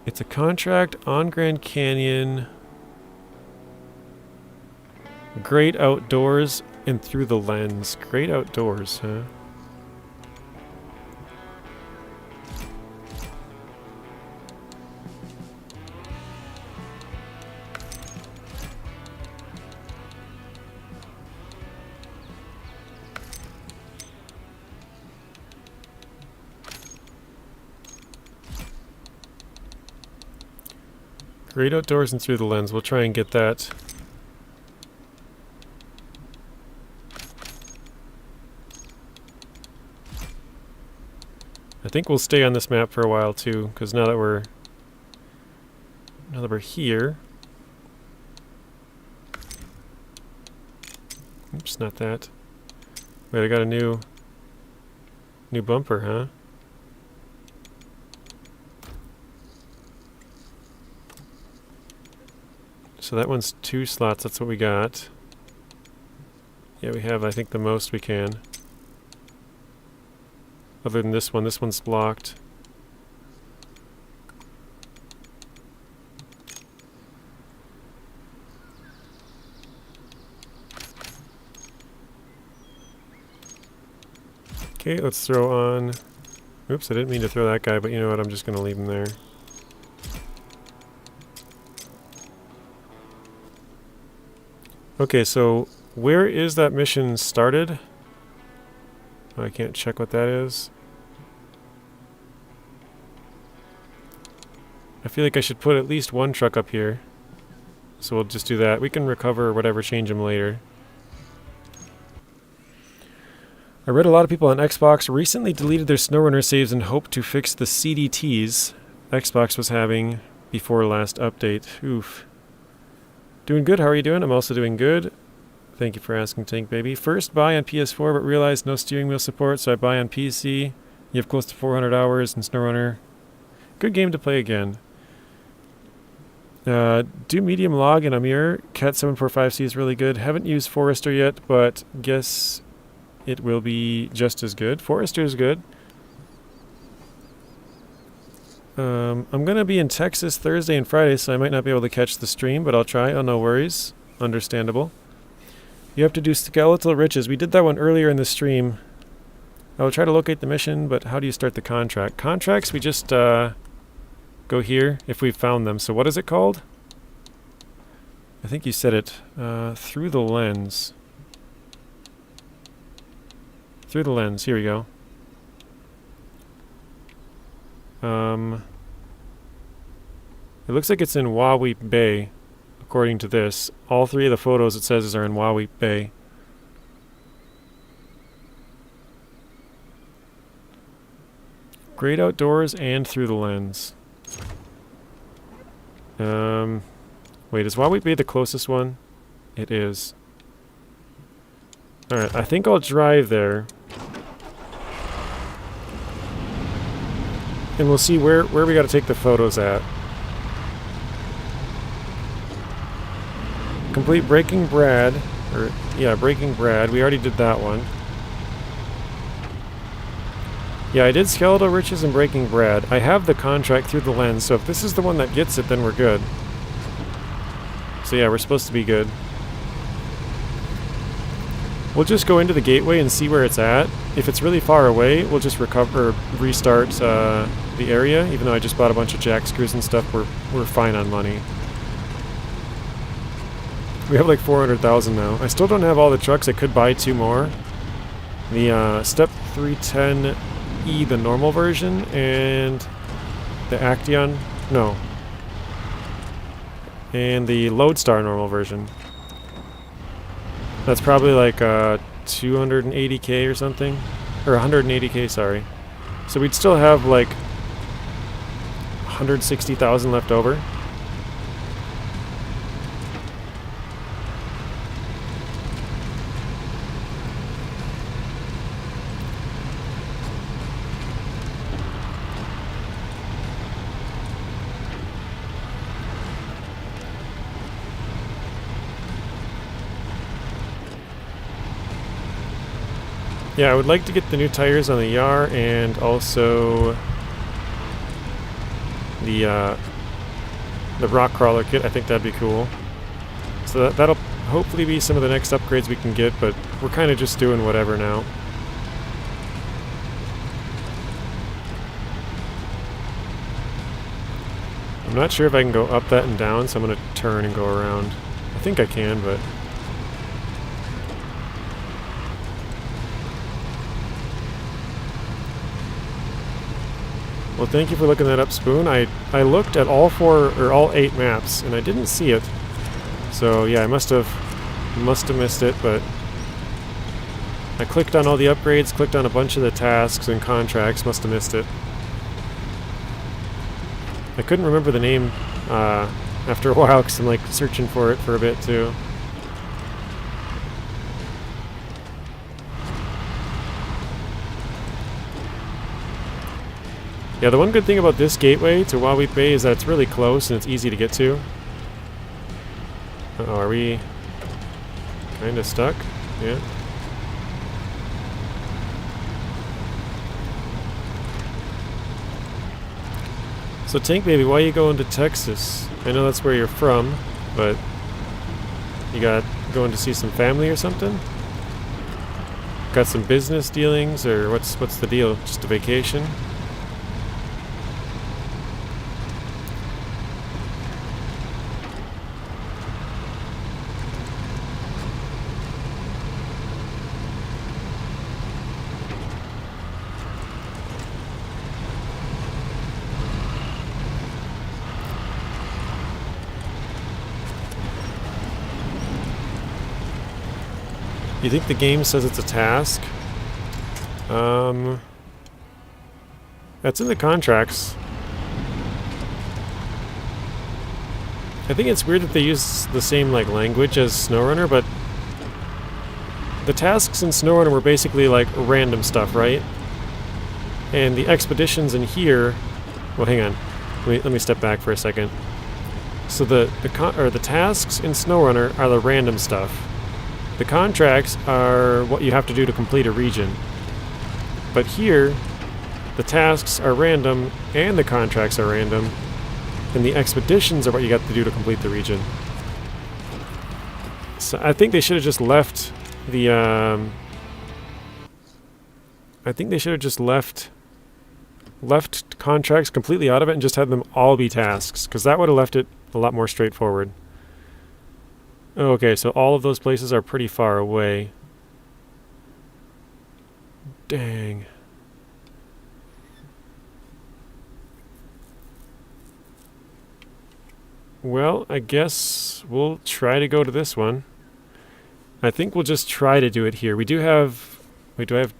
It's a contract on Grand Canyon. Great Outdoors and Through the Lens. Great Outdoors, huh? Great Outdoors and Through the Lens. We'll try and get that. I think we'll stay on this map for a while too, because now that we're here. Oops, not that. Wait, I got a new bumper, huh? So that one's 2 slots, that's what we got. Yeah, we have, I think, the most we can. Other than this one's blocked. Okay, let's throw on... Oops, I didn't mean to throw that guy, but you know what, I'm just going to leave him there. Okay, so where is that mission started? Oh, I can't check what that is. I feel like I should put at least one truck up here. So we'll just do that. We can recover or whatever, change them later. I read a lot of people on Xbox recently deleted their SnowRunner saves and hoped to fix the CDTs Xbox was having before last update. Oof. Doing good, how are you doing? I'm also doing good. Thank you for asking, Tank Baby. First buy on PS4, but realized no steering wheel support, so I buy on PC. You have close to 400 hours in SnowRunner. Good game to play again. Do medium log in Amir. Cat 745C is really good. Haven't used Forester yet, but guess it will be just as good. Forester is good. I'm going to be in Texas Thursday and Friday, so I might not be able to catch the stream, but I'll try. Oh, no worries. Understandable. You have to do Skeletal Riches. We did that one earlier in the stream. I will try to locate the mission, but how do you start the contract? Contracts, we just go here if we've found them. So what is it called? I think you said it. Through the lens. Through the lens. Here we go. It looks like it's in Wawi Bay, according to this. All three of the photos it says are in Wawi Bay. Great outdoors and through the lens. Wait, is Wawi Bay the closest one? It is. Alright, I think I'll drive there. And we'll see where we gotta take the photos at. Complete Breaking Brad. Or, yeah, Breaking Brad. We already did that one. Yeah, I did Skeletal Riches and Breaking Brad. I have the contract through the lens, so if this is the one that gets it, then we're good. So yeah, we're supposed to be good. We'll just go into the gateway and see where it's at. If it's really far away, we'll just restart the area. Even though I just bought a bunch of jack screws and stuff, we're fine on money. We have like 400,000 now. I still don't have all the trucks. I could buy 2 more. The Step 310E, the normal version, and the Action, no. And the Lodestar normal version. That's probably like 280k or something. Or 180k, sorry. So we'd still have like 160,000 left over. Yeah, I would like to get the new tires on the Yar and also the rock crawler kit. I think that'd be cool. So that'll hopefully be some of the next upgrades we can get, but we're kind of just doing whatever now. I'm not sure if I can go up that and down, so I'm going to turn and go around. I think I can, but... Well, thank you for looking that up, Spoon. I looked at all 8 maps, and I didn't see it. So yeah, I must have missed it, but I clicked on all the upgrades, clicked on a bunch of the tasks and contracts, must have missed it. I couldn't remember the name after a while because I'm like searching for it for a bit too. Yeah, the one good thing about this gateway to Wawi Bay is that it's really close and it's easy to get to. Uh-oh, are we kind of stuck? Yeah. So Tank Baby, why are you going to Texas? I know that's where you're from, but you got going to see some family or something? Got some business dealings, or what's the deal? Just a vacation? You think the game says it's a task? That's in the contracts. I think it's weird that they use the same like language as SnowRunner, but the tasks in SnowRunner were basically like random stuff, right? And the expeditions in here, well, hang on, let me step back for a second. So the tasks in SnowRunner are the random stuff. The contracts are what you have to do to complete a region. But here, the tasks are random and the contracts are random, and the expeditions are what you got to do to complete the region. So I think they should have just left the I think they should have just left contracts completely out of it and just had them all be tasks, because that would have left it a lot more straightforward. Okay, so all of those places are pretty far away. Dang. Well, I guess we'll try to go to this one. I think we'll just try to do it here. We do have... Wait, do I have...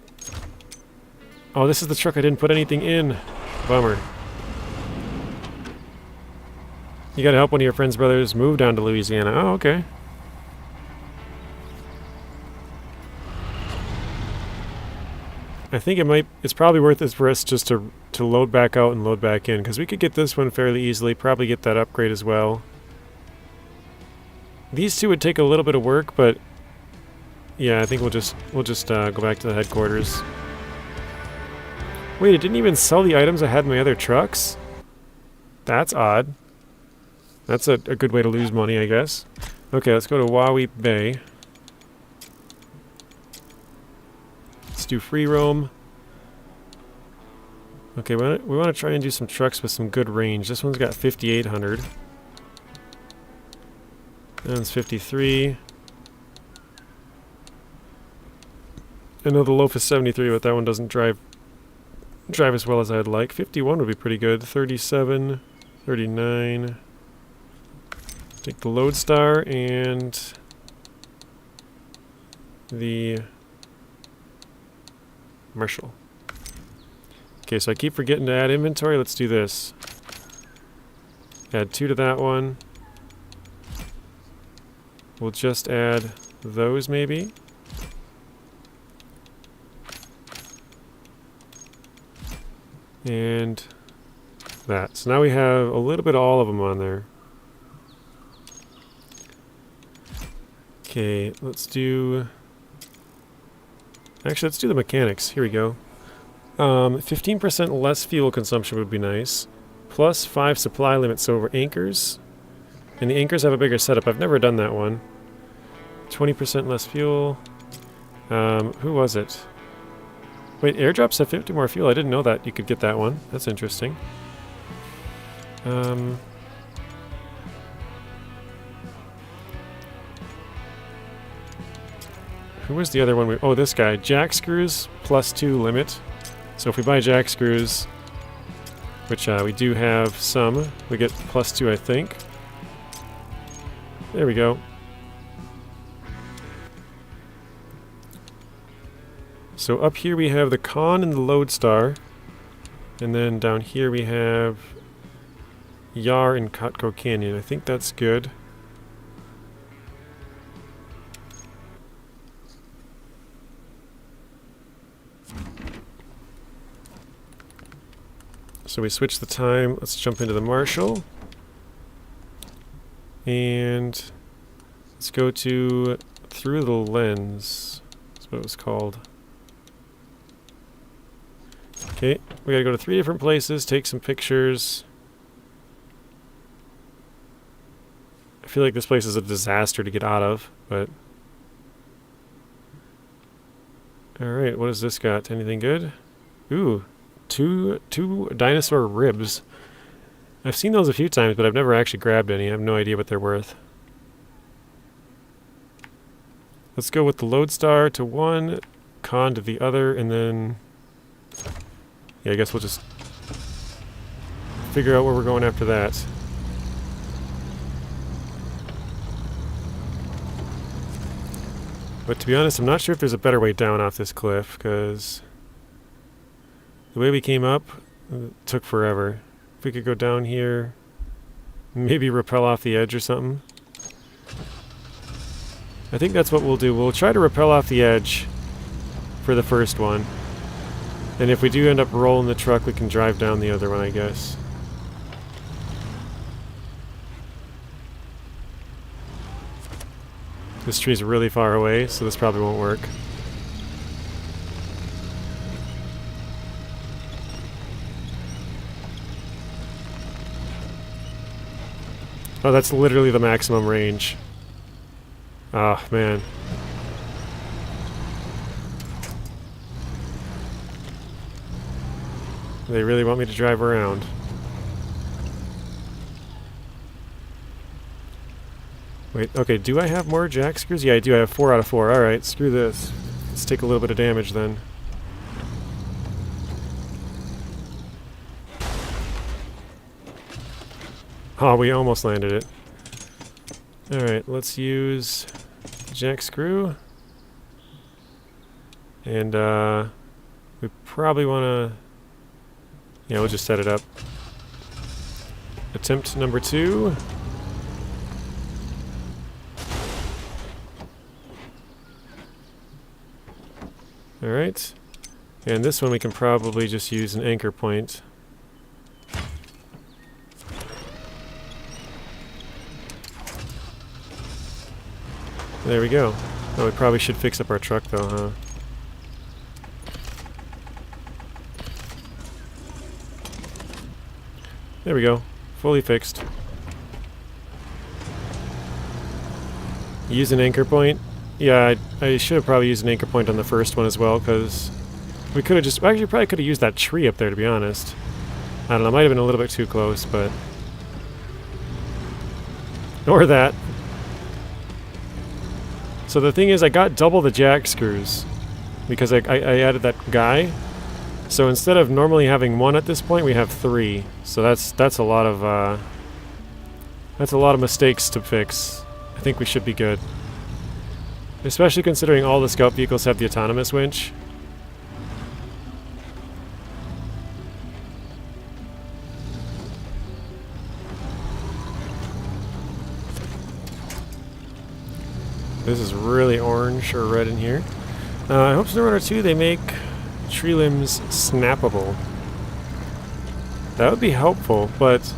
Oh, this is the truck I didn't put anything in. Bummer. You gotta help one of your friend's brothers move down to Louisiana. Oh, okay. I think it's probably worth it for us just to load back out and load back in, because we could get this one fairly easily, probably get that upgrade as well. These two would take a little bit of work, but yeah, I think we'll just go back to the headquarters. Wait, it didn't even sell the items I had in my other trucks? That's odd. That's a good way to lose money, I guess. Okay, let's go to Wawi Bay. Let's do free roam. Okay, we want to try and do some trucks with some good range. This one's got 5,800. That one's 53. I know the loaf is 73, but that one doesn't drive as well as I'd like. 51 would be pretty good. 37, 39. Take the Lodestar and the Marshall. Okay, so I keep forgetting to add inventory. Let's do this. Add 2 to that one. We'll just add those maybe. And that. So now we have a little bit of all of them on there. Okay, let's do... Actually, let's do the mechanics. Here we go. 15% less fuel consumption would be nice. Plus 5 supply limits over anchors. And the anchors have a bigger setup. I've never done that one. 20% less fuel. Who was it? Wait, airdrops have 50 more fuel. I didn't know that you could get that one. That's interesting. Who was the other one? Oh, this guy. Jack screws plus 2 limit. So if we buy jack screws, which we do have some, we get plus 2, I think. There we go. So up here we have the Con and the Lodestar. And then down here we have Yar and Cotco Canyon. I think that's good. So we switch the time. Let's jump into the Marshall. And let's go to Through the Lens. That's what it was called. Okay, we gotta go to 3 different places, take some pictures. I feel like this place is a disaster to get out of, but... Alright, what has this got? Anything good? Ooh, two dinosaur ribs. I've seen those a few times, but I've never actually grabbed any. I have no idea what they're worth. Let's go with the Lodestar to one, Con to the other, and then... Yeah, I guess we'll just figure out where we're going after that. But to be honest, I'm not sure if there's a better way down off this cliff, because the way we came up took forever. If we could go down here, maybe rappel off the edge or something. I think that's what we'll do. We'll try to rappel off the edge for the first one. And if we do end up rolling the truck, we can drive down the other one, I guess. This tree's really far away, so this probably won't work. Oh, that's literally the maximum range. Oh, man. They really want me to drive around. Wait, okay, do I have more jack screws? Yeah, I do. I have 4 out of 4. Alright, screw this. Let's take a little bit of damage then. Oh, we almost landed it. Alright, let's use jack screw. And, we probably want to... Yeah, we'll just set it up. Attempt number 2. Alright. And this one we can probably just use an anchor point. There we go. Oh, we probably should fix up our truck though, huh? There we go. Fully fixed. Use an anchor point. Yeah, I should have probably used an anchor point on the first one as well, because we could have just... Actually, probably could have used that tree up there, to be honest. I don't know, might have been a little bit too close, but... Or that. So the thing is, I got double the jack screws, because I added that guy. So instead of normally having 1 at this point, we have 3. So that's a lot of mistakes to fix. I think we should be good. Especially considering all the scout vehicles have the autonomous winch. This is really orange or red in here. I hope SnowRunner 2 they make tree limbs snappable. That would be helpful, but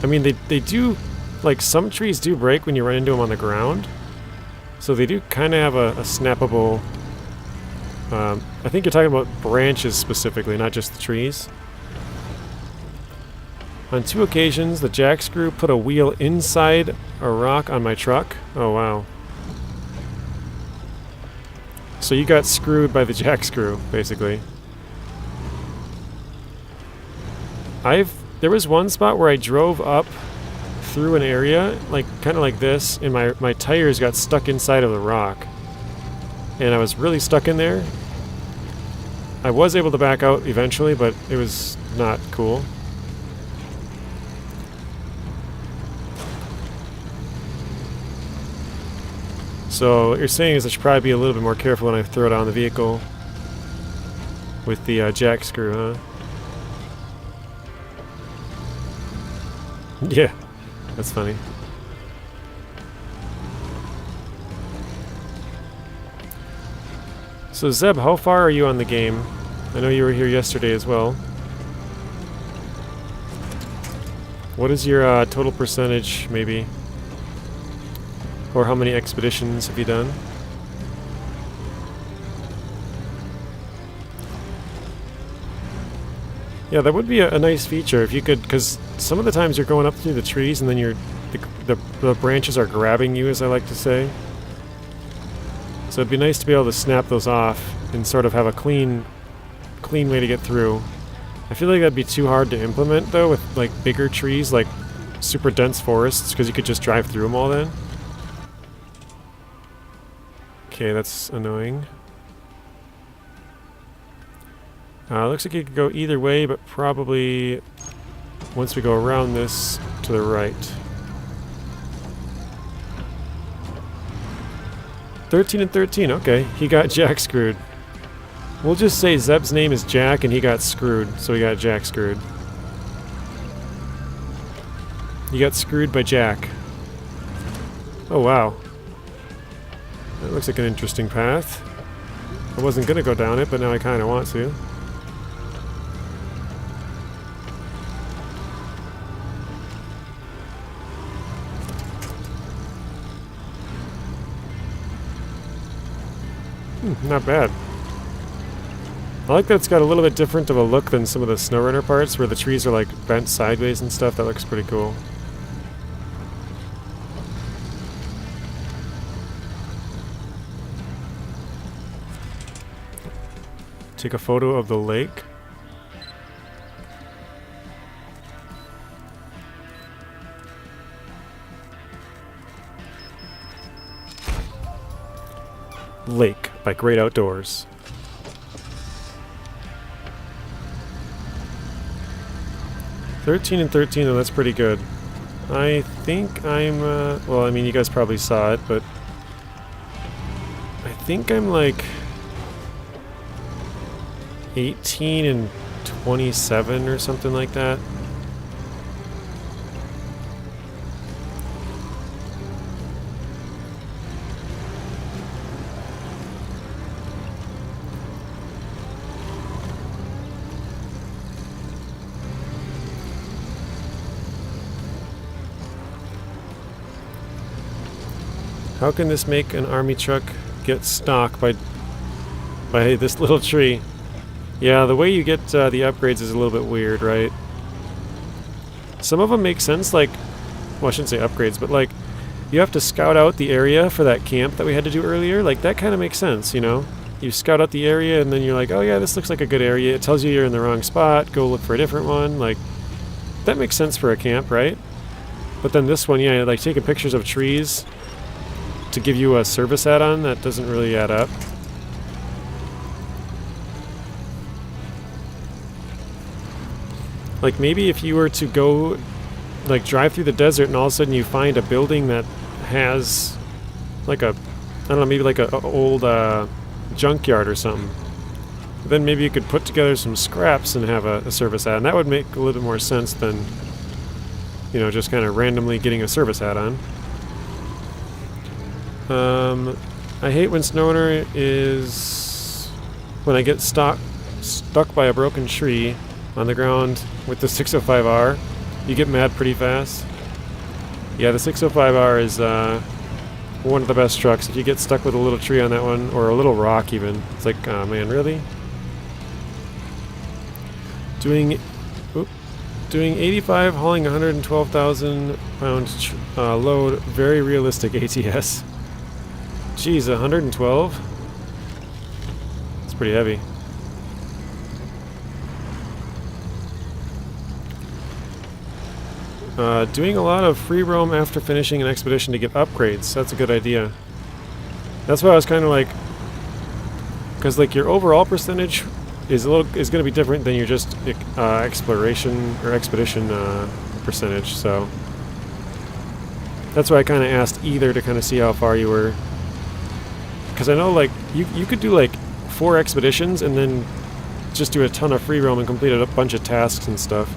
I mean they do, like some trees do break when you run into them on the ground. So they do kind of have a snappable... I think you're talking about branches specifically, not just the trees. On 2 occasions, the jack screw put a wheel inside a rock on my truck. Oh, wow. So you got screwed by the jack screw, basically. There was one spot where I drove up through an area, like kind of like this, and my tires got stuck inside of the rock. And I was really stuck in there. I was able to back out eventually, but it was not cool. So what you're saying is I should probably be a little bit more careful when I throw it on the vehicle with the jack screw, huh? Yeah, that's funny. So Zeb, how far are you on the game? I know you were here yesterday as well. What is your total percentage, maybe? Or how many expeditions have you done? Yeah, that would be a nice feature if you could, because some of the times you're going up through the trees and then the branches are grabbing you, as I like to say. So it'd be nice to be able to snap those off and sort of have a clean way to get through. I feel like that'd be too hard to implement though with like bigger trees, like super dense forests, because you could just drive through them all then. Okay, that's annoying. Looks like you could go either way, but probably once we go around this to the right. 13 and 13, okay. He got jack screwed. We'll just say Zeb's name is Jack and he got screwed, so he got jack screwed. He got screwed by Jack. Oh wow. That looks like an interesting path. I wasn't gonna go down it, but now I kind of want to. Not bad. I like that it's got a little bit different of a look than some of the snowrunner parts where the trees are like bent sideways and stuff. That looks pretty cool. Take a photo of the lake. Lake by Great Outdoors. $13 and $13, though, that's pretty good. I think I'm, well, I mean, you guys probably saw it, but I think I'm like 18 and 27 or something like that. How can this make an army truck get stuck by this little tree? Yeah, the way you get the upgrades is a little bit weird, right? Some of them make sense, like, well, I shouldn't say upgrades, but like, you have to scout out the area for that camp that we had to do earlier. Like, that kind of makes sense, you know? You scout out the area and then you're like, oh yeah, this looks like a good area. It tells you you're in the wrong spot, go look for a different one. Like, that makes sense for a camp, right? But then this one, yeah, like taking pictures of trees to give you a service add-on, that doesn't really add up. Like, maybe if you were to go, like, drive through the desert and all of a sudden you find a building that has, like a, I don't know, maybe like a old junkyard or something, then maybe you could put together some scraps and have a service add-on. That would make a little bit more sense than, you know, just kind of randomly getting a service add-on. I hate when snowrunner is when I get stuck by a broken tree on the ground with the 605R. You get mad pretty fast. Yeah, the 605R is one of the best trucks. If you get stuck with a little tree on that one, or a little rock even, it's like, oh man, really? Doing 85, hauling 112,000 pound load, very realistic ATS. Jeez, 112? It's pretty heavy. Doing a lot of free roam after finishing an expedition to get upgrades. That's a good idea. That's why I was kind of like, because like your overall percentage is going to be different than your just exploration or expedition percentage. So that's why I kind of asked either to kind of see how far you were. Because I know, like, you could do, like, 4 expeditions and then just do a ton of free roam and complete a bunch of tasks and stuff.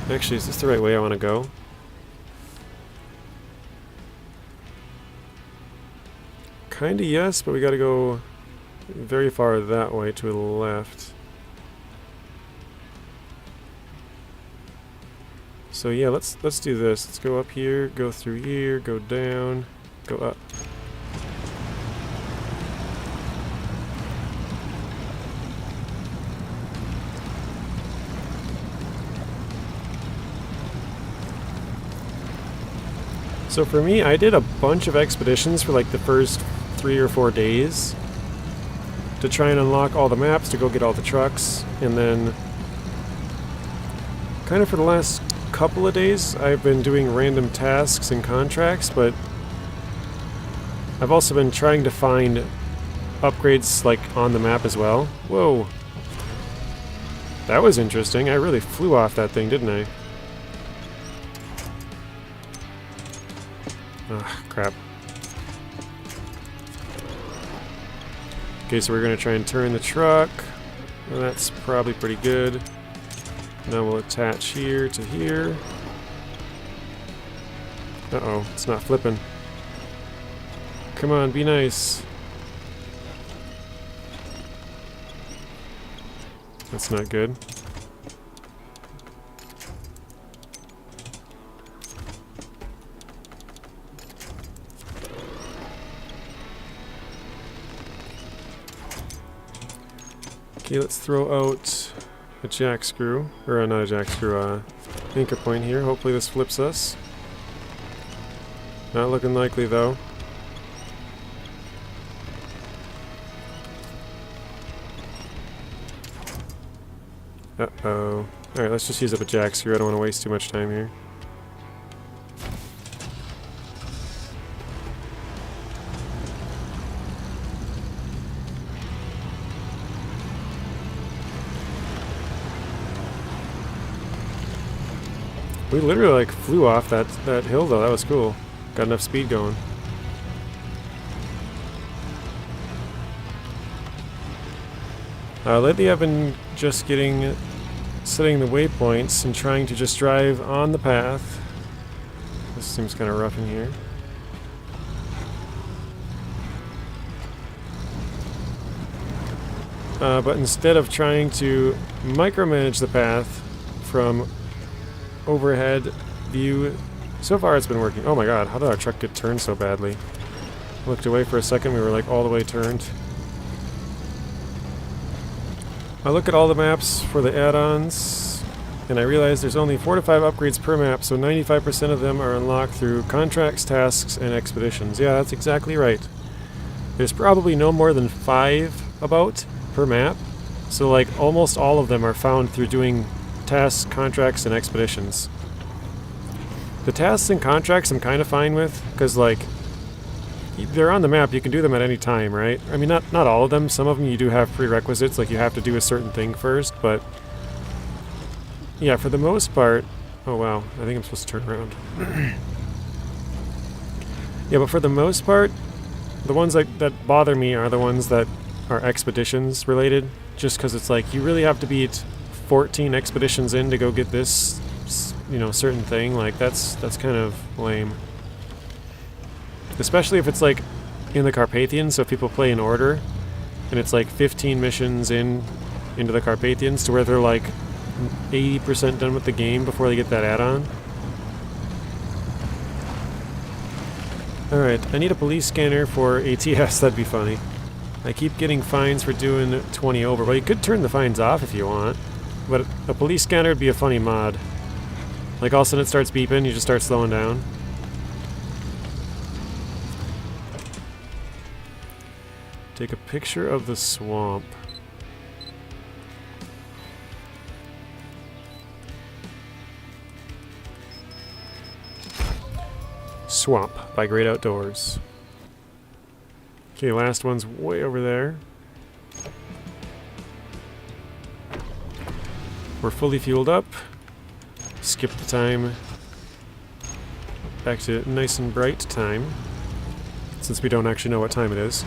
Actually, is this the right way I want to go? Kinda yes, but we gotta go very far that way to the left. So yeah, let's do this. Let's go up here, go through here, go down, go up. So for me, I did a bunch of expeditions for like the first 3 or 4 days to try and unlock all the maps, to go get all the trucks, and then kind of for the last couple of days I've been doing random tasks and contracts, but I've also been trying to find upgrades like on the map as well. Whoa. That was interesting. I really flew off that thing, didn't I? Ugh, crap. Okay, so we're going to try and turn the truck. Well, that's probably pretty good. Now we'll attach here to here. Uh-oh, it's not flipping. Come on, be nice. That's not good. Okay, let's throw out a jack screw, or not a jack screw, anchor point here. Hopefully this flips us. Not looking likely though. Uh-oh. Alright, let's just use up a jack screw. I don't want to waste too much time here. We literally like flew off that hill though. That was cool. Got enough speed going. Lately I've been just setting the waypoints and trying to just drive on the path. This seems kind of rough in here. But instead of trying to micromanage the path from overhead view, so far it's been working. Oh my god, how did our truck get turned so badly? Looked away for a second, we were like all the way turned. I look at all the maps for the add-ons, and I realize there's only 4 to 5 upgrades per map, so 95% of them are unlocked through contracts, tasks, and expeditions. Yeah, that's exactly right. There's probably no more than 5 about per map, so like almost all of them are found through doing tasks, contracts, and expeditions. The tasks and contracts I'm kind of fine with, because like they're on the map, you can do them at any time, right? I mean, not all of them. Some of them you do have prerequisites, like you have to do a certain thing first, but yeah, for the most part... Oh wow, I think I'm supposed to turn around. Yeah, but for the most part, the ones that bother me are the ones that are expeditions related, just because it's like you really have to beat 14 expeditions in to go get this, you know, certain thing. Like that's kind of lame. Especially if it's like in the Carpathians, so if people play in order, and it's like 15 missions into the Carpathians to where they're like 80% done with the game before they get that add-on. Alright, I need a police scanner for ATS, that'd be funny. I keep getting fines for doing 20 over. Well, you could turn the fines off if you want, but a police scanner would be a funny mod. Like all of a sudden it starts beeping, you just start slowing down. Take a picture of the swamp. Swamp by Great Outdoors. Okay, last one's way over there. We're fully fueled up. Skip the time. Back to nice and bright time, since we don't actually know what time it is.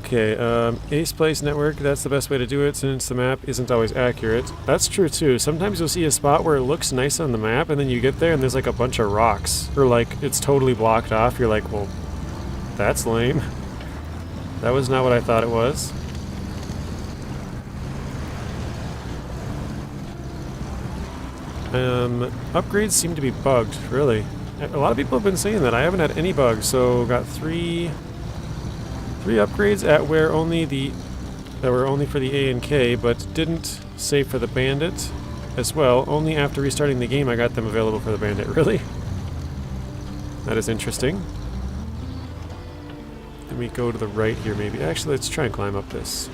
Okay, Ace Place Network, that's the best way to do it since the map isn't always accurate. That's true too. Sometimes you'll see a spot where it looks nice on the map and then you get there and there's like a bunch of rocks. Or like, it's totally blocked off. You're like, well, that's lame. That was not what I thought it was. Upgrades seem to be bugged, really. A lot of people have been saying that. I haven't had any bugs, so got three upgrades that were only for the A and K, but didn't save for the Bandit as well. Only after restarting the game I got them available for the Bandit. Really? That is interesting. Let me go to the right here maybe. Actually, let's try and climb up this.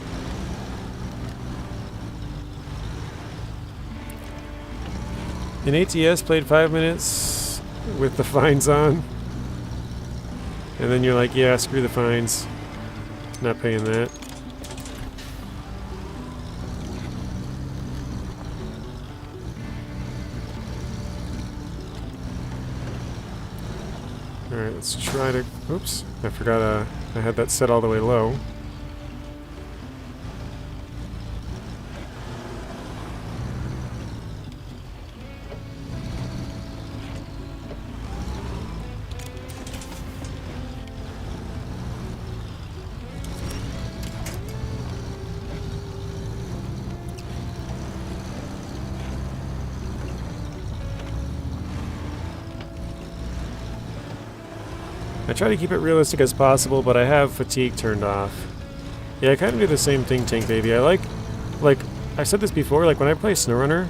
In ATS, played 5 minutes with the fines on. And then you're like, yeah, screw the fines. Not paying that. Alright, let's try to... Oops, I forgot I had that set all the way low. I try to keep it realistic as possible, but I have fatigue turned off. Yeah, I kind of do the same thing, Tank Baby. I like, I said this before, like when I play SnowRunner,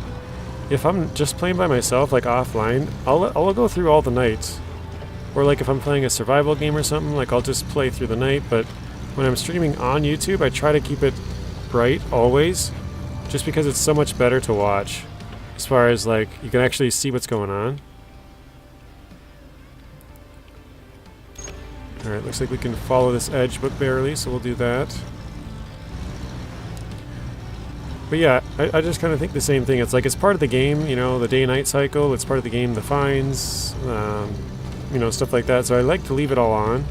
if I'm just playing by myself, like offline, I'll go through all the night. Or like if I'm playing a survival game or something, like I'll just play through the night, but when I'm streaming on YouTube, I try to keep it bright always, just because it's so much better to watch. As far as like, you can actually see what's going on. Alright, looks like we can follow this edge, but barely, so we'll do that. But yeah, I just kind of think the same thing. It's like, it's part of the game, you know, the day-night cycle, it's part of the game, the finds, you know, stuff like that. So I like to leave it all on.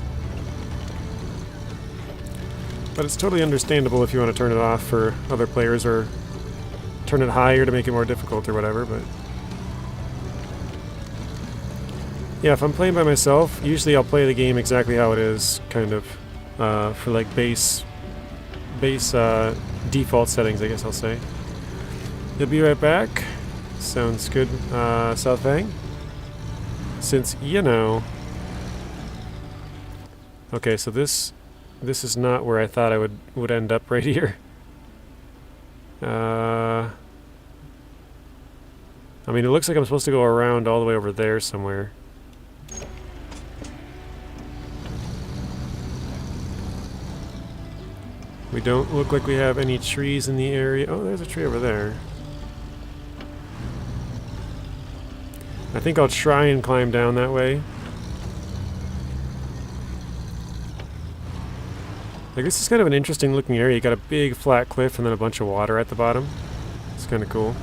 But it's totally understandable if you want to turn it off for other players, or turn it higher to make it more difficult or whatever, but... yeah, if I'm playing by myself, usually I'll play the game exactly how it is, kind of, for like base default settings, I guess I'll say. You'll be right back. Sounds good, South Vang. Since, you know... okay, so this is not where I thought I would end up right here. I mean, it looks like I'm supposed to go around all the way over there somewhere. We don't look like we have any trees in the area. Oh, there's a tree over there. I think I'll try and climb down that way. Like, this is kind of an interesting looking area. You got a big flat cliff and then a bunch of water at the bottom. It's kind of cool.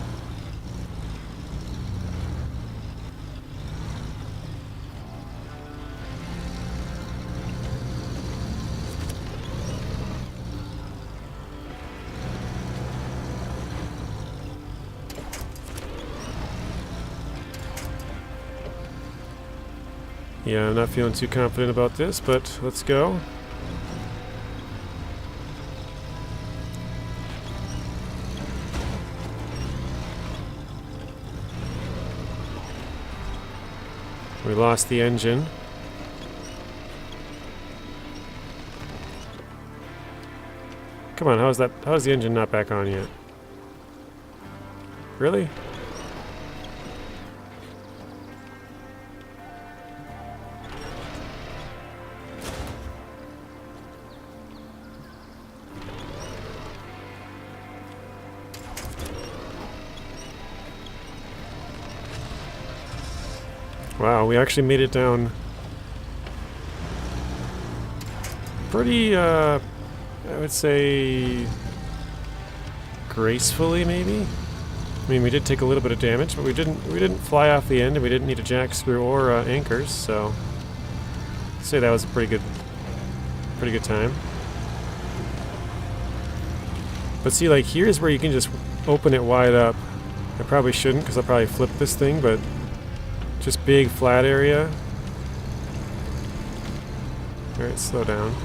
Yeah, I'm not feeling too confident about this, but let's go. We lost the engine. Come on, how is the engine not back on yet? Really? Wow, we actually made it down pretty, I would say, gracefully, maybe? I mean, we did take a little bit of damage, but we didn't fly off the end, and we didn't need a jack screw or anchors, so I'd say that was a pretty good time. But see, like, here's where you can just open it wide up. I probably shouldn't, because I'll probably flip this thing, but just big flat area. Alright, slow down.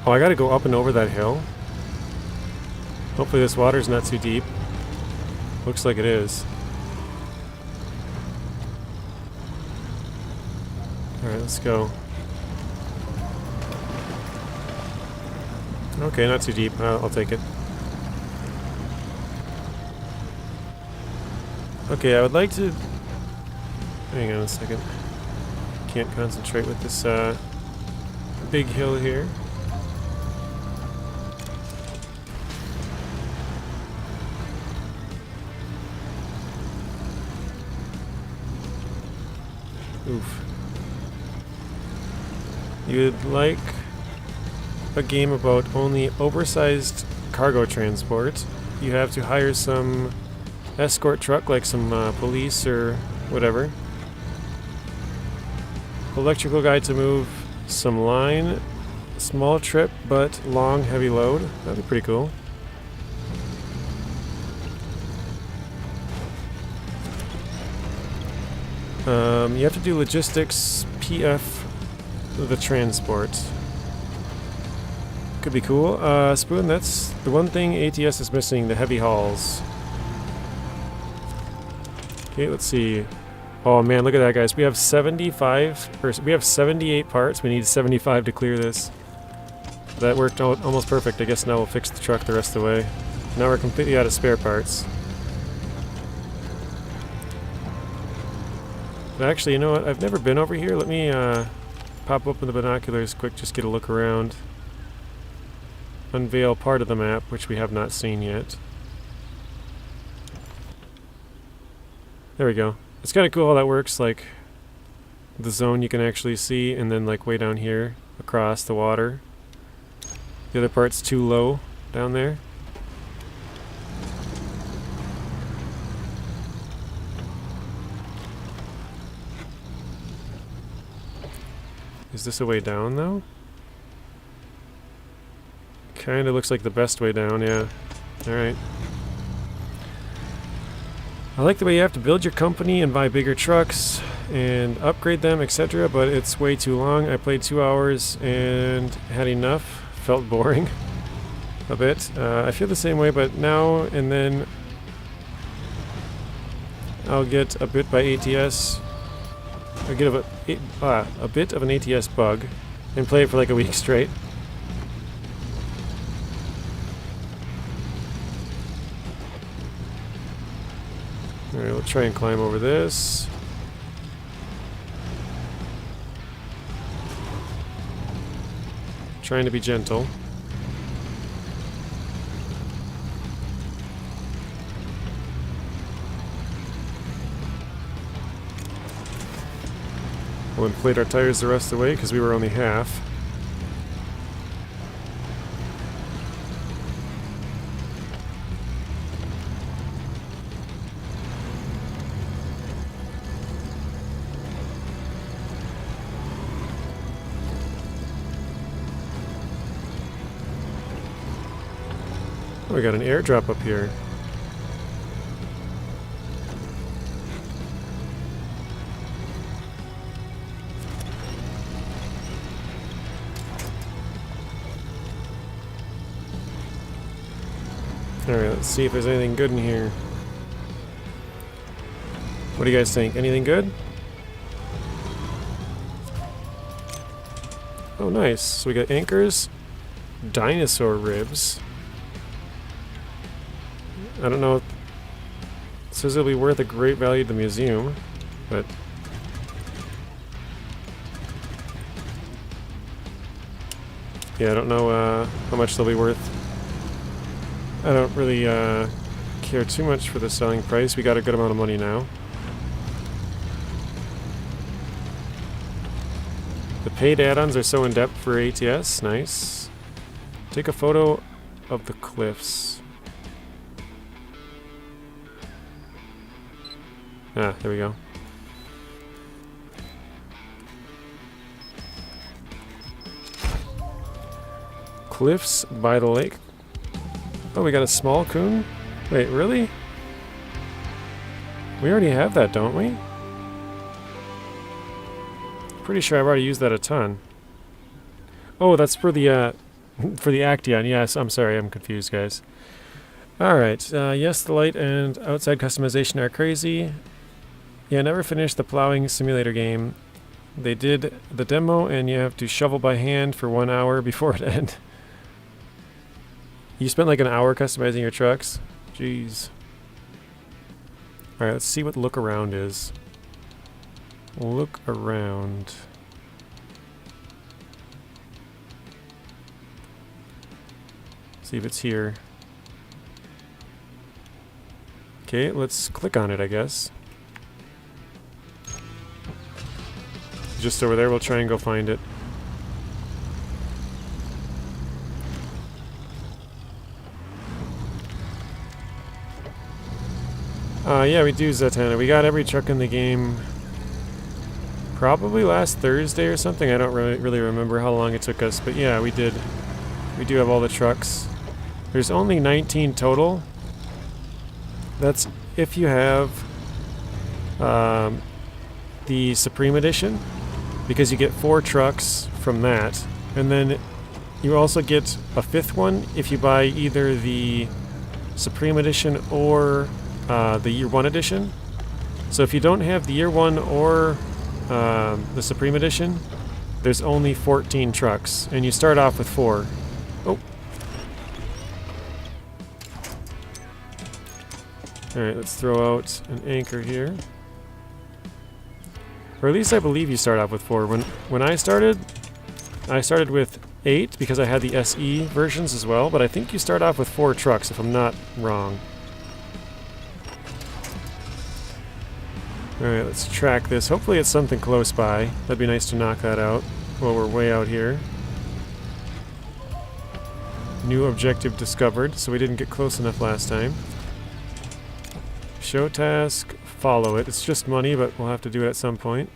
Oh, I gotta go up and over that hill. Hopefully this water's not too deep. Looks like it is. Alright, let's go. Okay, not too deep. I'll take it. Okay, I would like to... hang on a second. Can't concentrate with this big hill here. Oof. You'd like a game about only oversized cargo transport. You have to hire some escort truck, like some police or whatever. Electrical guide to move some line. Small trip, but long, heavy load. That'd be pretty cool. You have to do logistics, PF, the transport. Could be cool. Spoon, that's the one thing ATS is missing, the heavy hauls. Okay, let's see. Oh man, look at that, guys. We have 78 parts. We need 75 to clear this. That worked out almost perfect. I guess now we'll fix the truck the rest of the way. Now we're completely out of spare parts. But actually, you know what? I've never been over here. Let me pop open the binoculars quick, just get a look around. Unveil part of the map, which we have not seen yet. There we go. It's kind of cool how that works, like the zone you can actually see, and then like way down here across the water. The other part's too low down there. Is this a way down though? Kinda looks like the best way down, yeah. Alright. I like the way you have to build your company and buy bigger trucks and upgrade them, etc., but it's way too long. I played 2 hours and had enough. Felt boring a bit. I feel the same way, but now and then I'll get a bit by ATS. I'll get a bit of an ATS bug and play it for like a week straight. Alright, we'll try and climb over this. Trying to be gentle. We'll inflate our tires the rest of the way because we were only half. Oh, we got an airdrop up here. Alright, let's see if there's anything good in here. What do you guys think? Anything good? Oh, nice. So we got anchors, dinosaur ribs. I don't know. It says it'll be worth a great value to the museum, but yeah, I don't know how much they'll be worth. I don't really care too much for the selling price. We got a good amount of money now. The paid add-ons are so in-depth for ATS. Nice. Take a photo of the cliffs. Ah, there we go. Cliffs by the lake. Oh, we got a small coon? Wait, really? We already have that, don't we? Pretty sure I've already used that a ton. Oh, that's for the for the Action. Yes, I'm sorry, I'm confused, guys. Alright, yes, the light and outside customization are crazy. Yeah, I never finished the plowing simulator game. They did the demo and you have to shovel by hand for 1 hour before it ends. You spent like an hour customizing your trucks? Jeez. Alright, let's see what look around is. Look around. See if it's here. Okay, let's click on it, I guess. Just over there, we'll try and go find it. Yeah, we do, Zatanna. We got every truck in the game probably last Thursday or something. I don't really remember how long it took us, but yeah, we did. We do have all the trucks. There's only 19 total. That's if you have the Supreme Edition, because you get 4 trucks from that, and then You also get a 5th one if you buy either the Supreme Edition or the Year 1 Edition. So if you don't have the Year 1 or the Supreme Edition, there's only 14 trucks, and you start off with 4. Oh. Alright, let's throw out an anchor here. Or at least I believe you start off with 4. When I started with 8 because I had the SE versions as well, but I think you start off with 4 trucks if I'm not wrong. Alright, let's track this. Hopefully it's something close by. That'd be nice to knock that out while we're way out here. New objective discovered, so we didn't get close enough last time. Show task, follow it. It's just money, but we'll have to do it at some point.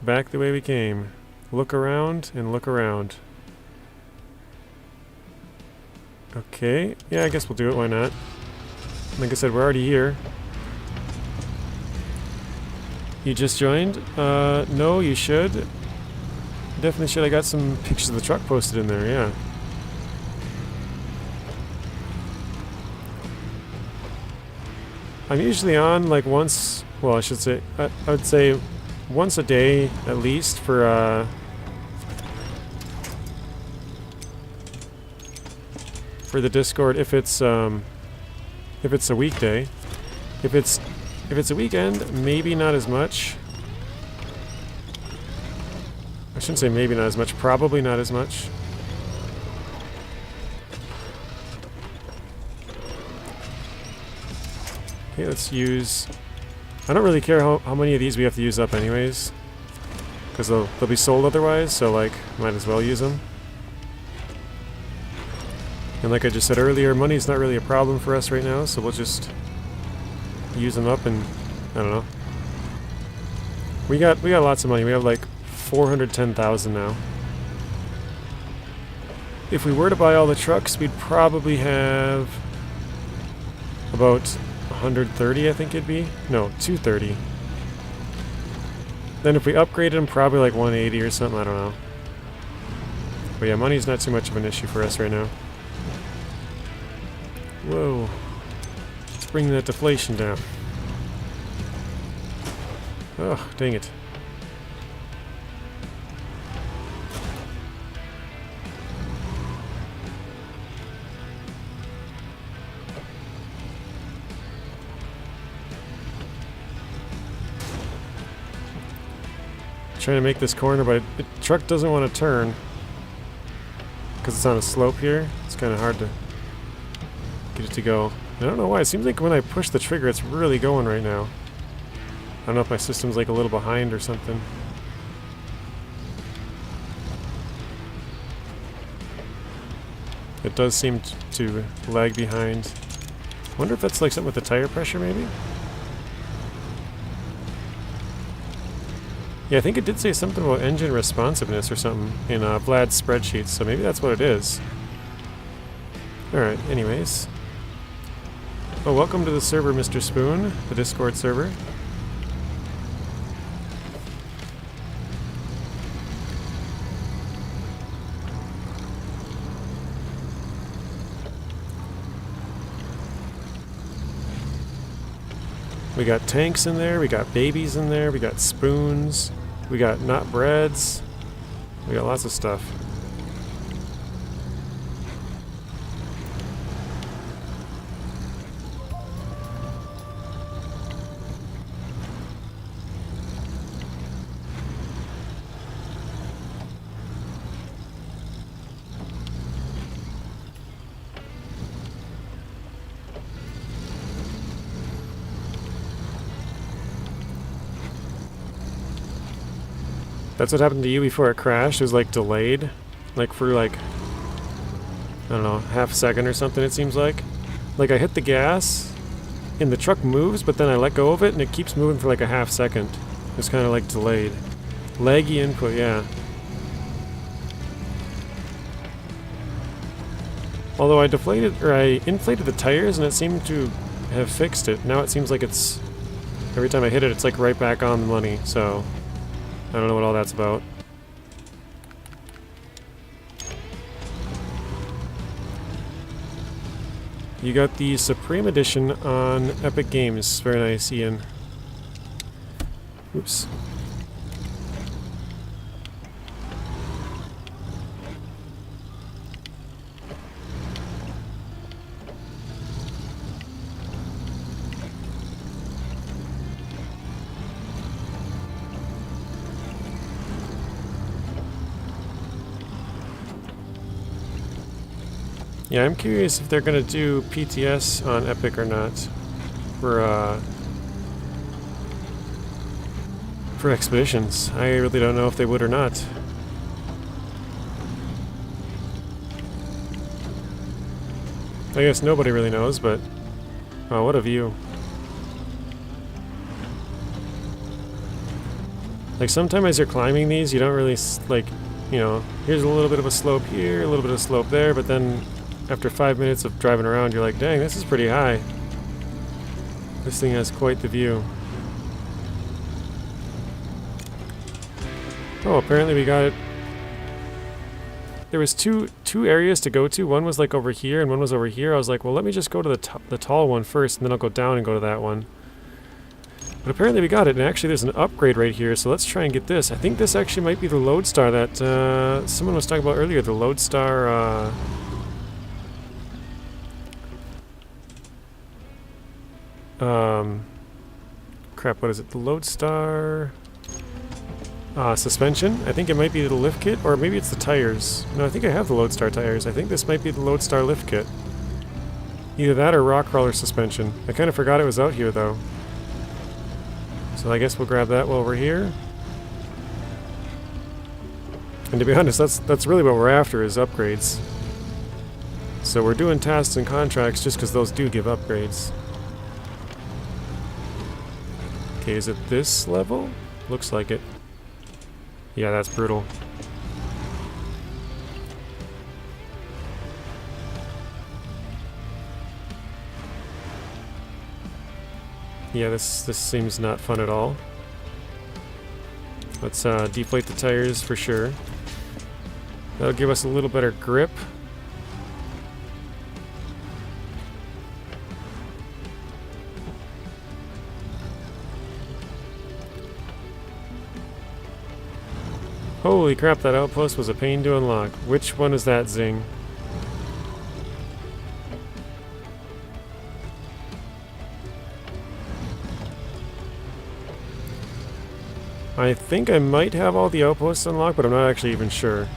Back the way we came. Look around and look around. Okay, yeah, I guess we'll do it, why not? Like I said, we're already here. You just joined? No, you should. Definitely should. I got some pictures of the truck posted in there, yeah. I'm usually on like once, well I should say, I would say once a day at least for the Discord if it's a weekday. If it's a weekend, maybe not as much. I shouldn't say maybe not as much, probably not as much. Okay, let's use... I don't really care how many of these we have to use up anyways. Because they'll be sold otherwise, so like, might as well use them. And like I just said earlier, money's not really a problem for us right now, so we'll just use them up and... I don't know. We got lots of money. We have like 410,000 now. If we were to buy all the trucks, we'd probably have about 130, I think it'd be. No, 230. Then if we upgraded them, probably like 180 or something, I don't know. But yeah, money's not too much of an issue for us right now. Whoa. Let's bring that deflation down. Oh, dang it. Trying to make this corner, but the truck doesn't want to turn because it's on a slope here. It's kind of hard to get it to go. I don't know why. It seems like when I push the trigger, it's really going right now. I don't know if my system's like a little behind or something. It does seem to lag behind. I wonder if that's like something with the tire pressure, maybe? Yeah, I think it did say something about engine responsiveness or something in Vlad's spreadsheet, so maybe that's what it is. Alright, anyways. Oh, welcome to the server, Mr. Spoon, the Discord server. We got tanks in there, we got babies in there, we got spoons, we got nut breads, we got lots of stuff. That's what happened to you before it crashed. It was like delayed. Like for like, I don't know, half a second or something it seems like. Like I hit the gas and the truck moves, but then I let go of it and it keeps moving for like a half second. It's kind of like delayed. Laggy input, yeah. Although I inflated the tires and it seemed to have fixed it. Now it seems like it's, every time I hit it, it's like right back on the money, so I don't know what all that's about. You got the Supreme Edition on Epic Games. Very nice, Ian. Oops. Yeah, I'm curious if they're gonna do PTS on Epic or not for Expeditions. I really don't know if they would or not. I guess nobody really knows, but oh, what a view. Like sometimes as you're climbing these, you don't really like, you know, here's a little bit of a slope here, a little bit of slope there, but then after 5 minutes of driving around, you're like, dang, this is pretty high. This thing has quite the view. Oh, apparently we got it. There was two areas to go to. One was like over here and one was over here. I was like, well, let me just go to the tall one first, and then I'll go down and go to that one. But apparently we got it, and actually there's an upgrade right here, so let's try and get this. I think this actually might be the Lodestar that someone was talking about earlier, the Lodestar... crap, what is it? The Lodestar suspension? I think it might be the lift kit, or maybe it's the tires. No, I think I have the Lodestar tires. I think this might be the Lodestar lift kit. Either that or rock crawler suspension. I kind of forgot it was out here, though. So I guess we'll grab that while we're here. And to be honest, that's really what we're after, is upgrades. So we're doing tasks and contracts just because those do give upgrades. Okay, is it this level? Looks like it. Yeah, that's brutal. Yeah, this seems not fun at all. Let's deflate the tires for sure. That'll give us a little better grip. Holy crap, that outpost was a pain to unlock. Which one is that, Zing? I think I might have all the outposts unlocked, but I'm not actually even sure.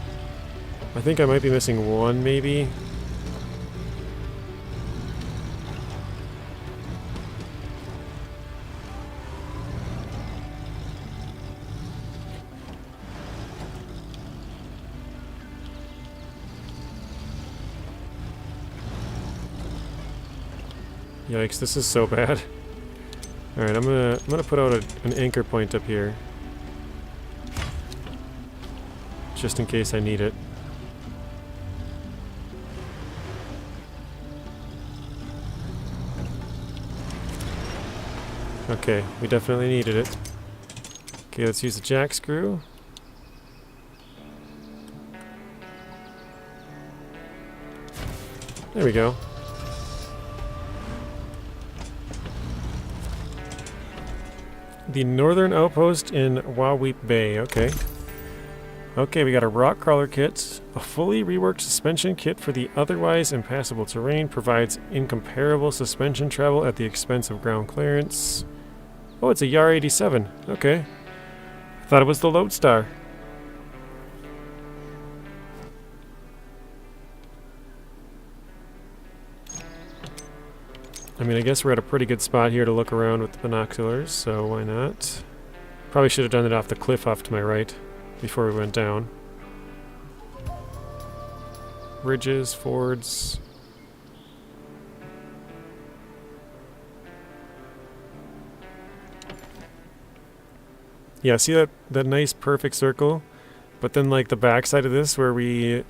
I think I might be missing one, maybe. Yikes, this is so bad. Alright, I'm gonna put out an anchor point up here. Just in case I need it. Okay, we definitely needed it. Okay, let's use the jack screw. There we go. The northern outpost in Waweep Bay, okay. Okay, we got a rock crawler kit. A fully reworked suspension kit for the otherwise impassable terrain provides incomparable suspension travel at the expense of ground clearance. Oh, it's a Yar 87. Okay. I thought it was the Lodestar. I mean, I guess we're at a pretty good spot here to look around with the binoculars, so why not? Probably should have done it off the cliff off to my right before we went down. Ridges, fords. Yeah, see that nice perfect circle? But then like the backside of this where we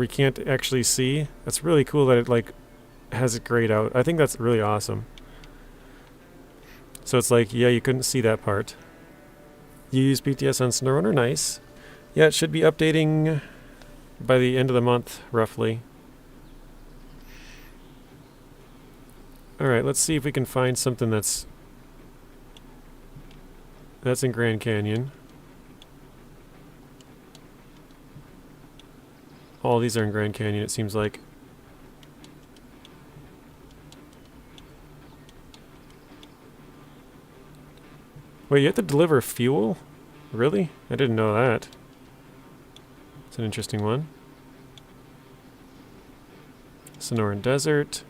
can't actually see, that's really cool that it like has it grayed out. I think that's really awesome. So it's like, yeah, you couldn't see that part. You use PTS on SnowRunner, nice. Yeah, it should be updating by the end of the month, roughly. Alright, let's see if we can find something that's in Grand Canyon. All these are in Grand Canyon, it seems like. Wait, you have to deliver fuel? Really? I didn't know that. It's an interesting one. Sonoran Desert.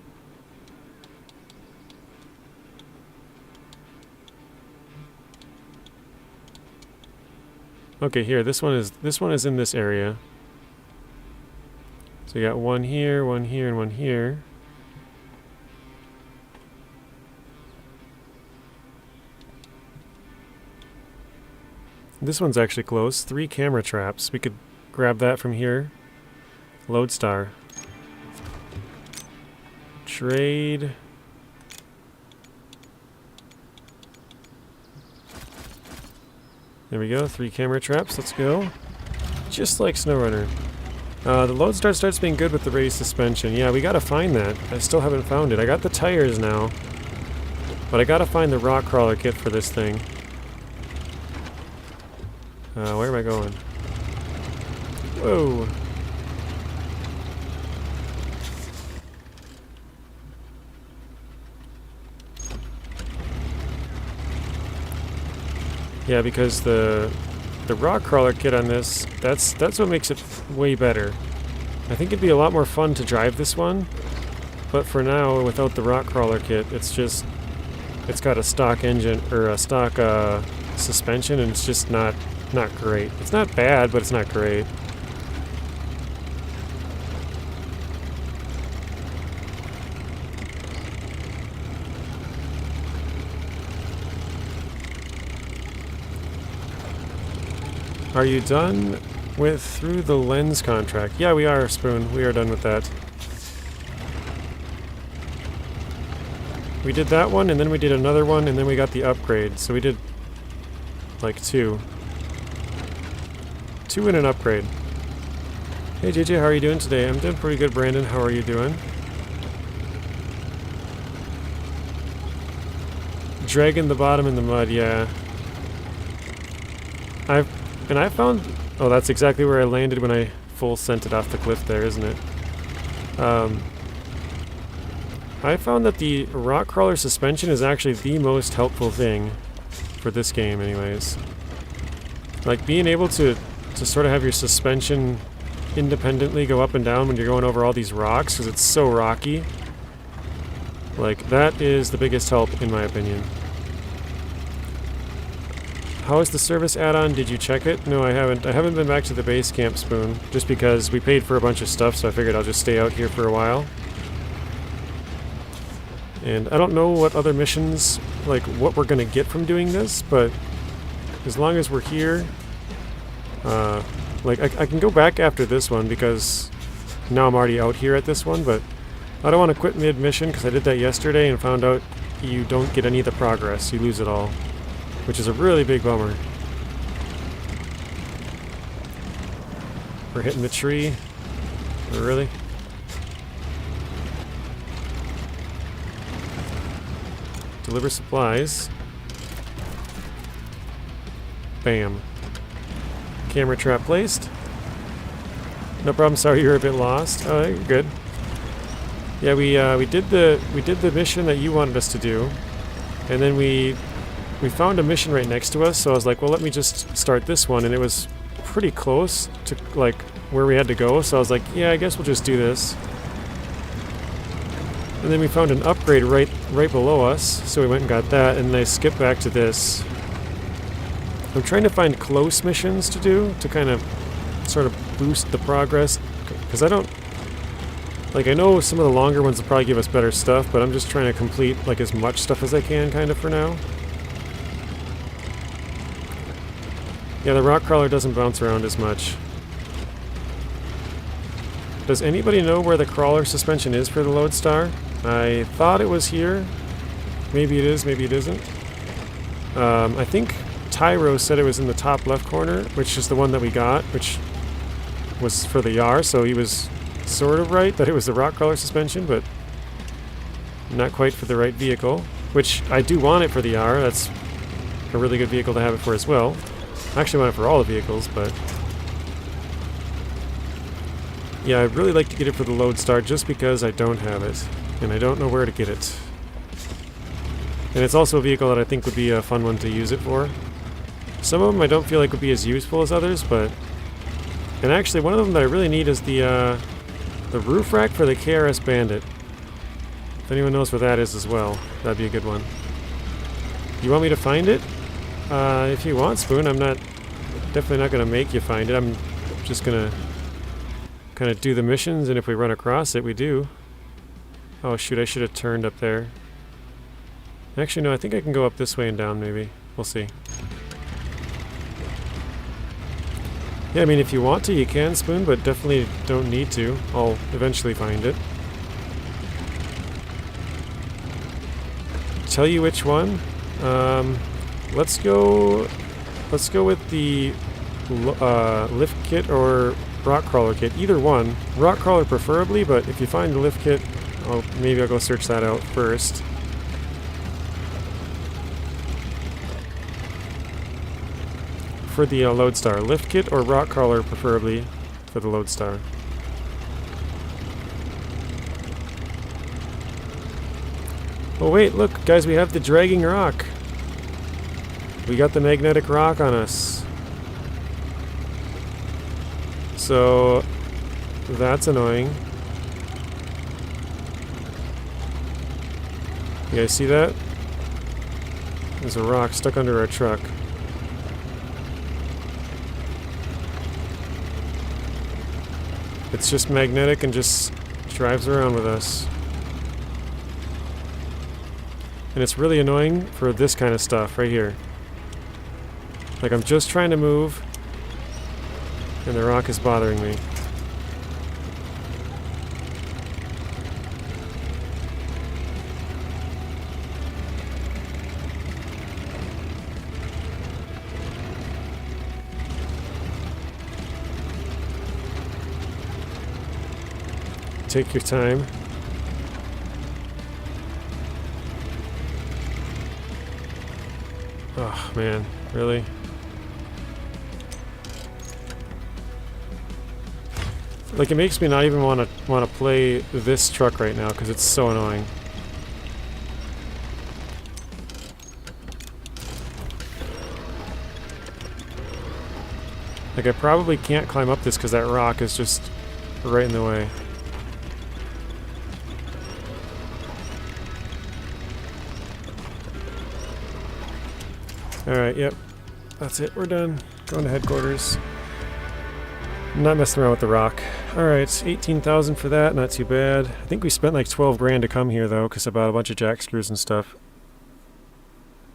Okay, here, this one is in this area. So you got one here, and one here. This one's actually close. 3 camera traps. We could grab that from here. Lodestar. Trade. There we go, 3 camera traps, let's go. Just like SnowRunner. The Lodestar starts being good with the raised suspension. Yeah, we gotta find that. I still haven't found it. I got the tires now. But I gotta find the rock crawler kit for this thing. Where am I going? Whoa! Yeah, because the rock crawler kit on this, that's what makes it way better. I think it'd be a lot more fun to drive this one, but for now, without the rock crawler kit, it's got a stock engine, or a stock suspension, and it's just not great. It's not bad, but it's not great. Are you done with through the lens contract? Yeah, we are, Spoon. We are done with that. We did that one, and then we did another one, and then we got the upgrade. So we did like 2. 2 and an upgrade. Hey JJ, how are you doing today? I'm doing pretty good, Brandon. How are you doing? Dragging the bottom in the mud, yeah. I found... Oh, that's exactly where I landed when I full sent it off the cliff there, isn't it? I found that the rock crawler suspension is actually the most helpful thing for this game anyways. Like, being able to sort of have your suspension independently go up and down when you're going over all these rocks, because it's so rocky. Like, that is the biggest help, in my opinion. How is the service add-on? Did you check it? No, I haven't. I haven't been back to the base camp, Spoon, just because we paid for a bunch of stuff, so I figured I'll just stay out here for a while. And I don't know what other missions, like, what we're gonna get from doing this, but as long as we're here, like, I can go back after this one, because now I'm already out here at this one, but I don't want to quit mid-mission, because I did that yesterday and found out you don't get any of the progress. You lose it all. Which is a really big bummer. We're hitting the tree. Really? Deliver supplies. Bam. Camera trap placed. No problem, sorry you're a bit lost. Oh, you're good. Yeah, we did the mission that you wanted us to do. And then we found a mission right next to us, so I was like, well, let me just start this one, and it was pretty close to, like, where we had to go, so I was like, yeah, I guess we'll just do this. And then we found an upgrade right below us, so we went and got that, and then I skipped back to this. I'm trying to find close missions to do, to kind of sort of boost the progress, because I don't... Like, I know some of the longer ones will probably give us better stuff, but I'm just trying to complete, like, as much stuff as I can, kind of, for now. Yeah, the rock crawler doesn't bounce around as much. Does anybody know where the crawler suspension is for the Lodestar? I thought it was here. Maybe it is, maybe it isn't. I think Tyro said it was in the top left corner, which is the one that we got, which was for the Yar, so he was sort of right that it was the rock crawler suspension, but Not quite for the right vehicle, which I do want it for the R. That's a really good vehicle to have it for as well. I actually want it for all the vehicles, but yeah, I'd really like to get it for the Lodestar just because I don't have it, and I don't know where to get it. And it's also a vehicle that I think would be a fun one to use it for. Some of them I don't feel like would be as useful as others, but... And actually, one of them that I really need is the roof rack for the KRS Bandit. If anyone knows where that is as well, that'd be a good one. You want me to find it? If you want, Spoon. I'm definitely not going to make you find it. I'm just going to kind of do the missions, and if we run across it, we do. Oh shoot, I should have turned up there. Actually, no, I think I can go up this way and down, maybe. We'll see. Yeah, I mean, if you want to, you can, Spoon, but definitely don't need to. I'll eventually find it. Tell you which one. Let's go with the lift kit or rock crawler kit. Either one. Rock crawler preferably, but if you find the lift kit, maybe I'll go search that out first. For the Lodestar, lift kit or rock crawler preferably for the Lodestar. Oh wait, look guys, we have the dragging rock. We got the magnetic rock on us. So that's annoying. You guys see that? There's a rock stuck under our truck. It's just magnetic and just drives around with us. And it's really annoying for this kind of stuff right here. Like I'm just trying to move and the rock is bothering me. Take your time. Oh man, really? Like it makes me not even want to play this truck right now because it's so annoying. Like I probably can't climb up this because that rock is just right in the way. Alright, yep. That's it, we're done. Going to headquarters. I'm not messing around with the rock. Alright, 18,000 for that, not too bad. I think we spent like 12 grand to come here though, because I bought a bunch of jack screws and stuff.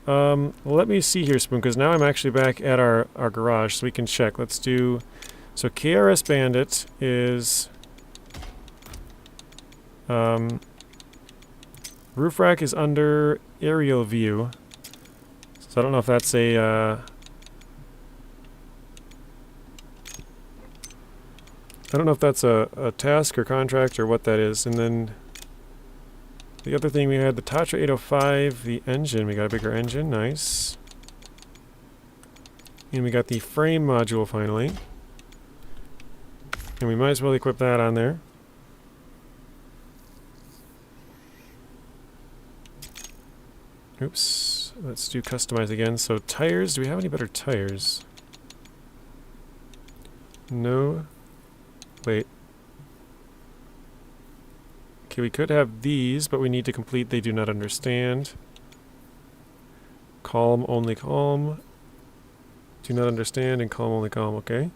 Well, let me see here, Spoon, because now I'm actually back at our garage, so we can check. Let's do... So KRS Bandit is... roof rack is under aerial view. So I don't know if that's a, I don't know if that's a task or contract or what that is. And then the other thing we had, the Tatra 805, the engine. We got a bigger engine, nice. And we got the frame module finally. And we might as well equip that on there. Oops. Let's do customize again. So tires, do we have any better tires? No. Wait. Okay, we could have these, but we need to complete they do not understand. Calm, only calm. Do not understand and calm, only calm, okay.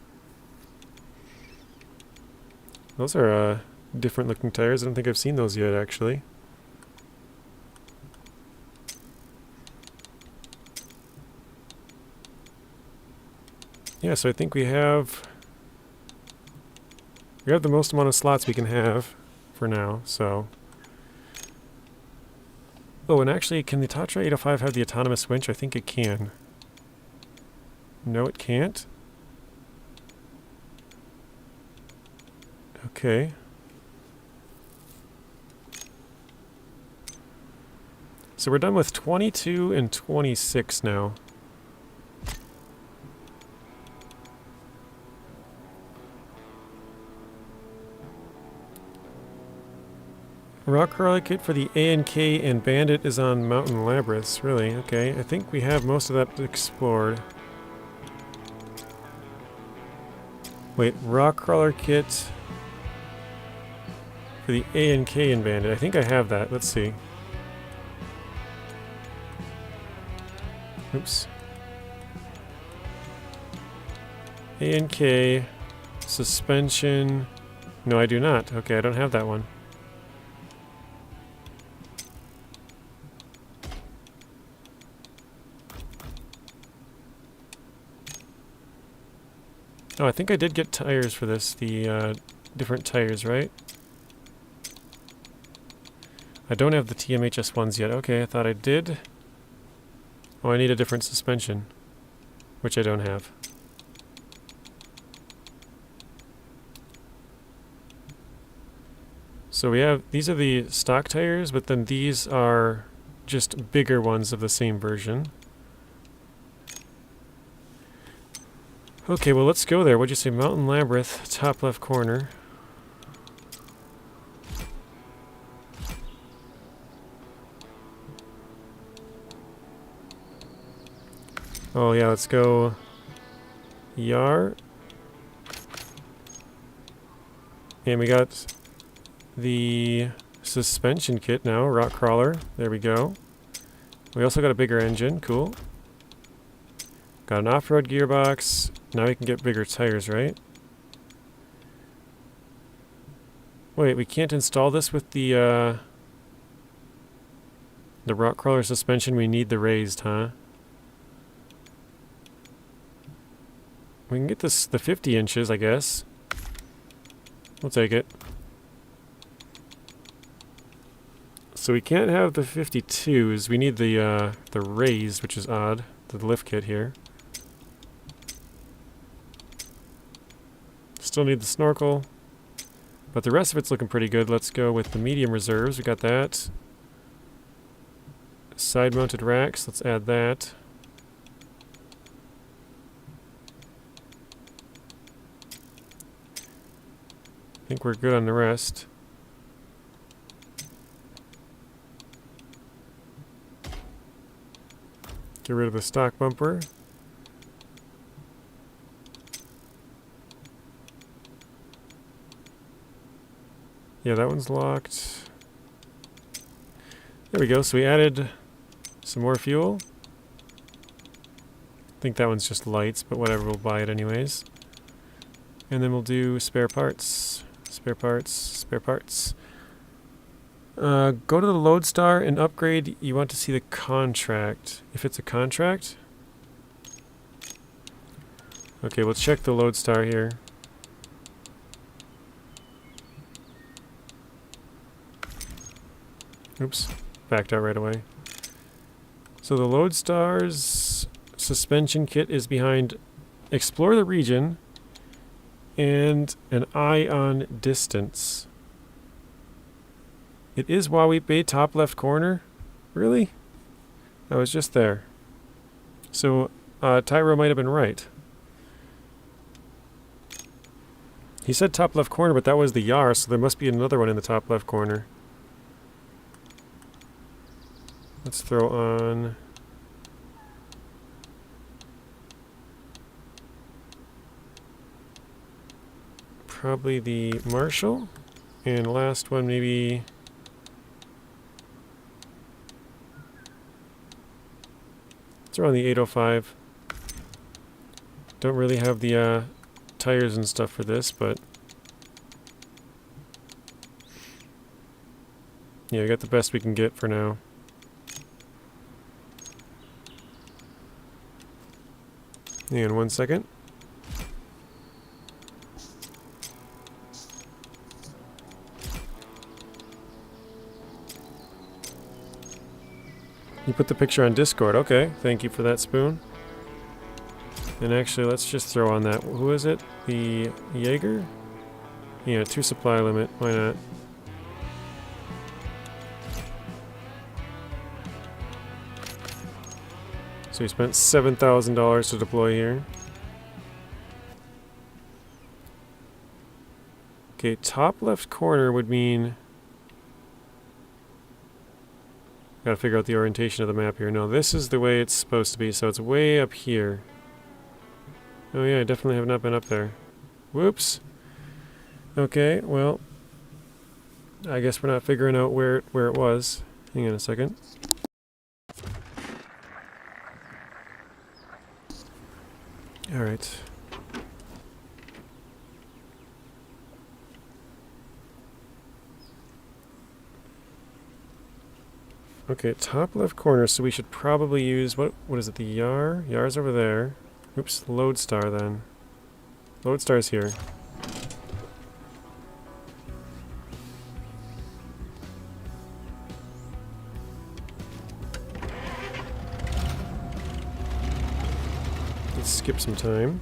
Those are different looking tires. I don't think I've seen those yet, actually. Yeah, so I think we have the most amount of slots we can have for now, so. Oh, and actually, can the Tatra 805 have the autonomous winch? I think it can. No, it can't. Okay. So we're done with 22 and 26 now. Rock crawler kit for the A&K and Bandit is on Mountain Labyrinths. Really? Okay. I think we have most of that explored. Wait, rock crawler kit for the A&K and Bandit. I think I have that. Let's see. Oops. A&K suspension. No, I do not. Okay, I don't have that one. Oh, I think I did get tires for this, the different tires, right? I don't have the TMHS ones yet. Okay, I thought I did. Oh, I need a different suspension, which I don't have. So we have, these are the stock tires, but then these are just bigger ones of the same version. Okay, well, let's go there. What'd you say? Mountain Labyrinth, top left corner. Oh, yeah, let's go Yar. And we got the suspension kit now, rock crawler. There we go. We also got a bigger engine. Cool. Got an off-road gearbox. Now we can get bigger tires, right? Wait, we can't install this with the rock crawler suspension. We need the raised, huh? We can get this the 50 inches, I guess. We'll take it. So we can't have the 52s. We need the raised, which is odd. The lift kit here. Still need the snorkel, but the rest of it's looking pretty good. Let's go with the medium reserves. We got that. Side-mounted racks. Let's add that. I think we're good on the rest. Get rid of the stock bumper. Yeah, that one's locked. There we go. So we added some more fuel. I think that one's just lights, but whatever, we'll buy it anyways. And then we'll do spare parts. Spare parts, spare parts. Go to the Lodestar and upgrade. You want to see the contract. If it's a contract. Okay, we'll check the Lodestar here. Oops, backed out right away. So the Lodestar's suspension kit is behind Explore the Region and an eye on distance. It is Wawit Bay, top left corner. Really? I was just there. So Tyro might have been right. He said top left corner, but that was the Yar, so there must be another one in the top left corner. Let's throw on probably the Marshall, and last one maybe let's throw on the 805. Don't really have the tires and stuff for this, but yeah, we got the best we can get for now. Hang on 1 second. You put the picture on Discord. Okay, thank you for that, Spoon. And actually, let's just throw on that. Who is it? The Jaeger? Yeah, 2 supply limit. Why not? So we spent $7,000 to deploy here. Okay, top left corner would mean... Gotta figure out the orientation of the map here. No, this is the way it's supposed to be, so it's way up here. Oh yeah, I definitely have not been up there. Whoops. Okay, well... I guess we're not figuring out where it was. Hang on a second. Alright. Okay, top left corner, so we should probably use, what is it, the Yar? Yar's over there. Oops, Lodestar then. Lodestar's here. Let's skip some time.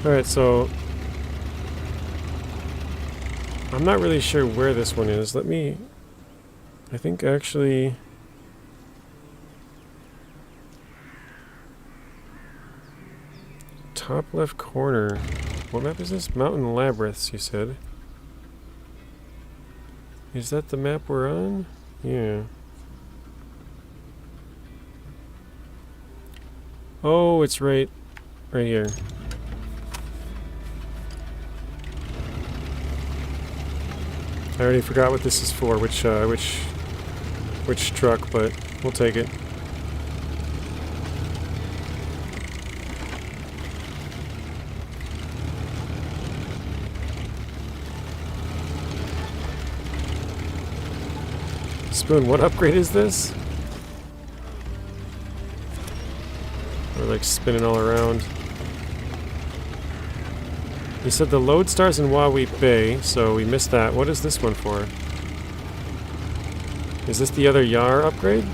Alright, so... I'm not really sure where this one is. Let me... I think actually... Top left corner. What map is this? Mountain Labyrinths, you said. Is that the map we're on? Yeah. Oh, it's right here. I already forgot what this is for, which truck, but we'll take it. Spoon, what upgrade is this? We're like spinning all around. You said the Lodestar's in Wawee Bay, so we missed that. What is this one for? Is this the other Yar upgrade?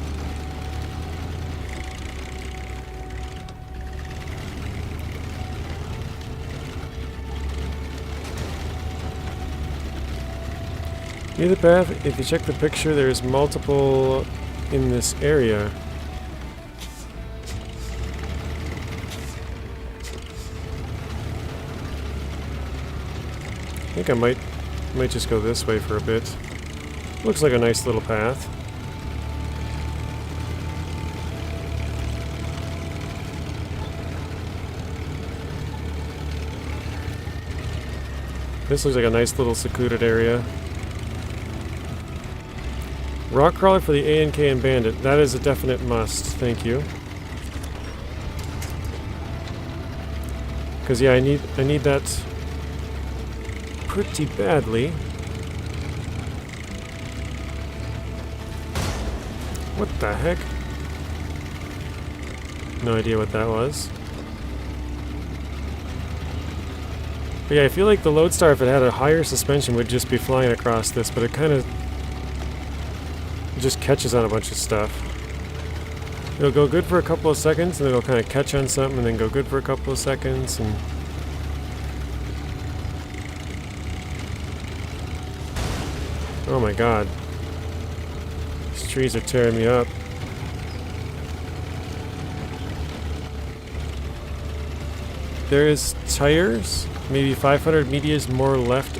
Near the path, if you check the picture, there's multiple in this area. I think I might just go this way for a bit. Looks like a nice little path. This looks like a nice little secluded area. Rock crawler for the ANK and bandit. That is a definite must. Thank you. Because yeah, I need that pretty badly. What the heck? No idea what that was. But yeah, I feel like the Lodestar, if it had a higher suspension, would just be flying across this, but it kind of just catches on a bunch of stuff. It'll go good for a couple of seconds, and then it'll kind of catch on something, and then go good for a couple of seconds, and... Oh my god. These trees are tearing me up. There is tires, maybe 500 meters more left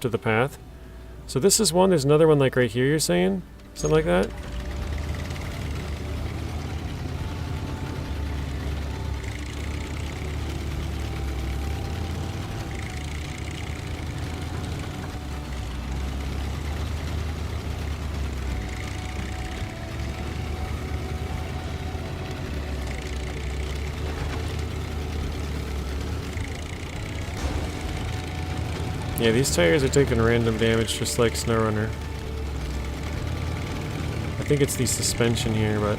of the path. So this is one, there's another one like right here, you're saying? Something like that? Yeah, these tires are taking random damage just like SnowRunner. I think it's the suspension here, but...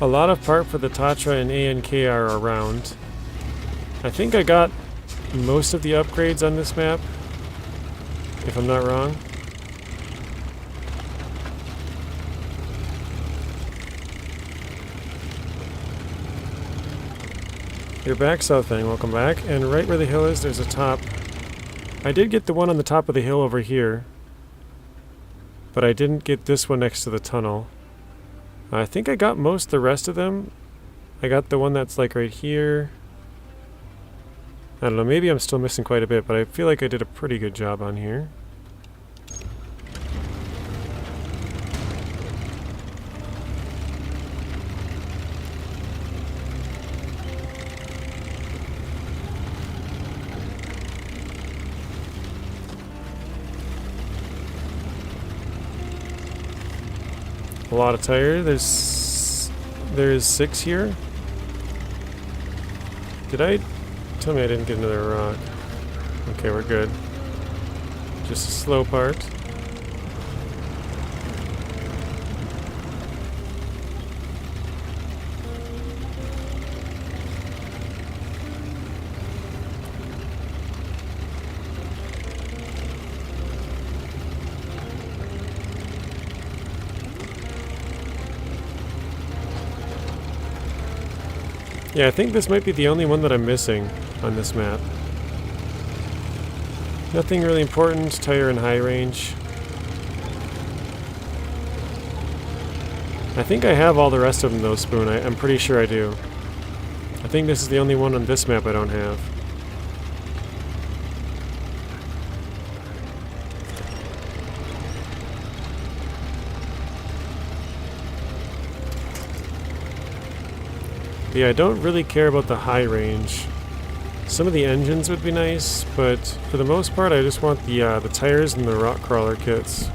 A lot of part for the Tatra and ANK are around. I think I got most of the upgrades on this map, if I'm not wrong. You're back, South Thing. Welcome back. And right where the hill is, there's a top. I did get the one on the top of the hill over here, but I didn't get this one next to the tunnel. I think I got most of the rest of them. I got the one that's like right here. I don't know, maybe I'm still missing quite a bit, but I feel like I did a pretty good job on here. A lot of tire. There's 6 here. Did I? Tell me I didn't get another rock. Okay, we're good. Just a slow part. Yeah, I think this might be the only one that I'm missing on this map. Nothing really important, tire and high range. I think I have all the rest of them though, Spoon. I'm pretty sure I do. I think this is the only one on this map I don't have. Yeah, I don't really care about the high range. Some of the engines would be nice, but for the most part I just want the tires and the rock crawler kits.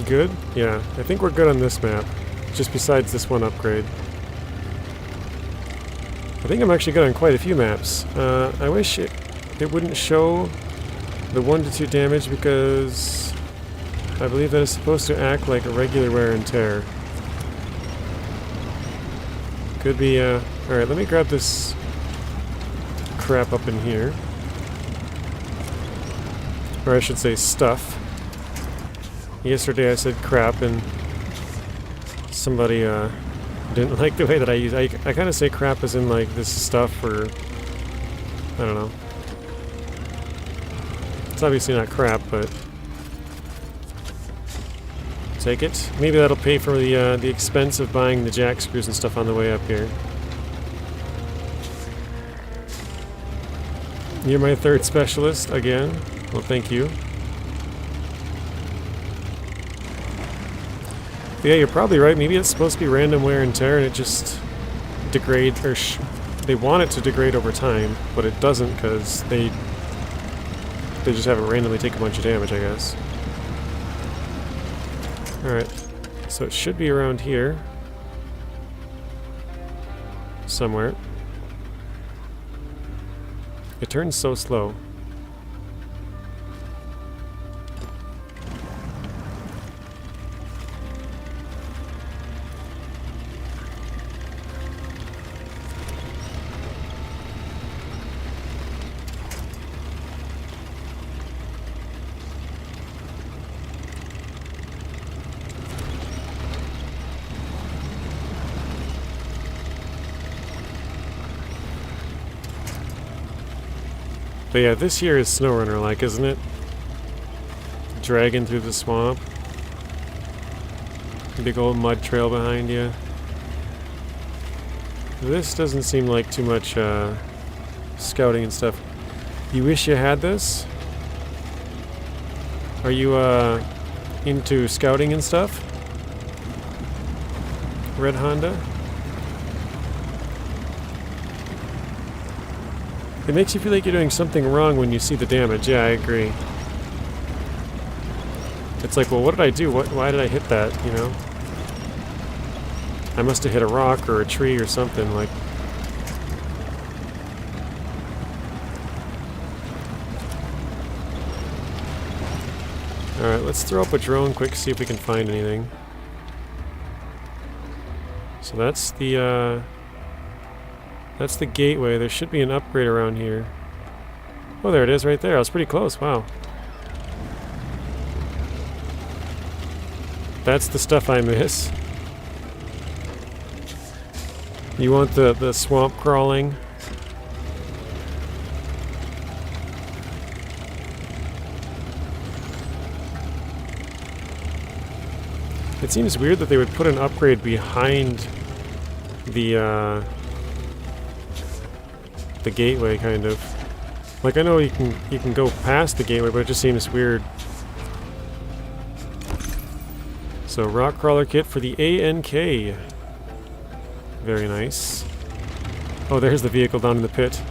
Good? Yeah, I think we're good on this map, just besides this one upgrade. I think I'm actually good on quite a few maps. I wish it wouldn't show the 1 to 2 damage because I believe that it's supposed to act like a regular wear and tear. Could be, alright, let me grab this crap up in here. Or I should say stuff. Yesterday I said crap and somebody, didn't like the way that I use I kind of say crap as in like this stuff or I don't know. It's obviously not crap, but take it. Maybe that'll pay for the expense of buying the jack screws and stuff on the way up here. You're my 3rd specialist again. Well, thank you. But yeah, you're probably right. Maybe it's supposed to be random wear and tear and it just degrades, or they want it to degrade over time, but it doesn't because they just have it randomly take a bunch of damage, I guess. Alright, so it should be around here. Somewhere. It turns so slow. But yeah, this here is SnowRunner-like, isn't it? Dragging through the swamp. Big old mud trail behind you. This doesn't seem like too much scouting and stuff. You wish you had this? Are you into scouting and stuff? Red Honda? It makes you feel like you're doing something wrong when you see the damage. Yeah, I agree. It's like, well, what did I do? Why did I hit that, you know? I must have hit a rock or a tree or something, like... Alright, let's throw up a drone quick, see if we can find anything. So that's the That's the gateway. There should be an upgrade around here. Oh, there it is right there. I was pretty close. Wow. That's the stuff I miss. You want the swamp crawling? It seems weird that they would put an upgrade behind the gateway, kind of. Like, I know you can go past the gateway, but it just seems weird. So, rock crawler kit for the ANK. Very nice. Oh, there's the vehicle down in the pit.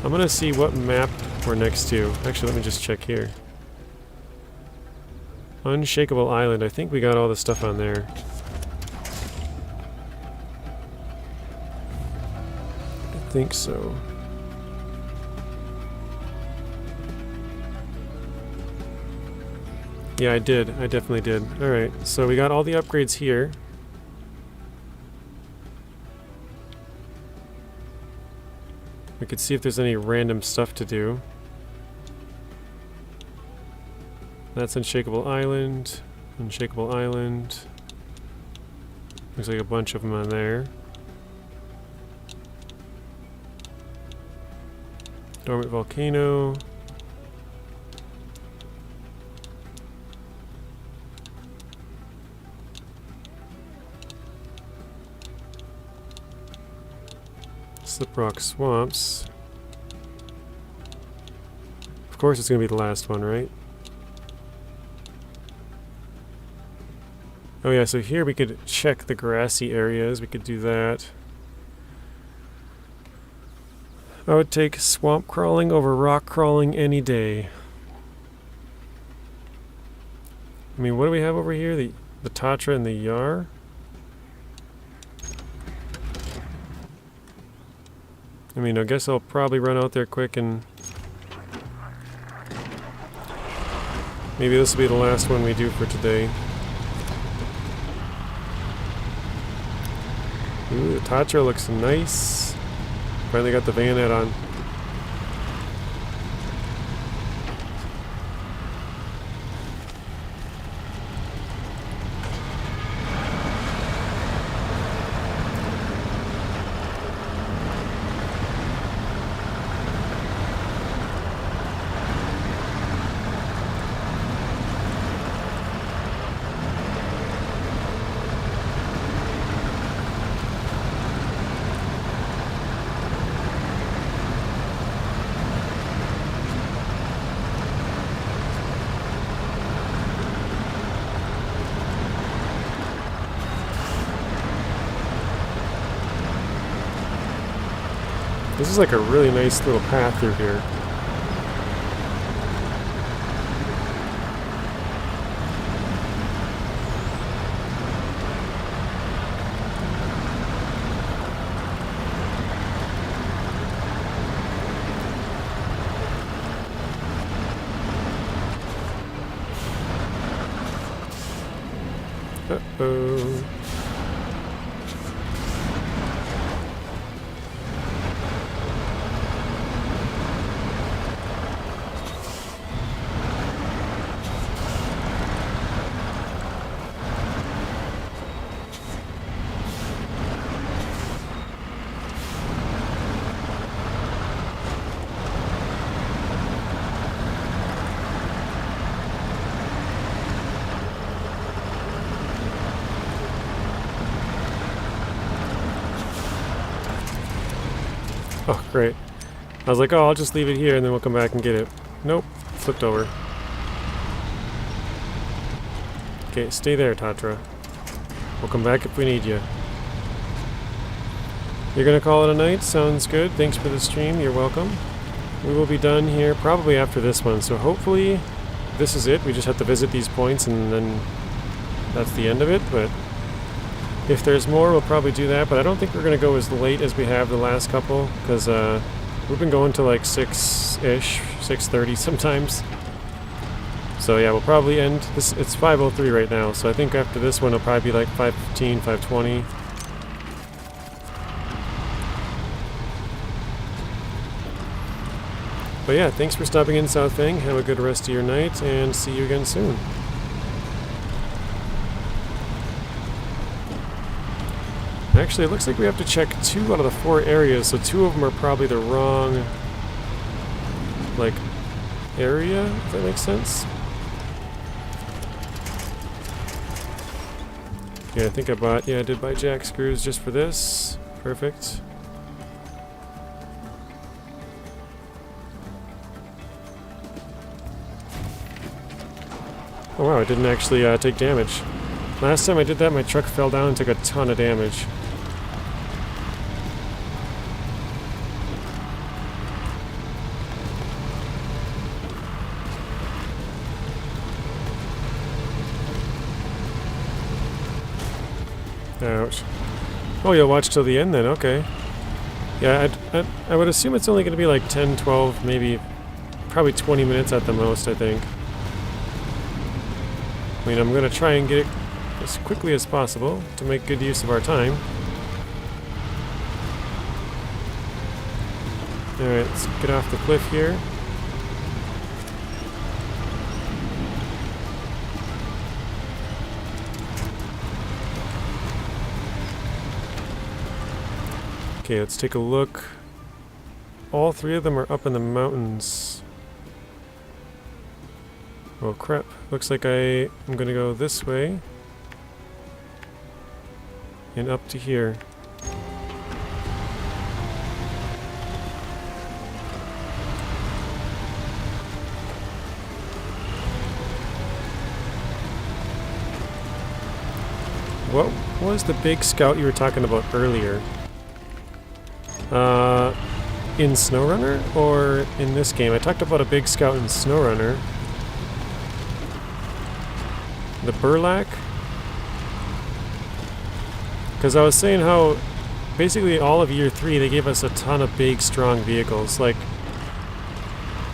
I'm gonna see what map we're next to. Actually, let me just check here. Unshakable Island. I think we got all the stuff on there. I think so. Yeah, I did. I definitely did. Alright, so we got all the upgrades here. We could see if there's any random stuff to do. That's Unshakable Island. Unshakable Island. Looks like a bunch of them on there. Dormant Volcano. Sliprock Swamps. Of course it's going to be the last one, right? Oh yeah, so here we could check the grassy areas. We could do that. I would take swamp crawling over rock crawling any day. I mean, what do we have over here? The Tatra and the Yar? I mean, I guess I'll probably run out there quick and... maybe this will be the last one we do for today. Ooh, the Tatra looks nice. Finally got the bayonet on. This is like a really nice little path through here. Uh-oh. Oh, great. I was like, oh, I'll just leave it here and then we'll come back and get it. Nope. Flipped over. Okay, stay there, Tatra. We'll come back if we need you. You're gonna call it a night? Sounds good. Thanks for the stream. You're welcome. We will be done here probably after this one, so hopefully this is it. We just have to visit these points and then that's the end of it, but if there's more, we'll probably do that, but I don't think we're going to go as late as we have the last couple, because we've been going to like 6-ish, 6:30 sometimes. So yeah, we'll probably end this. It's 5:03 right now, so I think after this one it'll probably be like 5:15, 5:20. But yeah, thanks for stopping in, South Fang. Have a good rest of your night, and see you again soon. Actually, it looks like we have to check 2 out of the 4 areas, so 2 of them are probably the wrong, like, area, if that makes sense. Yeah, I think I did buy jack screws just for this. Perfect. Oh wow, I didn't actually take damage. Last time I did that, my truck fell down and took a ton of damage. Ouch. Oh, you'll watch till the end then, okay. Yeah, I would assume it's only going to be like 10, 12, maybe, probably 20 minutes at the most, I think. I mean, I'm going to try and get it as quickly as possible to make good use of our time. Alright, let's get off the cliff here. Okay, let's take a look. All 3 of them are up in the mountains. Oh crap, looks like I'm gonna go this way. And up to here. What was the big scout you were talking about earlier? In SnowRunner or in this game? I talked about a big scout in SnowRunner. The Burlak? Because I was saying how basically all of year 3 they gave us a ton of big, strong vehicles. Like,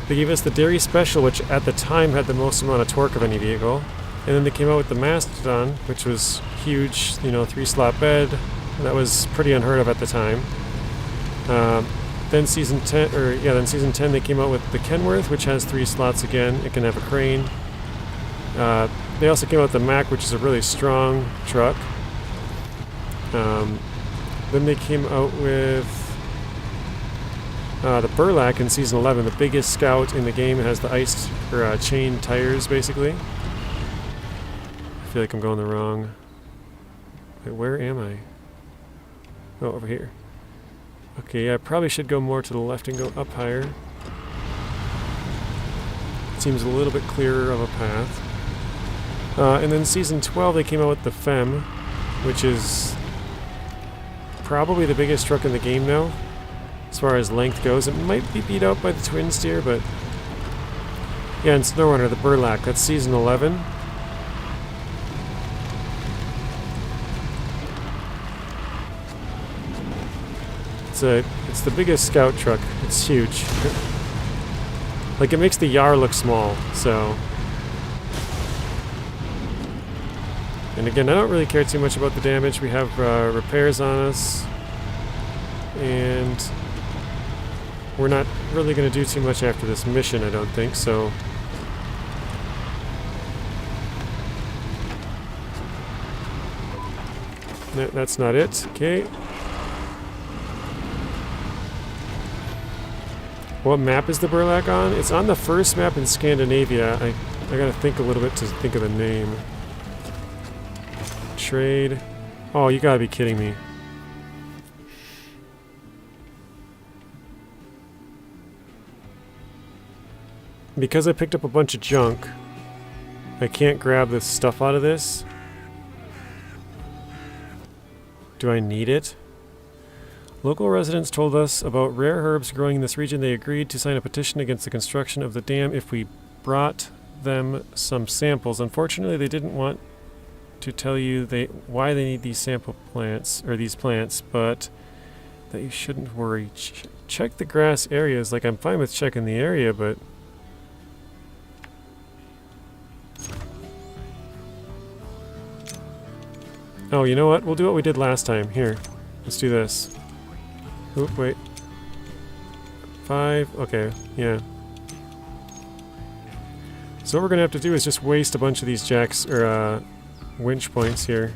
they gave us the Dairy Special, which at the time had the most amount of torque of any vehicle. And then they came out with the Mastodon, which was huge, you know, 3-slot bed. That was pretty unheard of at the time. Then season 10 they came out with the Kenworth, which has 3 slots again. It can have a crane. They also came out with the Mack, which is a really strong truck. Then they came out with the Burlak in season 11, the biggest scout in the game. It has the iced or chain tires, basically. I feel like I'm going the wrong. Wait, where am I? Oh, over here. Okay, yeah, I probably should go more to the left and go up higher. Seems a little bit clearer of a path. And then season 12 they came out with the Femme, which is probably the biggest truck in the game now, as far as length goes. It might be beat out by the Twin Steer, but yeah, and SnowRunner, the Burlak, that's season 11. It's the biggest scout truck. It's huge. Like, it makes the Yar look small, so. And again, I don't really care too much about the damage. We have repairs on us. And we're not really going to do too much after this mission, I don't think, so. That's not it. Okay. What map is the Burlak on? It's on the first map in Scandinavia. I gotta think a little bit to think of the name. Trade. Oh, you gotta be kidding me. Because I picked up a bunch of junk, I can't grab the stuff out of this. Do I need it? Local residents told us about rare herbs growing in this region. They agreed to sign a petition against the construction of the dam if we brought them some samples. Unfortunately, they didn't want to tell you why they need these sample plants, or these plants, but that you shouldn't worry. Check the grass areas. Like, I'm fine with checking the area, but Oh, you know what? We'll do what we did last time. Here. Let's do this. Oop, wait. 5. Okay, yeah. So what we're going to have to do is just waste a bunch of these jacks, or winch points here.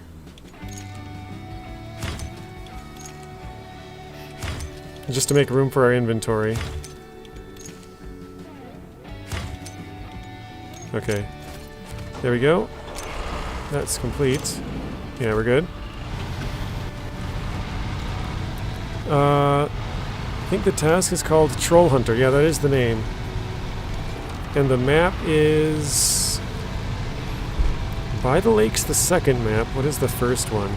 Just to make room for our inventory. Okay. There we go. That's complete. Yeah, we're good. I think the task is called Troll Hunter. Yeah, that is the name. And the map is... By the Lake's the second map. What is the first one?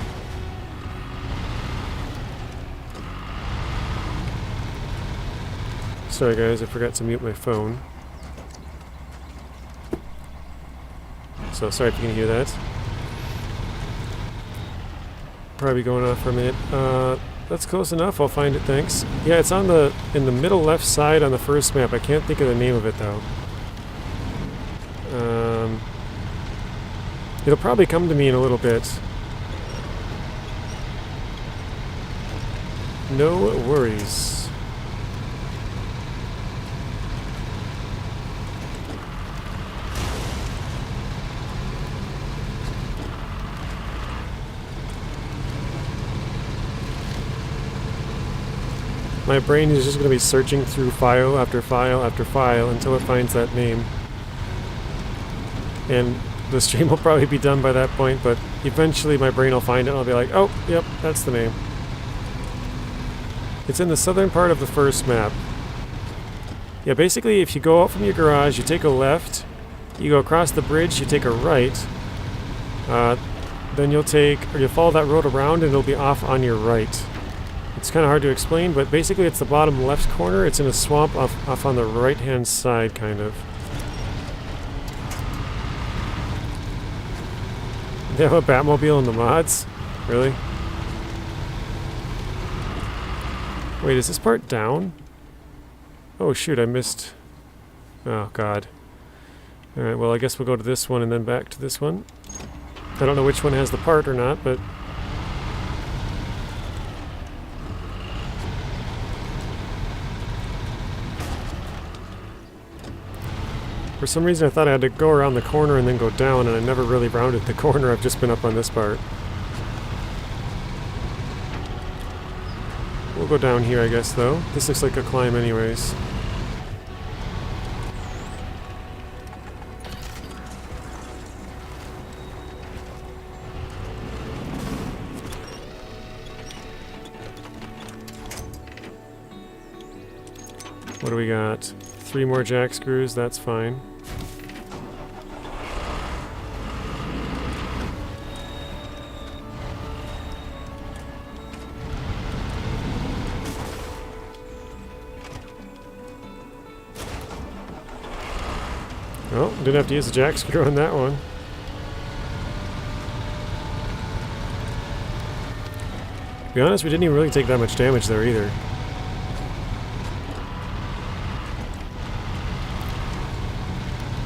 Sorry guys, I forgot to mute my phone. So sorry if you can hear that. Probably going off for a minute. That's close enough, I'll find it, thanks. Yeah, it's on the in the middle left side on the first map. I can't think of the name of it though. It'll probably come to me in a little bit. No worries. My brain is just going to be searching through file after file after file until it finds that name. And the stream will probably be done by that point, but eventually my brain will find it and I'll be like, oh, yep, that's the name. It's in the southern part of the first map. Yeah, basically if you go out from your garage, you take a left, you go across the bridge, you take a right, then you'll follow that road around and it'll be off on your right. It's kind of hard to explain, but basically it's the bottom left corner. It's in a swamp off on the right-hand side, kind of. They have a Batmobile in the mods? Really? Wait, is this part down? Oh shoot, I missed... Oh god. Alright, well I guess we'll go to this one and then back to this one. I don't know which one has the part or not, but... For some reason I thought I had to go around the corner and then go down, and I never really rounded the corner. I've just been up on this part. We'll go down here, I guess, though. This looks like a climb anyways. What do we got? 3 more jack screws, that's fine. Oh, didn't have to use the jack screw on that one. To be honest, we didn't even really take that much damage there either.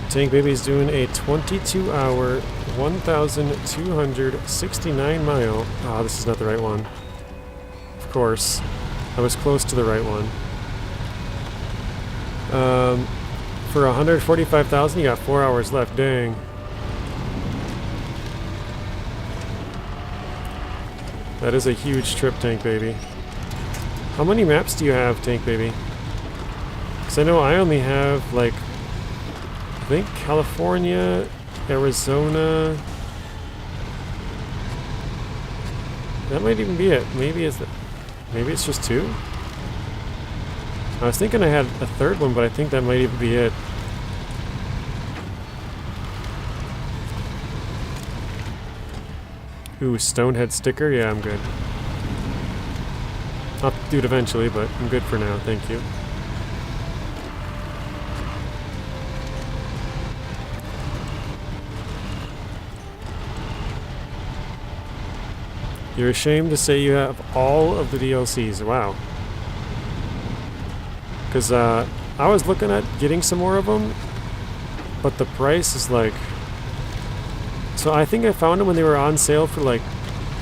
Tank Baby's doing a 22-hour, 1,269 mile... Ah, this is not the right one. Of course. I was close to the right one. For 145,000, you got 4 hours left. Dang. That is a huge trip, Tank Baby. How many maps do you have, Tank Baby? Because I know I only have, like... I think California, Arizona... That might even be it. Maybe it's just 2? I was thinking I had a third one, but I think that might even be it. Ooh, Stonehead sticker? Yeah, I'm good. I'll do it eventually, but I'm good for now, thank you. You're ashamed to say you have all of the DLCs. Wow. Because I was looking at getting some more of them, but the price is like... So I think I found them when they were on sale for like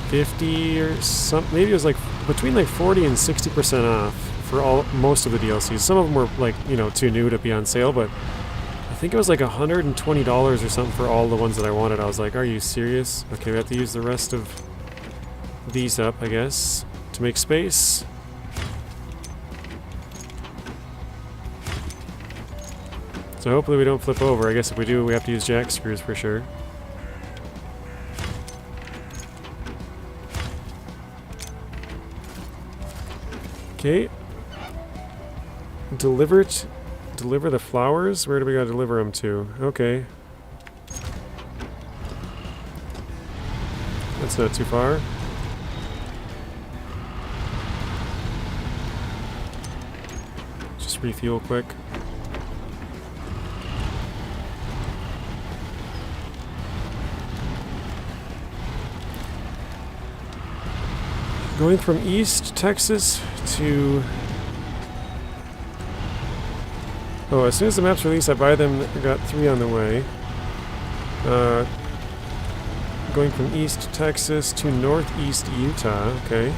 50 or something. Maybe it was like between like 40 and 60% off for most of the DLCs. Some of them were like, you know, too new to be on sale, but I think it was like $120 or something for all the ones that I wanted. I was like, are you serious? Okay, we have to use the rest of these up, I guess, to make space. So hopefully we don't flip over. I guess if we do, we have to use jack screws for sure. Okay. Deliver the flowers? Where do we gotta deliver them to? Okay. That's not too far. Just refuel quick. Going from East Texas to... Oh, as soon as the map's released, I buy them. I got 3 on the way. Going from East Texas to Northeast Utah. Okay.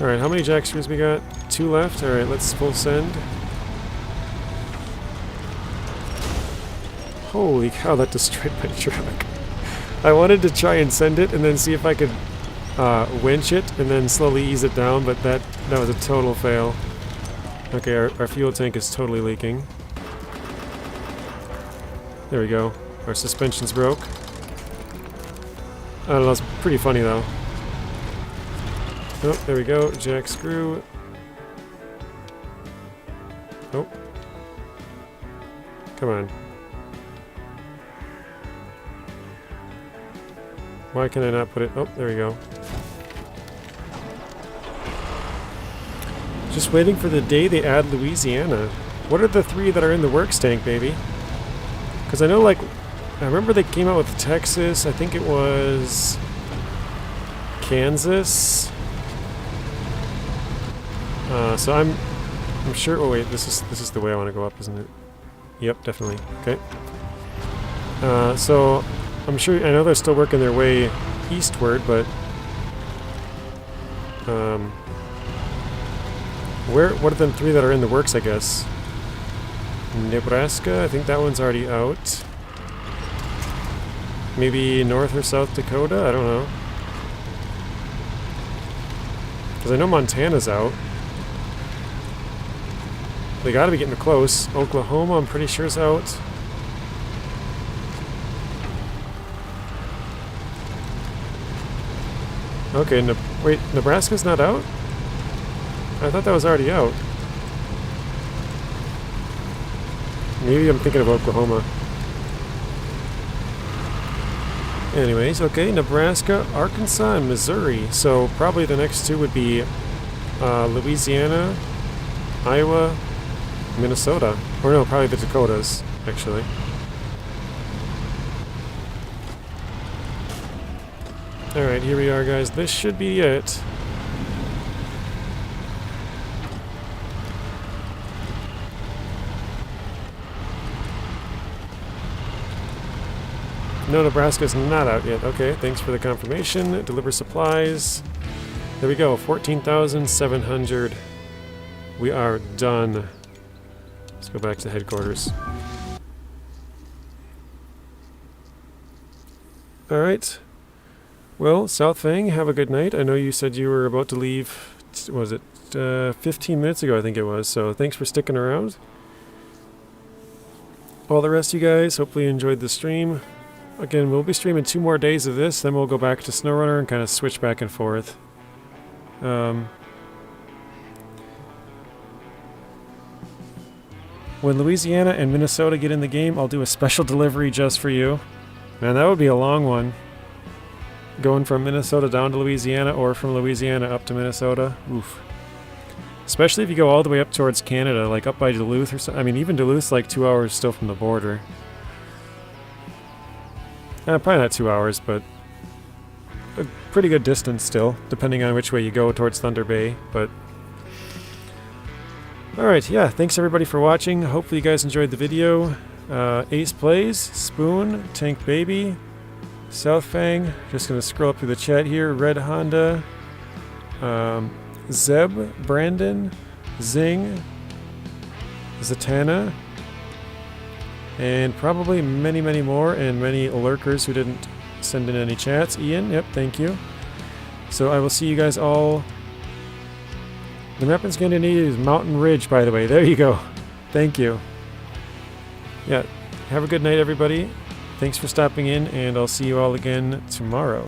Alright, how many jack screws we got? 2 left? Alright, let's full send. Holy cow, that destroyed my truck. I wanted to try and send it and then see if I could winch it and then slowly ease it down, but that was a total fail. Okay, our fuel tank is totally leaking. There we go. Our suspension's broke. I don't know, it's pretty funny though. Oh, there we go. Jack screw. Oh. Come on. Why can I not put it? Oh, there we go. Just waiting for the day they add Louisiana. What are the 3 that are in the works tank, baby? Because I know, like, I remember they came out with Texas. I think it was Kansas. So I'm sure. Oh wait, this is the way I want to go up, isn't it? Yep, definitely. Okay. So I'm sure. I know they're still working their way eastward, but what are the 3 that are in the works? I guess Nebraska. I think that one's already out. Maybe North or South Dakota. I don't know. Because I know Montana's out. They gotta be getting close. Oklahoma, I'm pretty sure, is out. Okay, wait, Nebraska's not out? I thought that was already out. Maybe I'm thinking of Oklahoma. Anyways, okay, Nebraska, Arkansas, and Missouri. So probably the next 2 would be Louisiana, Iowa, Minnesota. Or no, probably the Dakotas, actually. Alright, here we are, guys. This should be it. No, Nebraska's not out yet. Okay, thanks for the confirmation. Deliver supplies. There we go, 14,700. We are done. Let's go back to headquarters. Alright. Well, South Fang, have a good night. I know you said you were about to leave, was it 15 minutes ago, I think it was, so thanks for sticking around. All the rest of you guys, hopefully you enjoyed the stream. Again, we'll be streaming 2 more days of this, then we'll go back to SnowRunner and kind of switch back and forth. When Louisiana and Minnesota get in the game, I'll do a special delivery just for you. Man, that would be a long one. Going from Minnesota down to Louisiana, or from Louisiana up to Minnesota. Oof. Especially if you go all the way up towards Canada, like up by Duluth or something. I mean, even Duluth's like 2 hours still from the border. Probably not 2 hours, but a pretty good distance still, depending on which way you go towards Thunder Bay, but... Alright, yeah, thanks everybody for watching. Hopefully you guys enjoyed the video. Ace Plays, Spoon, Tank Baby, South Fang, just going to scroll up through the chat here. Red Honda, Zeb, Brandon, Zing, Zatanna, and probably many, many more, and many lurkers who didn't send in any chats. Ian, yep, thank you. So I will see you guys all. The map in Scandinavia is Mountain Ridge, by the way. There you go. Thank you. Yeah, have a good night, everybody. Thanks for stopping in, and I'll see you all again tomorrow.